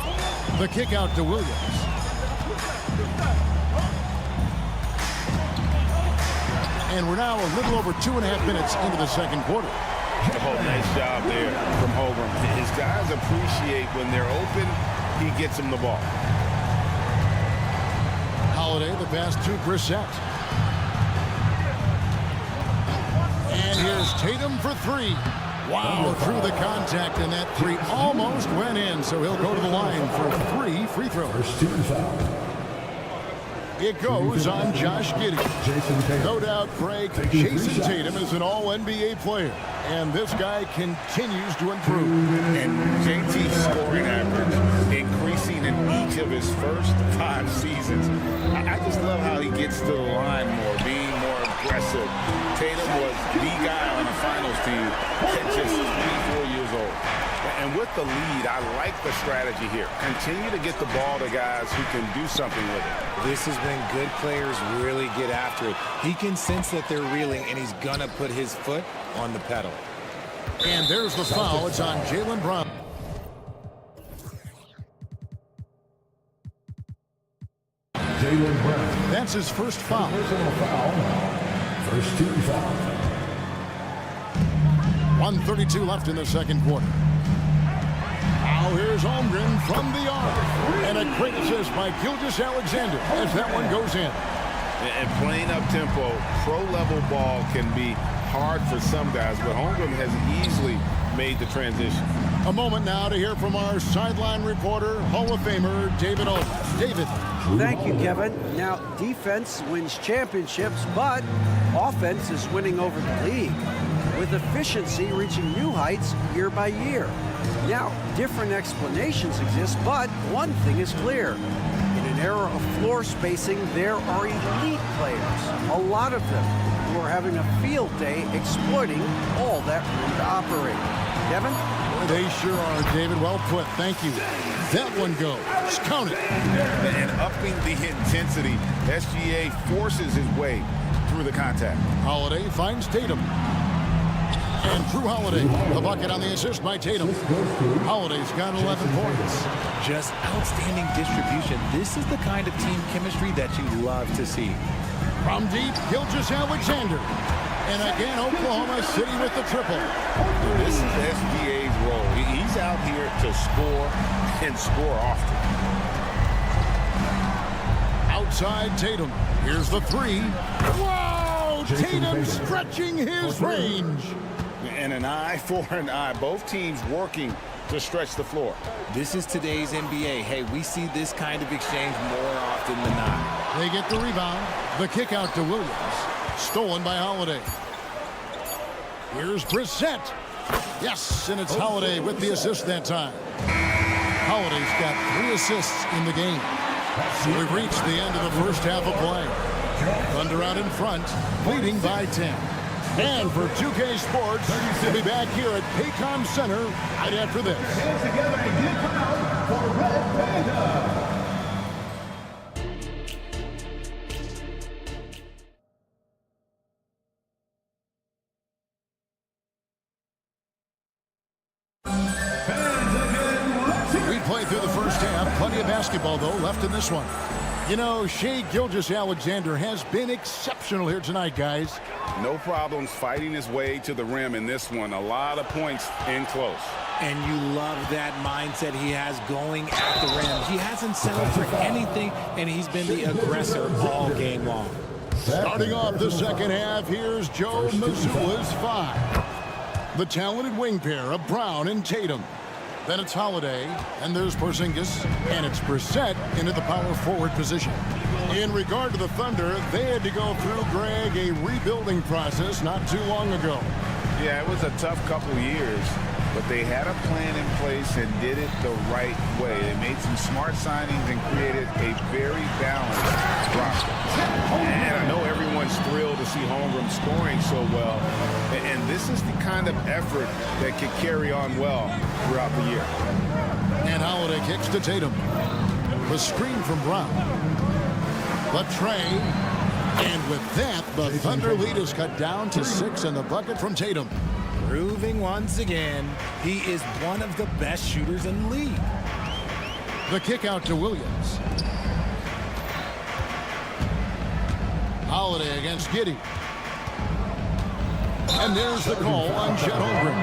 The kick out to Williams. And we're now a little over 2.5 minutes into the second quarter. Oh, nice job there from Holmgren. His guys appreciate when they're open, he gets them the ball. Holiday, the pass to Brissett. And here's Tatum for three. Wow, through the contact, and that three almost went in, so he'll go to the line for 3 free throws. It goes on Josh Giddey. No doubt, Craig, Jason Tatum is an all-NBA player, and this guy continues to improve. And JT's scoring average increasing in each of his first 5 seasons. I just love how he gets to the line more, being more aggressive. Tatum was the guy on the finals team at just 24 years old. And with the lead, I like the strategy here. Continue to get the ball to guys who can do something with it. This is when good players really get after it. He can sense that they're reeling, and he's going to put his foot on the pedal. And there's the foul. It's on Jaylen Brown. Jaylen Brown. That's his first foul. Personal foul. First team foul. 1:32 left in the second quarter. Now here's Holmgren from the arc. And a great assist by Gilgeous-Alexander as that one goes in. And playing up tempo, pro-level ball can be hard for some guys, but Holmgren has easily made the transition. A moment now to hear from our sideline reporter, Hall of Famer David Oden. David. Thank you, Kevin. Now, defense wins championships, but offense is winning over the league, with efficiency reaching new heights year by year. Now, different explanations exist, but one thing is clear. In an era of floor spacing, there are elite players, a lot of them, who are having a field day exploiting all that room to operate. Kevin? They sure are, David. Well put. Thank you. That one goes. Count it. And upping the intensity, SGA forces his way through the contact. Holiday finds Tatum. And Drew Holiday, the bucket on the assist by Tatum. Holiday's got 11 points. Just outstanding distribution. This is the kind of team chemistry that you love to see. From deep, Gilgeous-Alexander. And again, Oklahoma City with the triple. This is SGA's role. He's out here to score and score often. Outside Tatum. Here's the three. Wow! Tatum stretching his range. And an eye for an eye. Both teams working to stretch the floor. This is today's NBA. Hey, we see this kind of exchange more often than not. They get the rebound. The kick out to Williams. Stolen by Holiday. Here's Brissett. Yes, and it's Holiday with the assist that time. Holiday's got 3 assists in the game. We've reached the end of the first half of play. Thunder out in front, leading by 10. And for 2K Sports, we'll be back here at Paycom Center right after this. Hands together and get proud for Red Panda. We played through the first half. Plenty of basketball, though, left in this one. You know, Shai Gilgeous-Alexander has been exceptional here tonight, guys. No problems fighting his way to the rim in this one. A lot of points in close. And you love that mindset he has going at the rim. He hasn't settled for anything, and he's been the aggressor all game long. Starting off the second half, here's Joe Mazzulla's 5. The talented wing pair of Brown and Tatum. Then it's Holiday, and there's Porzingis, and it's Brissett into the power forward position. In regard to the Thunder, they had to go through, Greg, a rebuilding process not too long ago. Yeah, it was a tough couple years, but they had a plan in place and did it the right way. They made some smart signings and created a very balanced roster. And I know everyone's thrilled to see Holmgren scoring so well, and this is the kind of effort that can carry on well throughout the year. And Holiday kicks to Tatum. The screen from Brown. The tray. And with that, the Thunder lead is cut down to 6, and the bucket from Tatum. Proving once again, he is one of the best shooters in the league. The kick out to Williams. Holiday against Giddey. And there's the call on Chet Holmgren.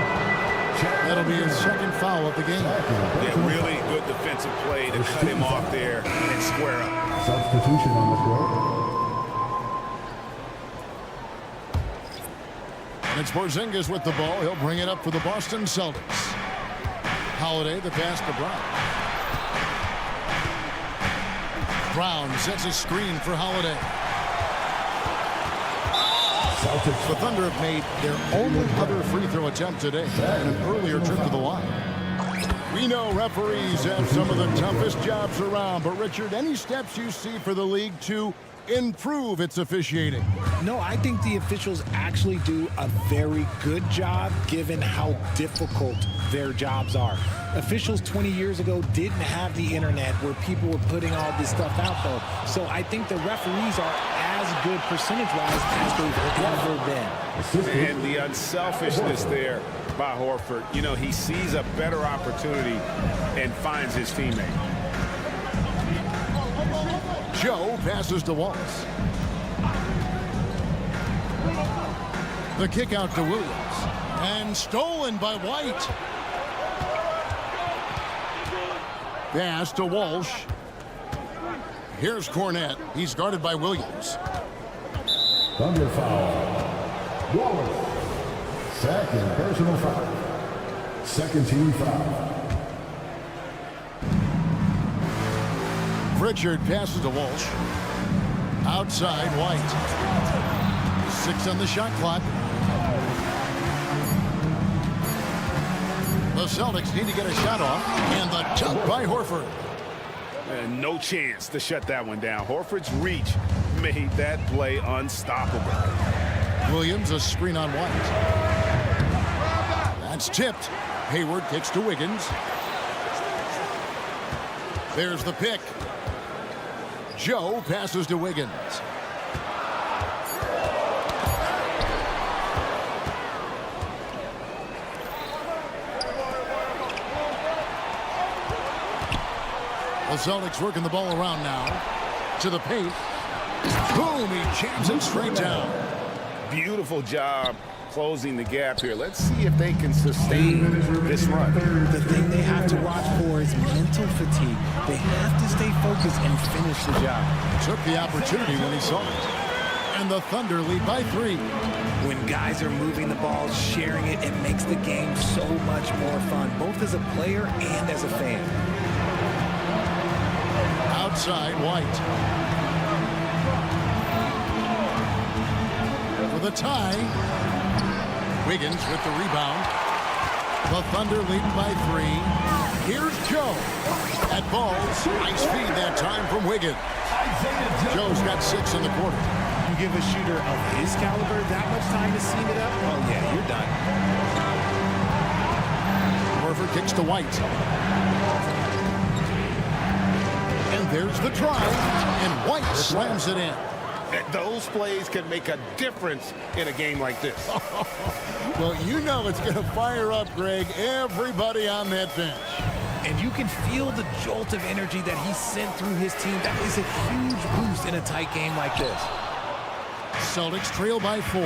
That'll be his second foul of the game. Yeah, really good defensive play to cut him off there and square up. Substitution on the court. And it's Porzingis with the ball. He'll bring it up for the Boston Celtics. Holiday, the pass to Brown. Brown sets a screen for Holiday. The Thunder have made their only other free throw attempt today in an earlier trip to the line. We know referees have some of the toughest jobs around, but Richard, any steps you see for the league to improve its officiating? No, I think the officials actually do a very good job given how difficult their jobs are. Officials 20 years ago didn't have the internet where people were putting all this stuff out, though. So I think the referees are as good percentage-wise as they've ever been. And the unselfishness there by Horford. You know, he sees a better opportunity and finds his teammate. Joe passes to Wallace. The kick out to Williams. And stolen by White. Pass to Walsh. Here's Cornette. He's guarded by Williams. Thunder foul. Wallace. Second personal foul. Second team foul. Pritchard passes to Walsh. Outside, White. 6 on the shot clock. The Celtics need to get a shot off. And the dunk by Horford. And no chance to shut that one down. Horford's reach made that play unstoppable. Williams, a screen on White. That's tipped. Hayward kicks to Wiggins. There's the pick. Joe passes to Wiggins. The Celtics working the ball around now. To the paint. Boom, he jams it straight down. Beautiful job closing the gap here. Let's see if they can sustain this run. The thing they have to watch for is mental fatigue. They have to stay focused and finish the job. Took the opportunity when he saw it. And the Thunder lead by 3. When guys are moving the ball, sharing it, it makes the game so much more fun, both as a player and as a fan. Outside, White. For the tie. Wiggins with the rebound. The Thunder leading by 3. Here's Joe. At balls. Nice feed that time from Wiggins. Joe's got 6 in the quarter. You give a shooter of his caliber that much time to seam it up, oh yeah, you're done. Horford kicks to White. And there's the drive. And White slams it in. Those plays can make a difference in a game like this. Well, you know it's going to fire up, Greg, everybody on that bench. And you can feel the jolt of energy that he sent through his team. That is a huge boost in a tight game like this. Celtics trail by 4.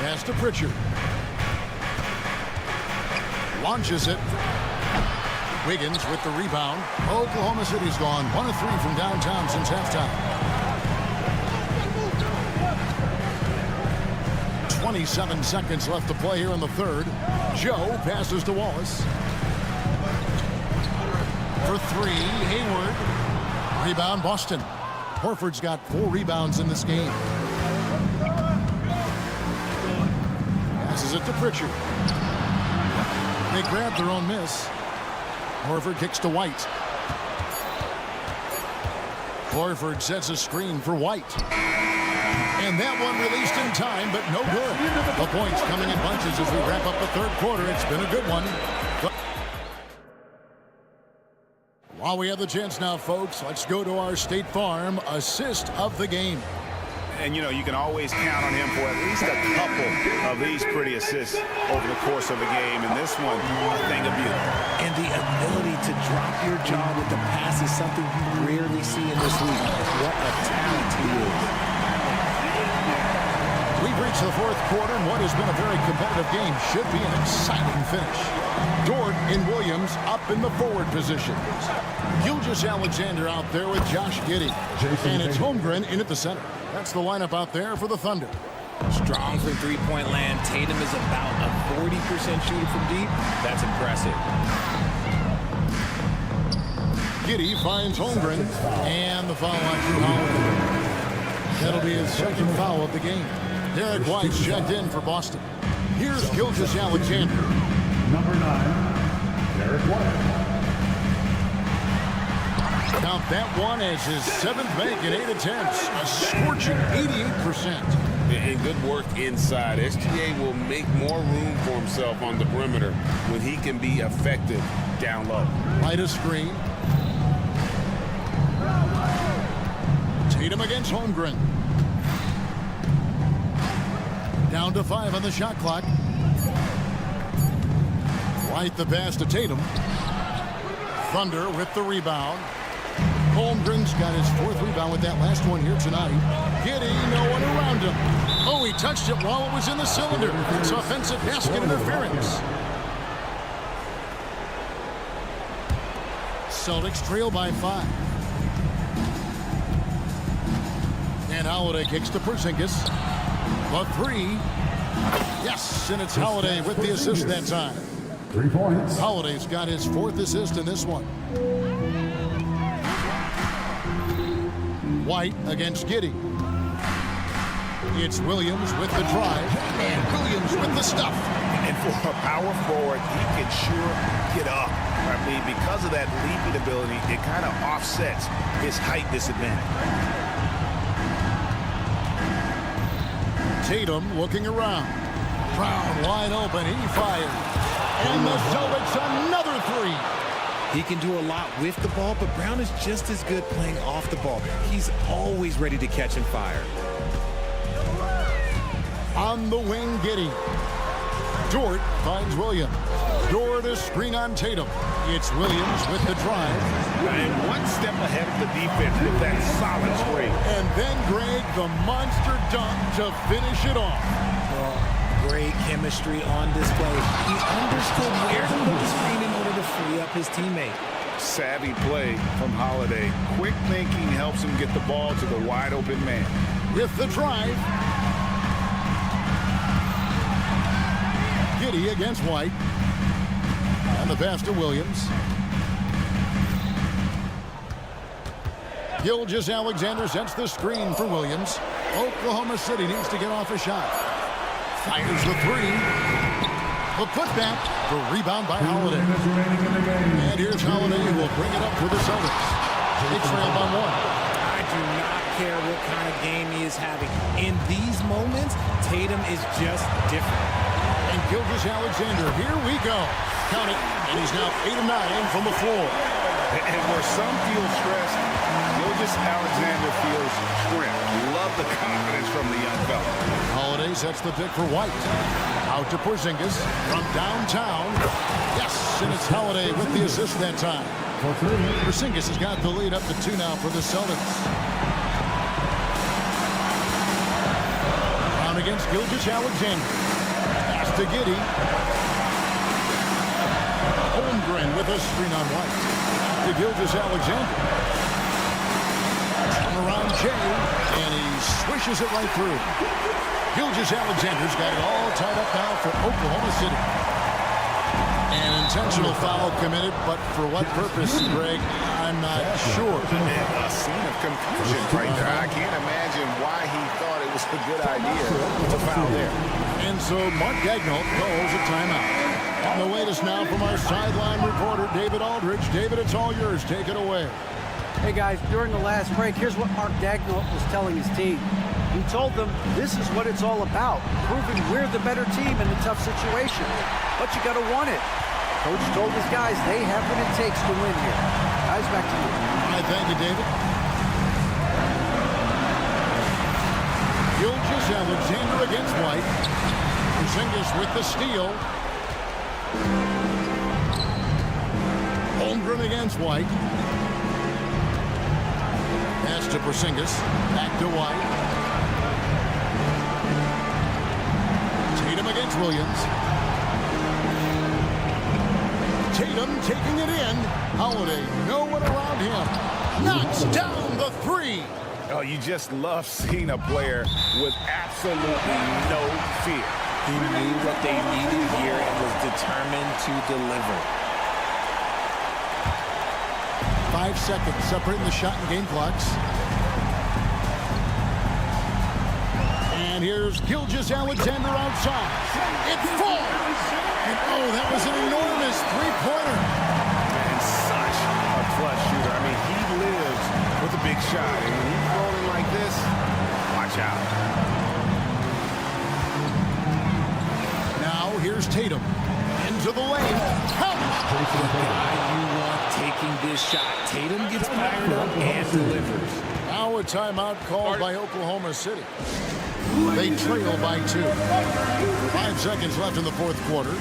Pass to Pritchard. Launches it. Wiggins with the rebound. Oklahoma City's gone 1 of 3 from downtown since halftime. 27 seconds left to play here in the third. Joe passes to Wallace. For 3, Hayward. Rebound, Boston. Horford's got 4 rebounds in this game. Passes it to Pritchard. They grab their own miss. Horford kicks to White. Horford sets a screen for White. And that one released in time, but no good. The points coming in bunches as we wrap up the third quarter. It's been a good one. While we have the chance now, folks, let's go to our State Farm assist of the game. And, you know, you can always count on him for at least a couple of these pretty assists over the course of the game. And this one, a thing of beauty. And the ability to drop your jaw with the passes something you rarely see in this league. What a talent he is. We've reached the fourth quarter, and what has been a very competitive game should be an exciting finish. Dort and Williams up in the forward position. Gilgeous-Alexander out there with Josh Giddey. And it's Holmgren in at the center. That's the lineup out there for the Thunder. Strong from three-point land. Tatum is about a 40% shooter from deep. That's impressive. Giddey finds Holmgren, and the foul on Drew Holiday. That'll be his second foul of the game. Derek White's checked in for Boston. Here's Gilgeous-Alexander. Number 9, Derek White. Count that one as his 7th make in 8 attempts. A scorching 88%. And good work inside. SGA will make more room for himself on the perimeter when he can be effective down low. Light a screen. Tatum against Holmgren. Down to 5 on the shot clock. White the pass to Tatum. Thunder with the rebound. Holmgren's got his 4th rebound with that last one here tonight. Giddey, no one around him. Oh, he touched it while it was in the cylinder. It's offensive basket interference. Celtics trail by 5. And Holiday kicks to Porzingis. The 3. Yes, and it's Holiday with the assist that time. 3 points. Holiday's got his 4th assist in this one. White against Giddey. It's Williams with the drive, and Williams with the stuff. And for a power forward, he can sure get up. I mean, because of that leaping ability, it kind of offsets his height disadvantage. Tatum looking around. Brown wide open, he fired. And the Celtics another 3. He can do a lot with the ball, but Brown is just as good playing off the ball. He's always ready to catch and fire. On the wing, Giddey. Dort finds Williams. Dort a screen on Tatum. It's Williams with the drive. And one step ahead of the defense with that solid screen. And then Greg, the monster dunk to finish it off. Great chemistry on display. He understood where to put the screen in order to free up his teammate. Savvy play from Holiday. Quick thinking helps him get the ball to the wide open man. With the drive. Giddey against White. And the pass to Williams. Gilgeous-Alexander sets the screen for Williams. Oklahoma City needs to get off a shot. Fires the 3. The putback. The rebound by Holiday. And here's Holiday who will bring it up for the Celtics. They trail by 1. I do not care what kind of game he is having. In these moments, Tatum is just different. And Gilgeous-Alexander, here we go. Count it. And he's now 8 of 9 from the floor. And where some feel stressed, Gilgeous-Alexander feels strength. Love the confidence from the young fella. Holiday sets the pick for White. Out to Porzingis from downtown. Yes, and it's Holiday with the assist that time. Porzingis has got the lead up to 2 now for the Celtics. Brown against Gilgeous-Alexander. Pass to Giddey. Holmgren with a screen on White. To Gilgeous-Alexander. Around Jay, and he swishes it right through. Gilgeous-Alexander's got it all tied up now for Oklahoma City. An intentional foul committed, but for what purpose, Greg, I'm not sure. A scene of confusion right there. I can't imagine why he thought it was a good idea to foul there. And so Mark Gagnon calls a timeout. On the latest now from our sideline reporter, David Aldridge. David, it's all yours. Take it away. Hey guys, during the last break, here's what Mark Daigneault was telling his team. He told them this is what it's all about, proving we're the better team in a tough situation. But you got to want it. Coach told his guys they have what it takes to win here. Guys, back to you. All right, thank you, David. Gilgeous-Alexander against White. Porzingis with the steal. Holmgren against White. Pass to Porzingis. Back to White. Tatum against Williams. Tatum taking it in. Holiday, no one around him. Knocks down the three. Oh, you just love seeing a player with absolutely no fear. He knew what they needed here and was determined to deliver. 5 seconds separating the shot and game clocks. And here's Gilgeous-Alexander outside. It falls. And oh, that was an enormous three-pointer. And such a clutch shooter. I mean, he lives with a big shot. And when he's rolling like this, watch out. Now here's Tatum. Into the lane. Count. The guy you want taking this shot. Tatum gets fired up and delivers. Now a timeout called by Oklahoma City. They trail by 2. 5 seconds left in the fourth quarter.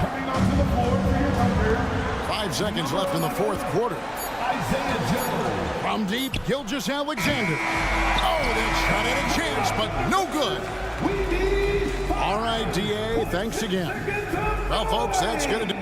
Coming onto the board for your number. 5 seconds left in the fourth quarter. Isaiah Joe. From deep, Gilgeous-Alexander. Oh, that shot had a chance, but no good. All right, DA, thanks again. Well, folks, that's going to do.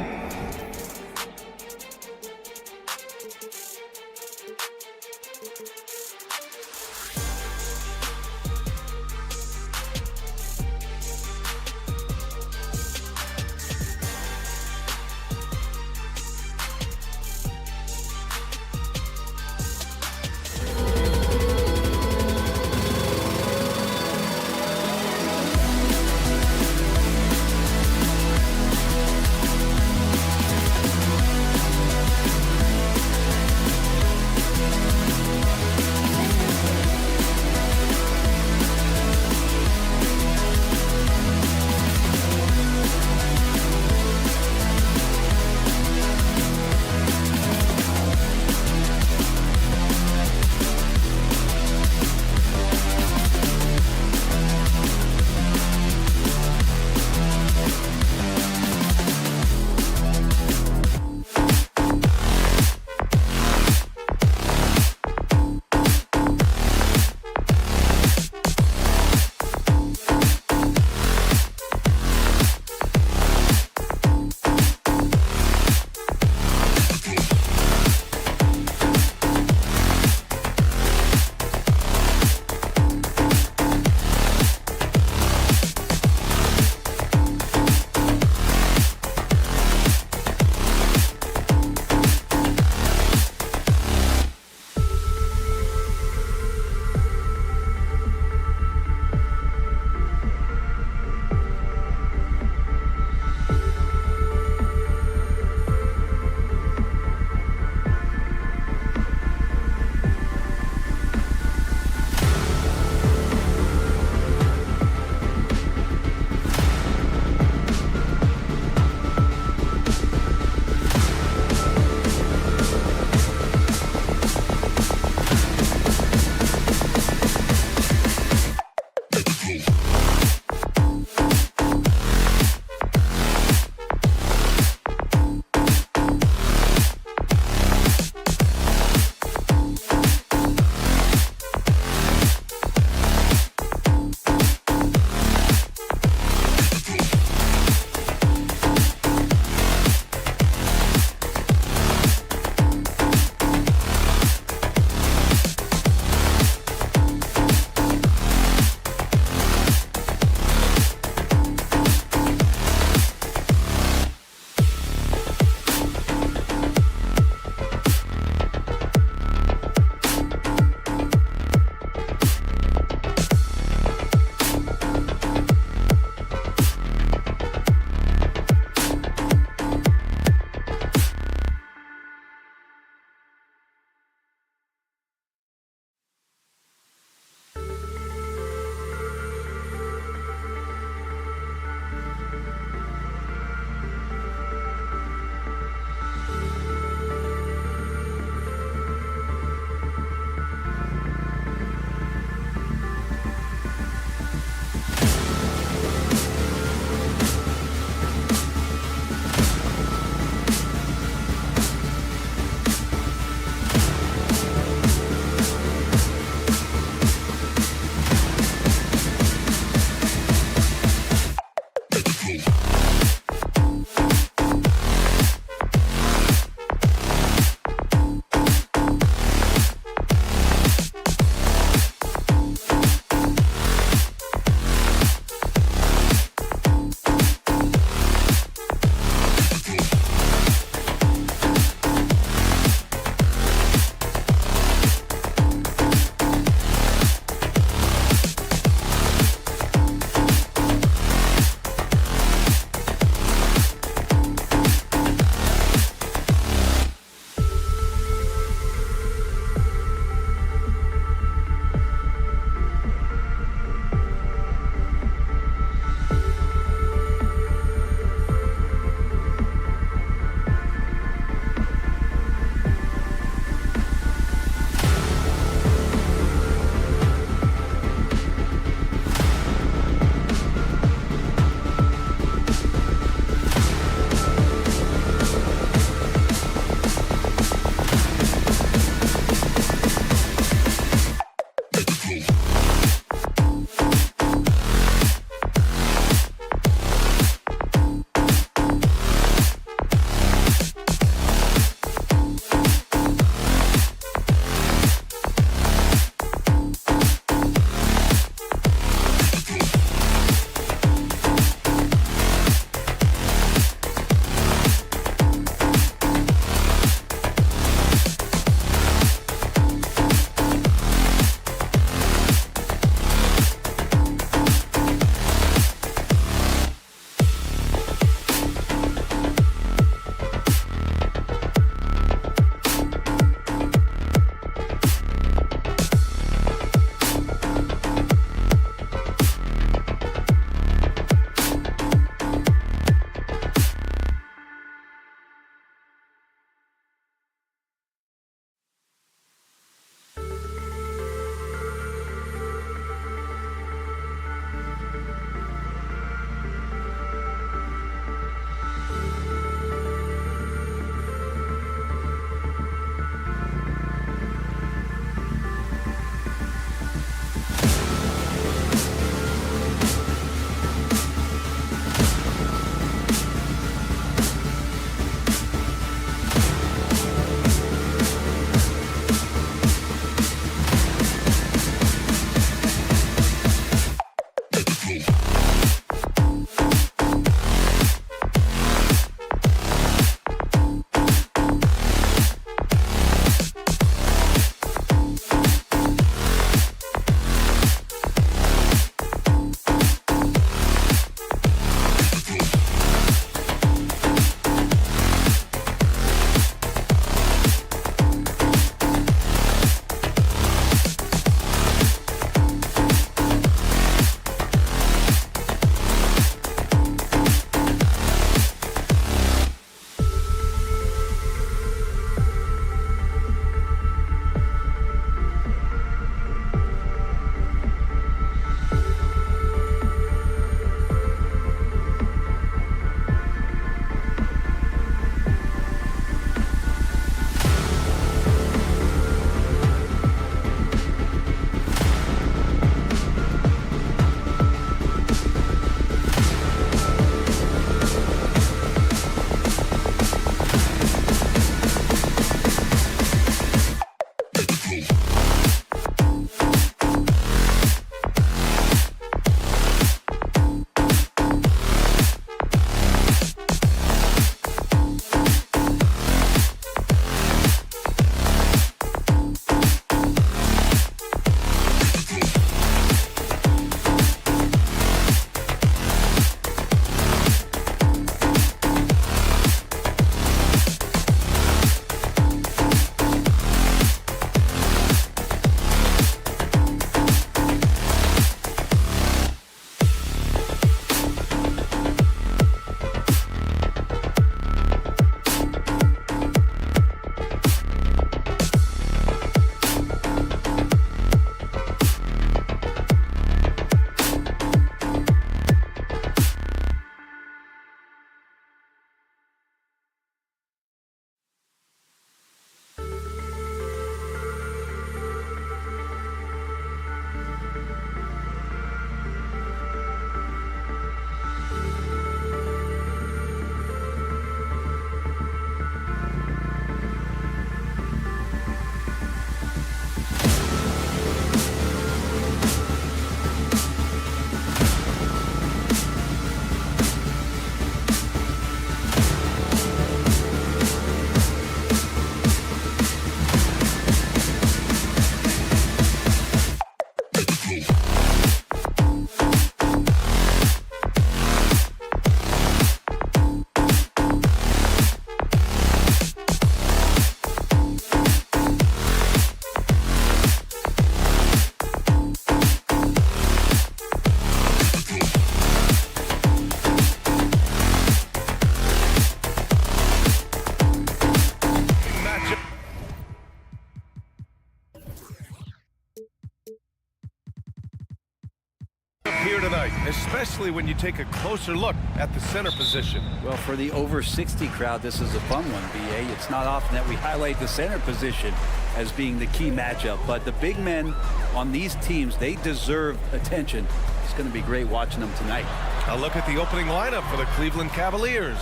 here tonight, especially when you take a closer look at the center position. Well, for the over 60 crowd, this is a fun one, BA. It's not often that we highlight the center position as being the key matchup, but the big men on these teams, they deserve attention. It's going to be great watching them tonight. A look at the opening lineup for the Cleveland Cavaliers.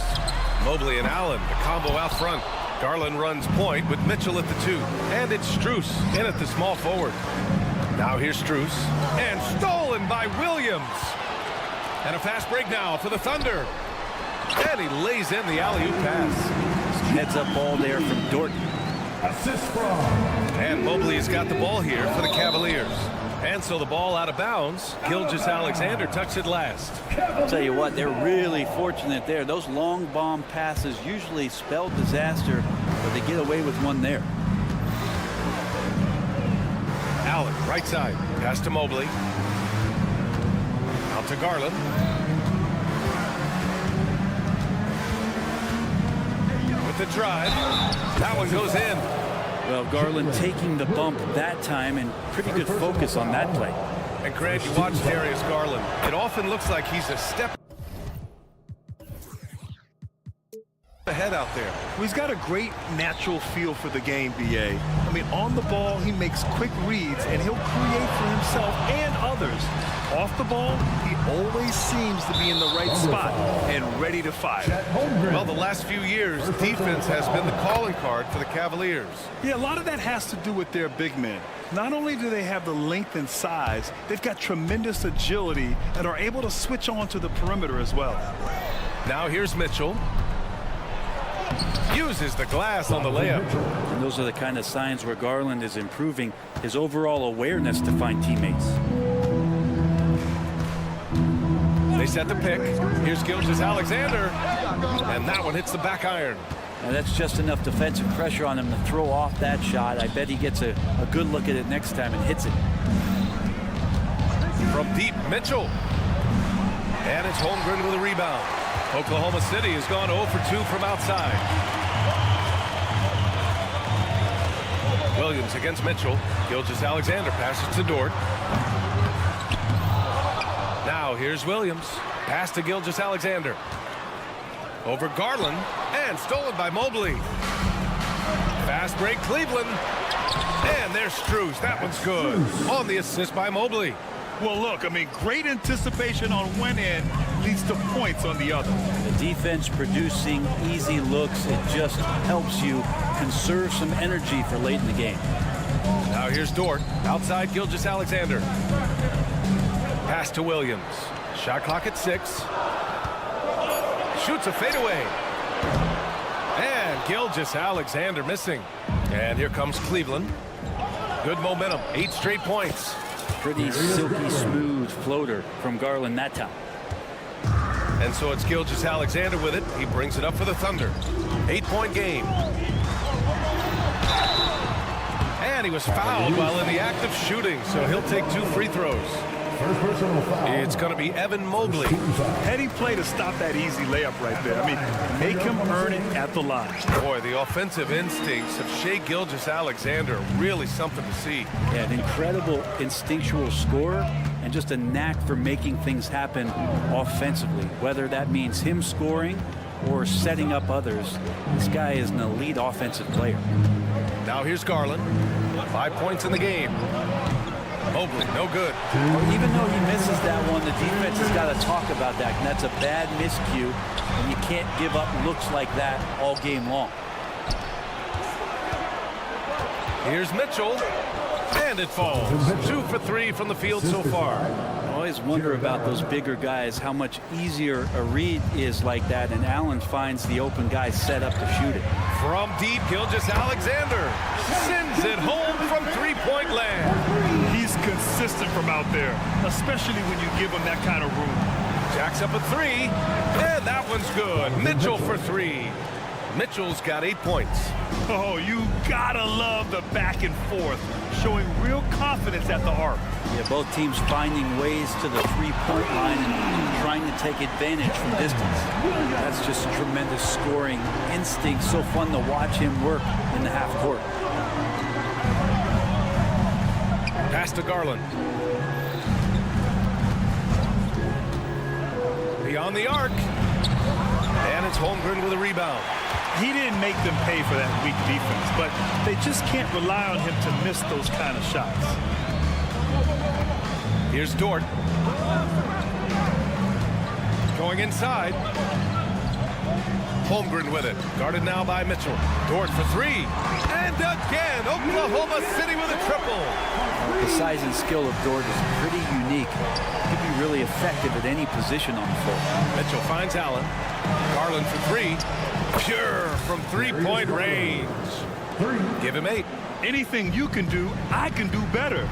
Mobley and Allen, the combo out front. Garland runs point with Mitchell at the 2. And it's Strus in at the small forward. Now here's Strus. And stolen by Williams. And a fast break now for the Thunder. And he lays in the alley-oop pass. Heads-up ball there from Dort. Assist from. And Mobley's got the ball here for the Cavaliers. And so the ball out of bounds. Gilgeous-Alexander tucks it last. I'll tell you what, they're really fortunate there. Those long bomb passes usually spell disaster, but they get away with one there. Allen, right side. Pass to Mobley. Out to Garland. With the drive. That one goes in. Well, Garland taking the bump that time, and pretty good focus on that play. And Grant, you watch Darius Garland. It often looks like he's a step ahead out there. Well, he's got a great natural feel for the game, BA. I mean, on the ball, he makes quick reads, and he'll create for himself and others. Off the ball, he always seems to be in the right spot and ready to fire. Well, the last few years, defense has been the calling card for the Cavaliers. Yeah, a lot of that has to do with their big men. Not only do they have the length and size, they've got tremendous agility and are able to switch on to the perimeter as well. Now here's Mitchell. Uses the glass on the layup. And those are the kind of signs where Garland is improving his overall awareness to find teammates. They set the pick. Here's Gilgeous-Alexander. And that one hits the back iron. And that's just enough defensive pressure on him to throw off that shot. I bet he gets a good look at it next time and hits it. From deep, Mitchell. And it's Holmgren with a rebound. Oklahoma City has gone 0 for 2 from outside. Williams against Mitchell. Gilgeous-Alexander passes to Dort. Now here's Williams. Pass to Gilgeous-Alexander. Over Garland. And stolen by Mobley. Fast break Cleveland. And there's Strus. That one's good. On the assist by Mobley. Well, look, I mean, great anticipation on one end leads to points on the other. The defense producing easy looks. It just helps you conserve some energy for late in the game. Now here's Dort. Outside Gilgeous-Alexander. Pass to Williams. Shot clock at 6. Shoots a fadeaway. And Gilgeous-Alexander missing. And here comes Cleveland. Good momentum. 8 straight points. Pretty silky smooth floater from Garland that time. And so it's Gilgeous-Alexander with it. He brings it up for the Thunder. 8-point game. And he was fouled while in the act of shooting, so he'll take 2 free throws. It's going to be Evan Mobley. Heady play to stop that easy layup right there. I mean, make him earn it at the line. Boy, the offensive instincts of Shai Gilgeous-Alexander, really something to see. Yeah, an incredible instinctual scorer and just a knack for making things happen offensively, whether that means him scoring or setting up others. This guy is an elite offensive player. Now here's Garland. 5 points in the game. Mobley, no good. Well, even though he misses that one, the defense has got to talk about that. And that's a bad miscue, and you can't give up looks like that all game long. Here's Mitchell, and it falls. 2 for 3 from the field so far. I always wonder about those bigger guys, how much easier a read is like that, and Allen finds the open guy set up to shoot it. From deep, Gilgeous-Alexander sends it home from 3-point land. He's consistent from out there, especially when you give him that kind of room. Jacks up a 3, and that one's good. Mitchell for 3. Mitchell's got 8 points. Oh, you gotta love the back and forth, showing real confidence at the arc. Yeah, both teams finding ways to the 3-point line and trying to take advantage from distance. That's just tremendous scoring instinct. So fun to watch him work in the half court. Pass to Garland. on the arc. And it's Holmgren with a rebound. He didn't make them pay for that weak defense, but they just can't rely on him to miss those kind of shots. Here's Dort. Going inside. Holmgren with it. Guarded now by Mitchell. Dort for three. And again, Oklahoma City with a triple. The size and skill of Dort is pretty unique. He could be really effective at any position on the floor. Mitchell finds Allen. Garland for three. Pure from three-point range. Give him 8. Anything you can do, I can do better.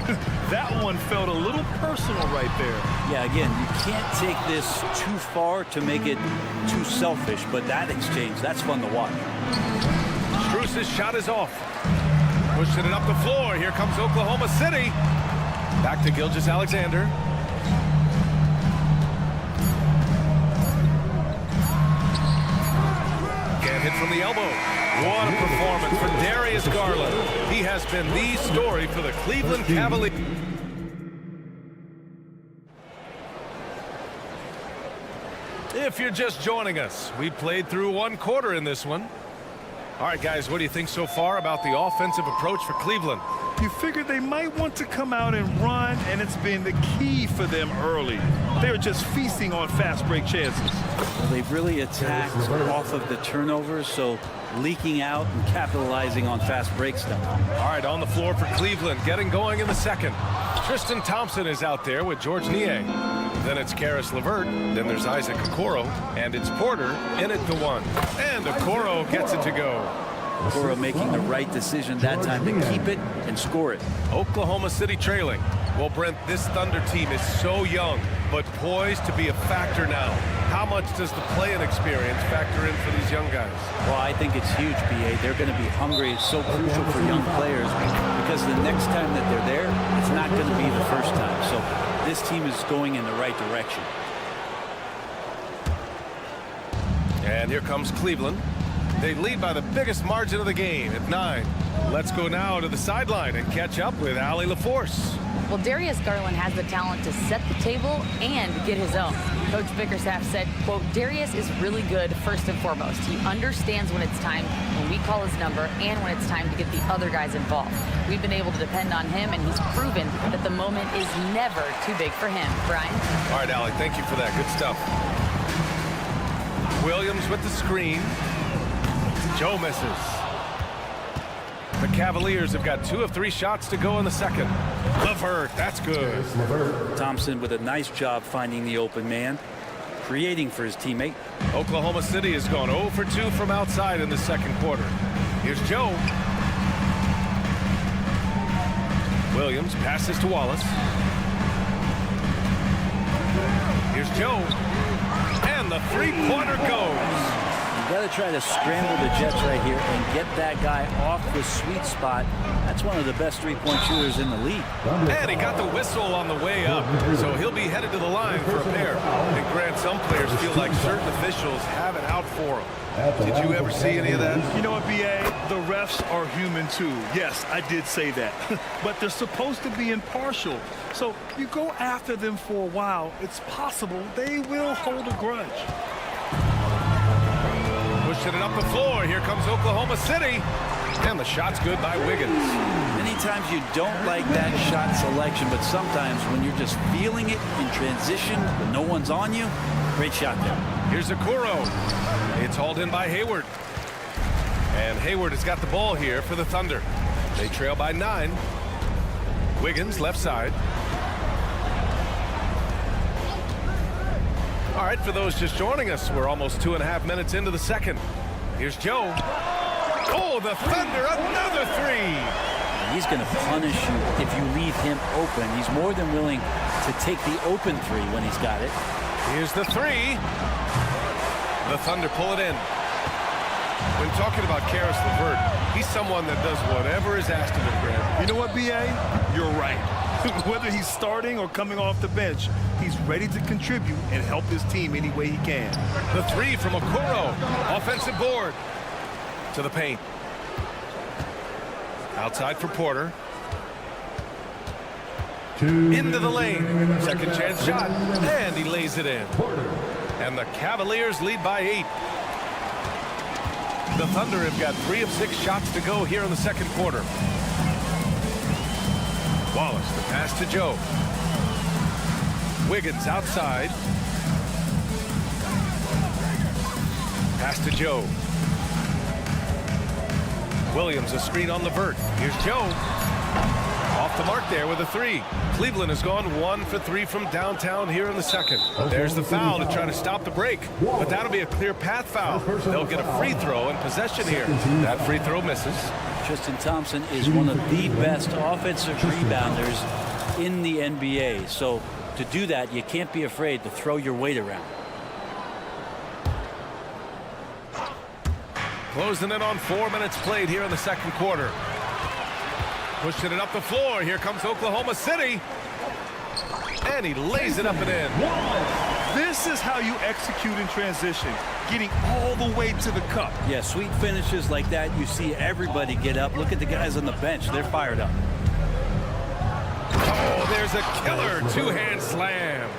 That one felt a little personal right there. Yeah, again, you can't take this too far to make it too selfish, but that exchange, that's fun to watch. Strus's shot is off. Pushing it up the floor. Here comes Oklahoma City. Back to Gilgeous-Alexander. Can't hit from the elbow. What a performance for Darius Garland. He has been the story for the Cleveland Cavaliers. If you're just joining us, we played through one quarter in this one. All right, guys, what do you think so far about the offensive approach for Cleveland? You figured they might want to come out and run, and it's been the key for them early. They're just feasting on fast break chances. Well, they've really attacked off of the turnovers, so leaking out and capitalizing on fast break stuff. All right, on the floor for Cleveland, getting going in the second. Tristan Thompson is out there with George Niang. Then it's Karis LeVert. Then there's Isaac Okoro. And it's Porter in at the 1. And Okoro gets it to go. Okoro making the right decision that time to keep it and score it. Oklahoma City trailing. Well, Brent, this Thunder team is so young, but poised to be a factor now. How much does the play-in experience factor in for these young guys? Well, I think it's huge, B.A. They're going to be hungry. It's so crucial for young players because the next time that they're there, it's not going to be the first time. So this team is going in the right direction. And here comes Cleveland. They lead by the biggest margin of the game at 9. Let's go now to the sideline and catch up with Allie LaForce. Well, Darius Garland has the talent to set the table and get his own. Coach Bickerstaff said, quote, Darius is really good first and foremost. He understands when it's time, when we call his number, and when it's time to get the other guys involved. We've been able to depend on him, and he's proven that the moment is never too big for him. Brian? All right, Allie, thank you for that. Good stuff. Williams with the screen. Joe misses. The Cavaliers have got 2 of 3 shots to go in the second. LeVert, that's good. Thompson with a nice job finding the open man, creating for his teammate. Oklahoma City has gone 0 for 2 from outside in the second quarter. Here's Joe. Williams passes to Wallace. Here's Joe. And the three-pointer goes. You got to try to scramble the Jets right here and get that guy off the sweet spot. That's one of the best three-point shooters in the league. And he got the whistle on the way up, so he'll be headed to the line for a pair. And Grant, some players feel like certain officials have it out for them. Did you ever see any of that? You know what, B.A.? The refs are human too. Yes, I did say that. But they're supposed to be impartial. So you go after them for a while, it's possible they will hold a grudge. Pushing it up the floor. Here comes Oklahoma City. And the shot's good by Wiggins. Many times you don't like that shot selection, but sometimes when you're just feeling it in transition, when no one's on you, great shot there. Here's Okoro. It's hauled in by Hayward. And Hayward has got the ball here for the Thunder. They trail by 9. Wiggins left side. All right, for those just joining us, we're almost 2.5 minutes into the second. Here's Joe. Oh, the Thunder, another three. He's going to punish you if you leave him open. He's more than willing to take the open three when he's got it. Here's the three. The Thunder pull it in. When talking about Karis LeVert, he's someone that does whatever is asked of him, Grant. You know what, B.A.? You're right. Whether he's starting or coming off the bench, he's ready to contribute and help his team any way he can. The three from Okoro. Offensive board. To the paint. Outside for Porter. Into the lane. Second chance shot. And he lays it in. And the Cavaliers lead by 8. The Thunder have got 3 of 6 shots to go here in the second quarter. Wallace, the pass to Joe. Wiggins outside. Pass to Joe. Williams, a screen on Levert. Here's Joe. Off the mark there with a 3. Cleveland has gone 1 for 3 from downtown here in the second. There's the foul to try to stop the break. But that'll be a clear path foul. They'll get a free throw in possession here. That free throw misses. Tristan Thompson is one of the best offensive rebounders in the NBA. So to do that, you can't be afraid to throw your weight around. Closing in on 4 minutes played here in the second quarter. Pushing it up the floor. Here comes Oklahoma City. And he lays it up and in. This is how you execute in transition, getting all the way to the cup. Yeah, sweet finishes like that. You see everybody get up. Look at the guys on the bench. They're fired up. Oh, there's a killer two-hand slam.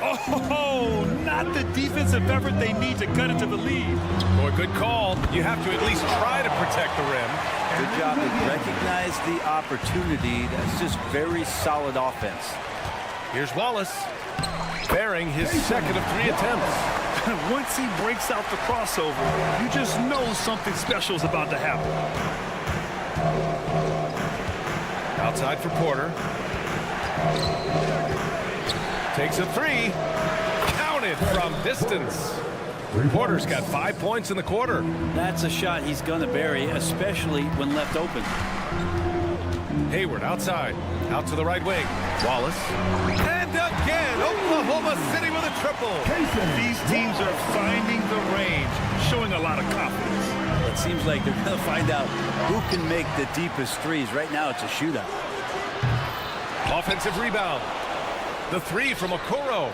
Oh, not the defensive effort they need to cut into the lead. Boy, good call. You have to at least try to protect the rim. Good job to recognize the opportunity. That's just very solid offense. Here's Wallace, bearing his second of 3 attempts. Once he breaks out the crossover, you just know something special is about to happen. Outside for Porter. Takes a 3. Counted from distance. Porter's got 5 points in the quarter. That's a shot he's going to bury, especially when left open. Hayward outside. Out to the right wing. Wallace. And again, Oklahoma City with a triple. These teams are finding the range, showing a lot of confidence. It seems like they're going to find out who can make the deepest threes. Right now, it's a shootout. Offensive rebound. The 3 from Okoro.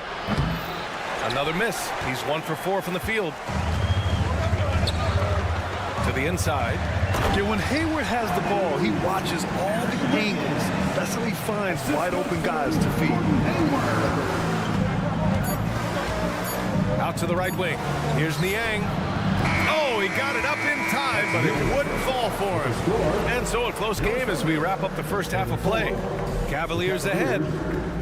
Another miss. He's 1 for 4 from the field. To the inside. Yeah, when Hayward has the ball, he watches all the angles. That's how he finds wide open guys to feed. Out to the right wing. Here's Niang. Oh, he got it up in time, but it wouldn't fall for him. And so a close game as we wrap up the first half of play. Cavaliers ahead.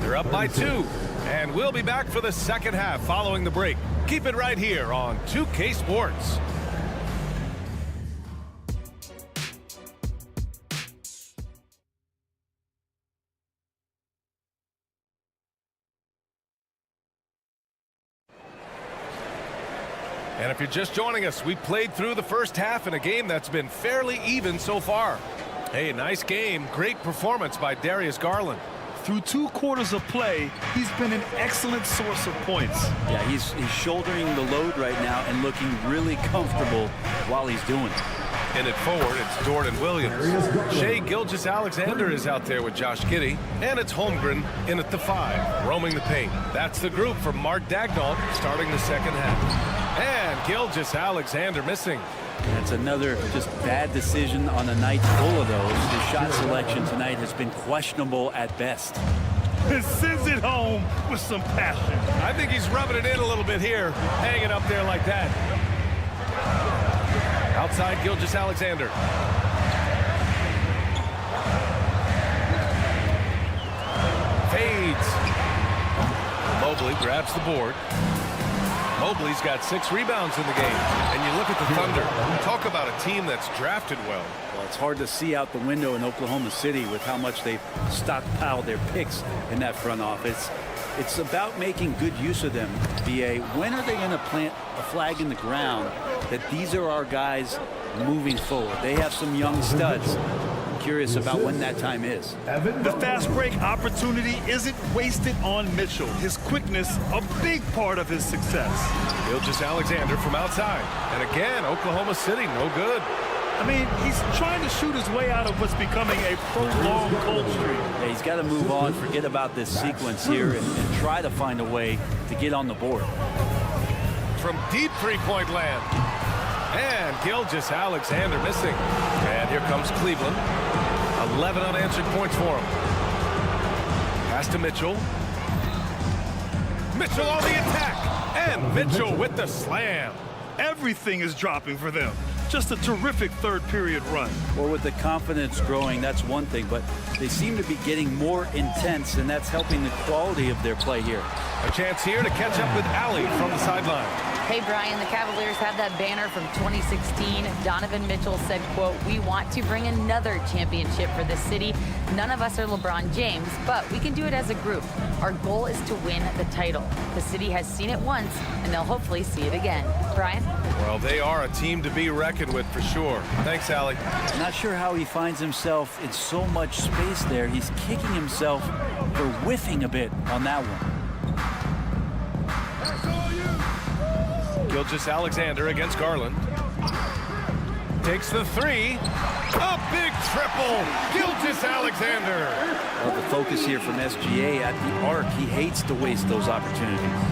They're up by 2. And we'll be back for the second half following the break. Keep it right here on 2K Sports. And if you're just joining us, we played through the first half in a game that's been fairly even so far. Hey, nice game. Great performance by Darius Garland. Through 2 quarters of play, he's been an excellent source of points. Yeah, he's shouldering the load right now and looking really comfortable while he's doing it. In it forward, it's Jordan Williams. Shai Gilgeous-Alexander is out there with Josh Giddey. And it's Holmgren in at the 5, roaming the paint. That's the group for Mark Daigneault starting the second half. And Gilgeous-Alexander missing. That's another just bad decision on a night full of those. His shot selection tonight has been questionable at best. He sends it home with some passion. I think he's rubbing it in a little bit here, hanging up there like that. Outside Gilgeous-Alexander. Fades. Mobley grabs the board. Mobley's got 6 rebounds in the game. And you look at the Thunder. Talk about a team that's drafted well. Well, it's hard to see out the window in Oklahoma City with how much they've stockpiled their picks in that front office. It's about making good use of them, BA. When are they going to plant a flag in the ground that these are our guys moving forward? They have some young studs. Curious about when that time is. The fast break opportunity isn't wasted on Mitchell. His quickness, a big part of his success. Gilgeous-Alexander from outside. And again, Oklahoma City, no good. I mean, he's trying to shoot his way out of what's becoming a prolonged cold streak. Yeah, he's got to move on, forget about this sequence here, and try to find a way to get on the board. From deep three-point land. And Gilgeous-Alexander missing. And here comes Cleveland. 11 unanswered points for him. Pass to Mitchell. Mitchell on the attack. And Mitchell with the slam. Everything is dropping for them. Just a terrific third period run. Well, with the confidence growing, that's one thing, but they seem to be getting more intense, and that's helping the quality of their play here. A chance here to catch up with Allie from the sideline. Hey, Brian, the Cavaliers have that banner from 2016. Donovan Mitchell said, quote, "We want to bring another championship for the city. None of us are LeBron James, but we can do it as a group. Our goal is to win the title. The city has seen it once, and they'll hopefully see it again." Brian? Well, they are a team to be reckoned with for sure. Thanks, Allie. Not sure how he finds himself in so much space there. He's kicking himself for whiffing a bit on that one. Gilgeous-Alexander against Garland. Takes the three. A big triple. Gilgeous-Alexander. Well, the focus here from SGA at the arc. He hates to waste those opportunities.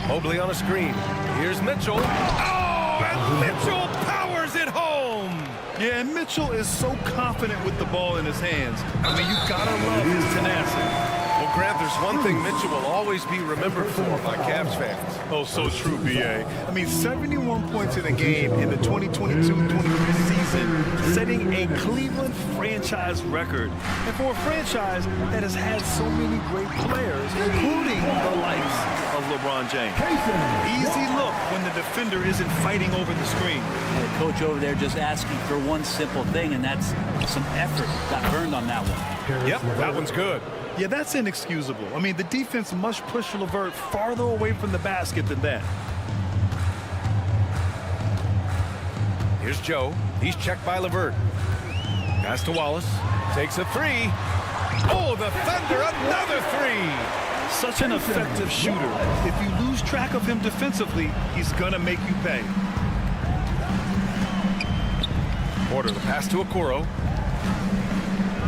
Mobley on a screen. Here's Mitchell. Oh, and Mitchell powers it home. Yeah, and Mitchell is so confident with the ball in his hands. I mean, you gotta love his tenacity. Well, Grant, there's one thing Mitchell will always be remembered for by Cavs fans. Oh, so true, B.A. I mean, 71 points in a game in the 2022-23 season, setting a Cleveland franchise record. And for a franchise that has had so many great players, including the likes of LeBron James. Easy look when the defender isn't fighting over the screen. And the coach over there just asking for one simple thing, and that's some effort. Got burned on that one. Yep, that one's good. Yeah, that's inexcusable. I mean, the defense must push LeVert farther away from the basket than that. Here's Joe. He's checked by LeVert. Pass to Wallace. Takes a three. Oh, the Thunder, another three. Such an effective shooter. If you lose track of him defensively, he's going to make you pay. Porter, the pass to Okoro.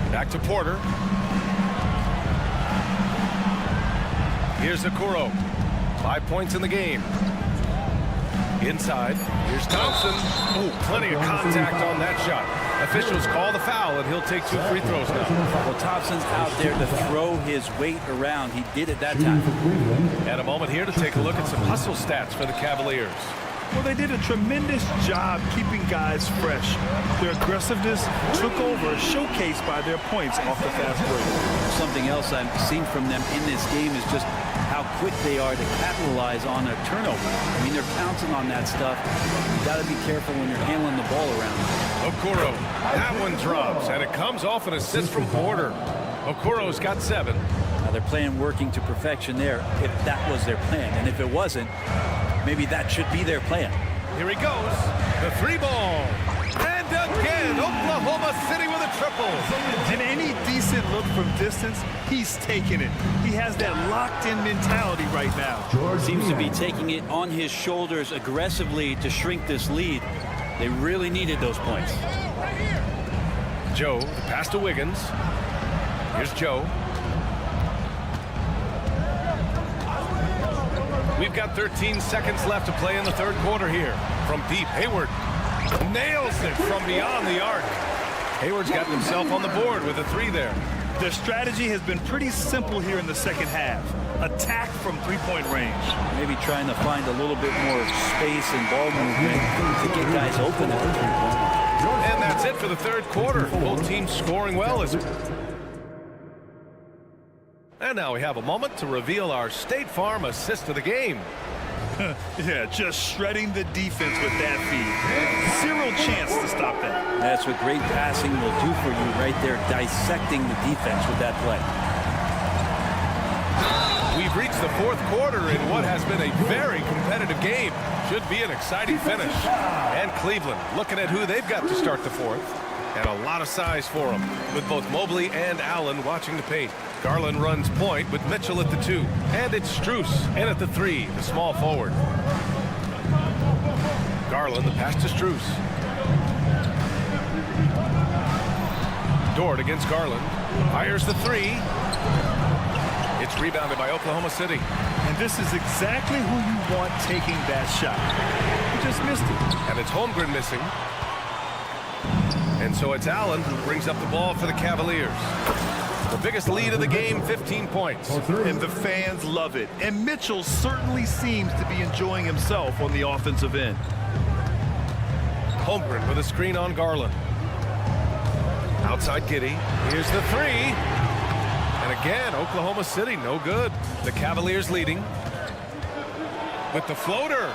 Back to Porter. Here's Okoro. 5 points in the game. Inside. Here's Thompson. Oh, plenty of contact on that shot. Officials call the foul, and he'll take 2 free throws now. Well, Thompson's out there to throw his weight around. He did it that time. And a moment here to take a look at some hustle stats for the Cavaliers. Well, they did a tremendous job keeping guys fresh. Their aggressiveness took over, showcased by their points off the fast break. Something else I've seen from them in this game is just how quick they are to capitalize on a turnover. I mean, they're pouncing on that stuff. You got to be careful when you're handling the ball around. Okoro, that one drops, and it comes off an assist from Porter. Okoro's got 7. Now they're playing working to perfection there, if that was their plan. And if it wasn't, maybe that should be their plan. Here he goes. The 3 ball. And again, Oklahoma City with a triple. And any decent look from distance, he's taking it. He has that locked-in mentality right now. Seems to be taking it on his shoulders aggressively to shrink this lead. They really needed those points. Joe, the pass to Wiggins. Here's Joe. We've got 13 seconds left to play in the third quarter here. From deep, Hayward nails it from beyond the arc. Hayward's got himself on the board with a 3 there. Their strategy has been pretty simple here in the second half. Attack from 3-point range. Maybe trying to find a little bit more space and ball movement to get guys open at the 3-point line. And that's it for the third quarter. Both teams scoring well. And now we have a moment to reveal our State Farm assist of the game. Yeah, just shredding the defense with that feed. 0 chance to stop that. That's what great passing will do for you right there, dissecting the defense with that play. We've reached the fourth quarter in what has been a very competitive game. Should be an exciting finish. And Cleveland looking at who they've got to start the fourth. And a lot of size for them, with both Mobley and Allen watching the paint. Garland runs point with Mitchell at the 2. And it's Strus in at the 3, the small forward. Garland, the pass to Strus. Dort against Garland. Fires the 3. It's rebounded by Oklahoma City. And this is exactly who you want taking that shot. He just missed it. And it's Holmgren missing. And so it's Allen who brings up the ball for the Cavaliers. The biggest lead of the game, 15 points. And the fans love it. And Mitchell certainly seems to be enjoying himself on the offensive end. Holmgren with a screen on Garland. Outside Giddey. Here's the three. And again, Oklahoma City, no good. The Cavaliers leading. With the floater.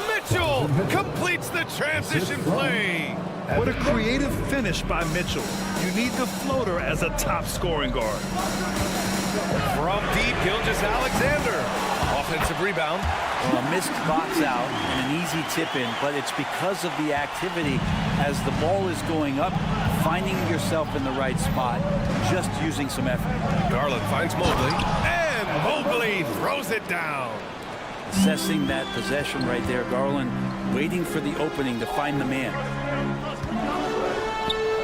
Mitchell completes the transition play. What a creative finish by Mitchell. You need the floater as a top scoring guard. From deep, Gilgeous-Alexander. Offensive rebound. Well, a missed box out and an easy tip in, but it's because of the activity as the ball is going up, finding yourself in the right spot, just using some effort. Garland finds Mobley, and Mobley throws it down. Assessing that possession right there, Garland waiting for the opening to find the man.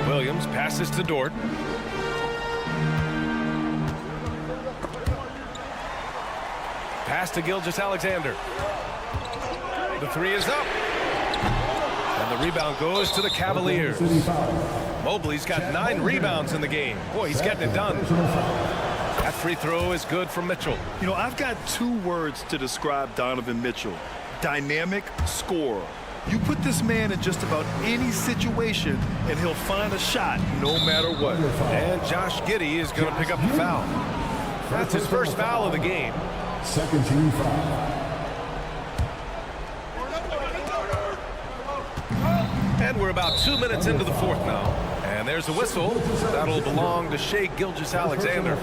Williams passes to Dort. Pass to Gilgeous-Alexander. The three is up. And the rebound goes to the Cavaliers. Mobley's got 9 rebounds in the game. Boy, he's getting it done. That free throw is good from Mitchell. You know, I've got 2 words to describe Donovan Mitchell. Dynamic scorer. You put this man in just about any situation, and he'll find a shot no matter what. And Josh Giddey is going to pick up the foul. That's his first foul of the game. Second team foul. And we're about 2 minutes into the fourth now. And there's a whistle. That'll belong to Shai Gilgeous-Alexander.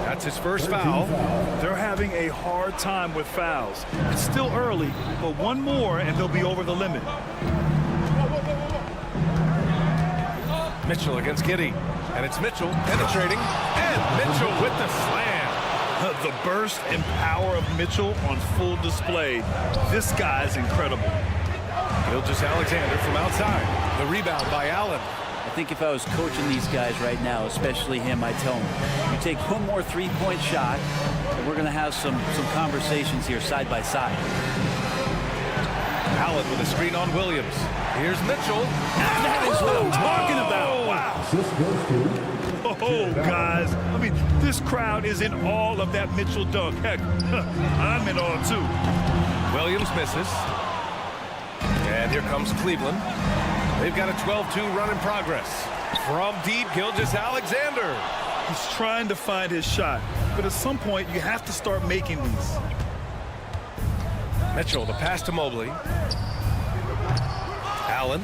That's his first foul. They're having a hard time with fouls. It's still early, but one more and they'll be over the limit. Mitchell against Giddey. And it's Mitchell penetrating. And Mitchell with the slam. The burst and power of Mitchell on full display. This guy's incredible. Gilgeous-Alexander from outside. The rebound by Allen. I think if I was coaching these guys right now, especially him, I'd tell him, you take one more three-point shot, and we're going to have some conversations here side by side. Allen with a screen on Williams. Here's Mitchell. And that is what I'm talking about. Wow. Oh, guys. I mean, this crowd is in awe of that Mitchell dunk. Heck, I'm in awe, too. Williams misses. And here comes Cleveland. They've got a 12-2 run in progress. From deep, Gilgeous-Alexander. He's trying to find his shot, but at some point you have to start making these. Mitchell, the pass to Mobley. Allen.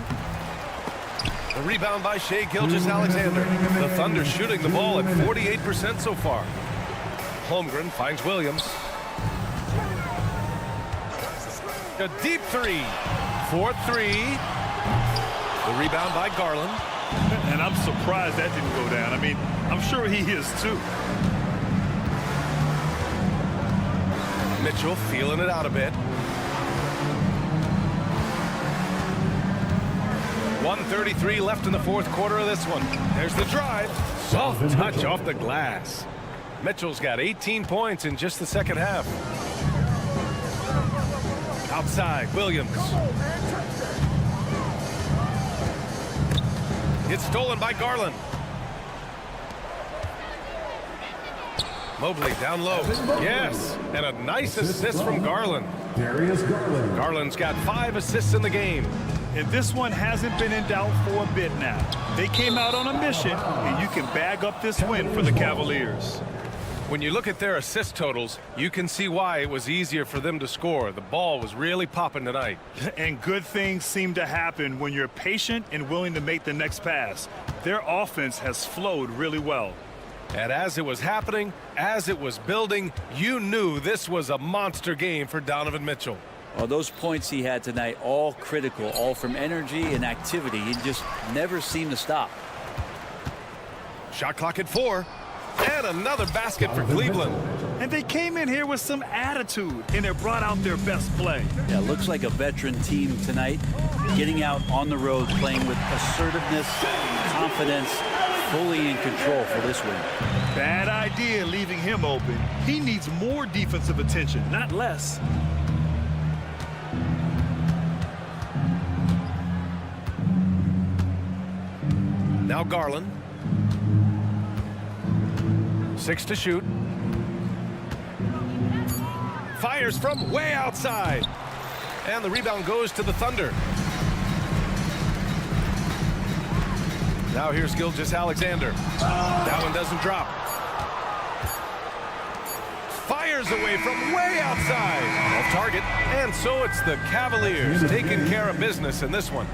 The rebound by Shai Gilgeous-Alexander. The Thunder shooting the ball at 48% so far. Holmgren finds Williams. A deep three. 4-3. The rebound by Garland. And I'm surprised that didn't go down. I mean, I'm sure he is too. Mitchell feeling it out a bit. 1:33 left in the fourth quarter of this one. There's the drive. Soft touch off the glass. Mitchell's got 18 points in just the second half. Outside, Williams. It's stolen by Garland. Mobley down low. Yes, and a nice assist from Garland. Darius Garland. Garland's got 5 assists in the game. And this one hasn't been in doubt for a bit now. They came out on a mission, and you can bag up this win for the Cavaliers. When you look at their assist totals, you can see why it was easier for them to score. The ball was really popping tonight. And good things seem to happen when you're patient and willing to make the next pass. Their offense has flowed really well. And as it was happening, as it was building, you knew this was a monster game for Donovan Mitchell. Well, those points he had tonight, all critical, all from energy and activity. He just never seemed to stop. Shot clock at 4. And another basket for Cleveland. And they came in here with some attitude, and they brought out their best play. Yeah, looks like a veteran team tonight, getting out on the road, playing with assertiveness, confidence, fully in control for this win. Bad idea leaving him open. He needs more defensive attention, not less. Now Garland. 6 to shoot. Fires from way outside. And the rebound goes to the Thunder. Now here's Gilgeous-Alexander. That one doesn't drop. Fires away from way outside. Off target. And so it's the Cavaliers taking care of business in this one.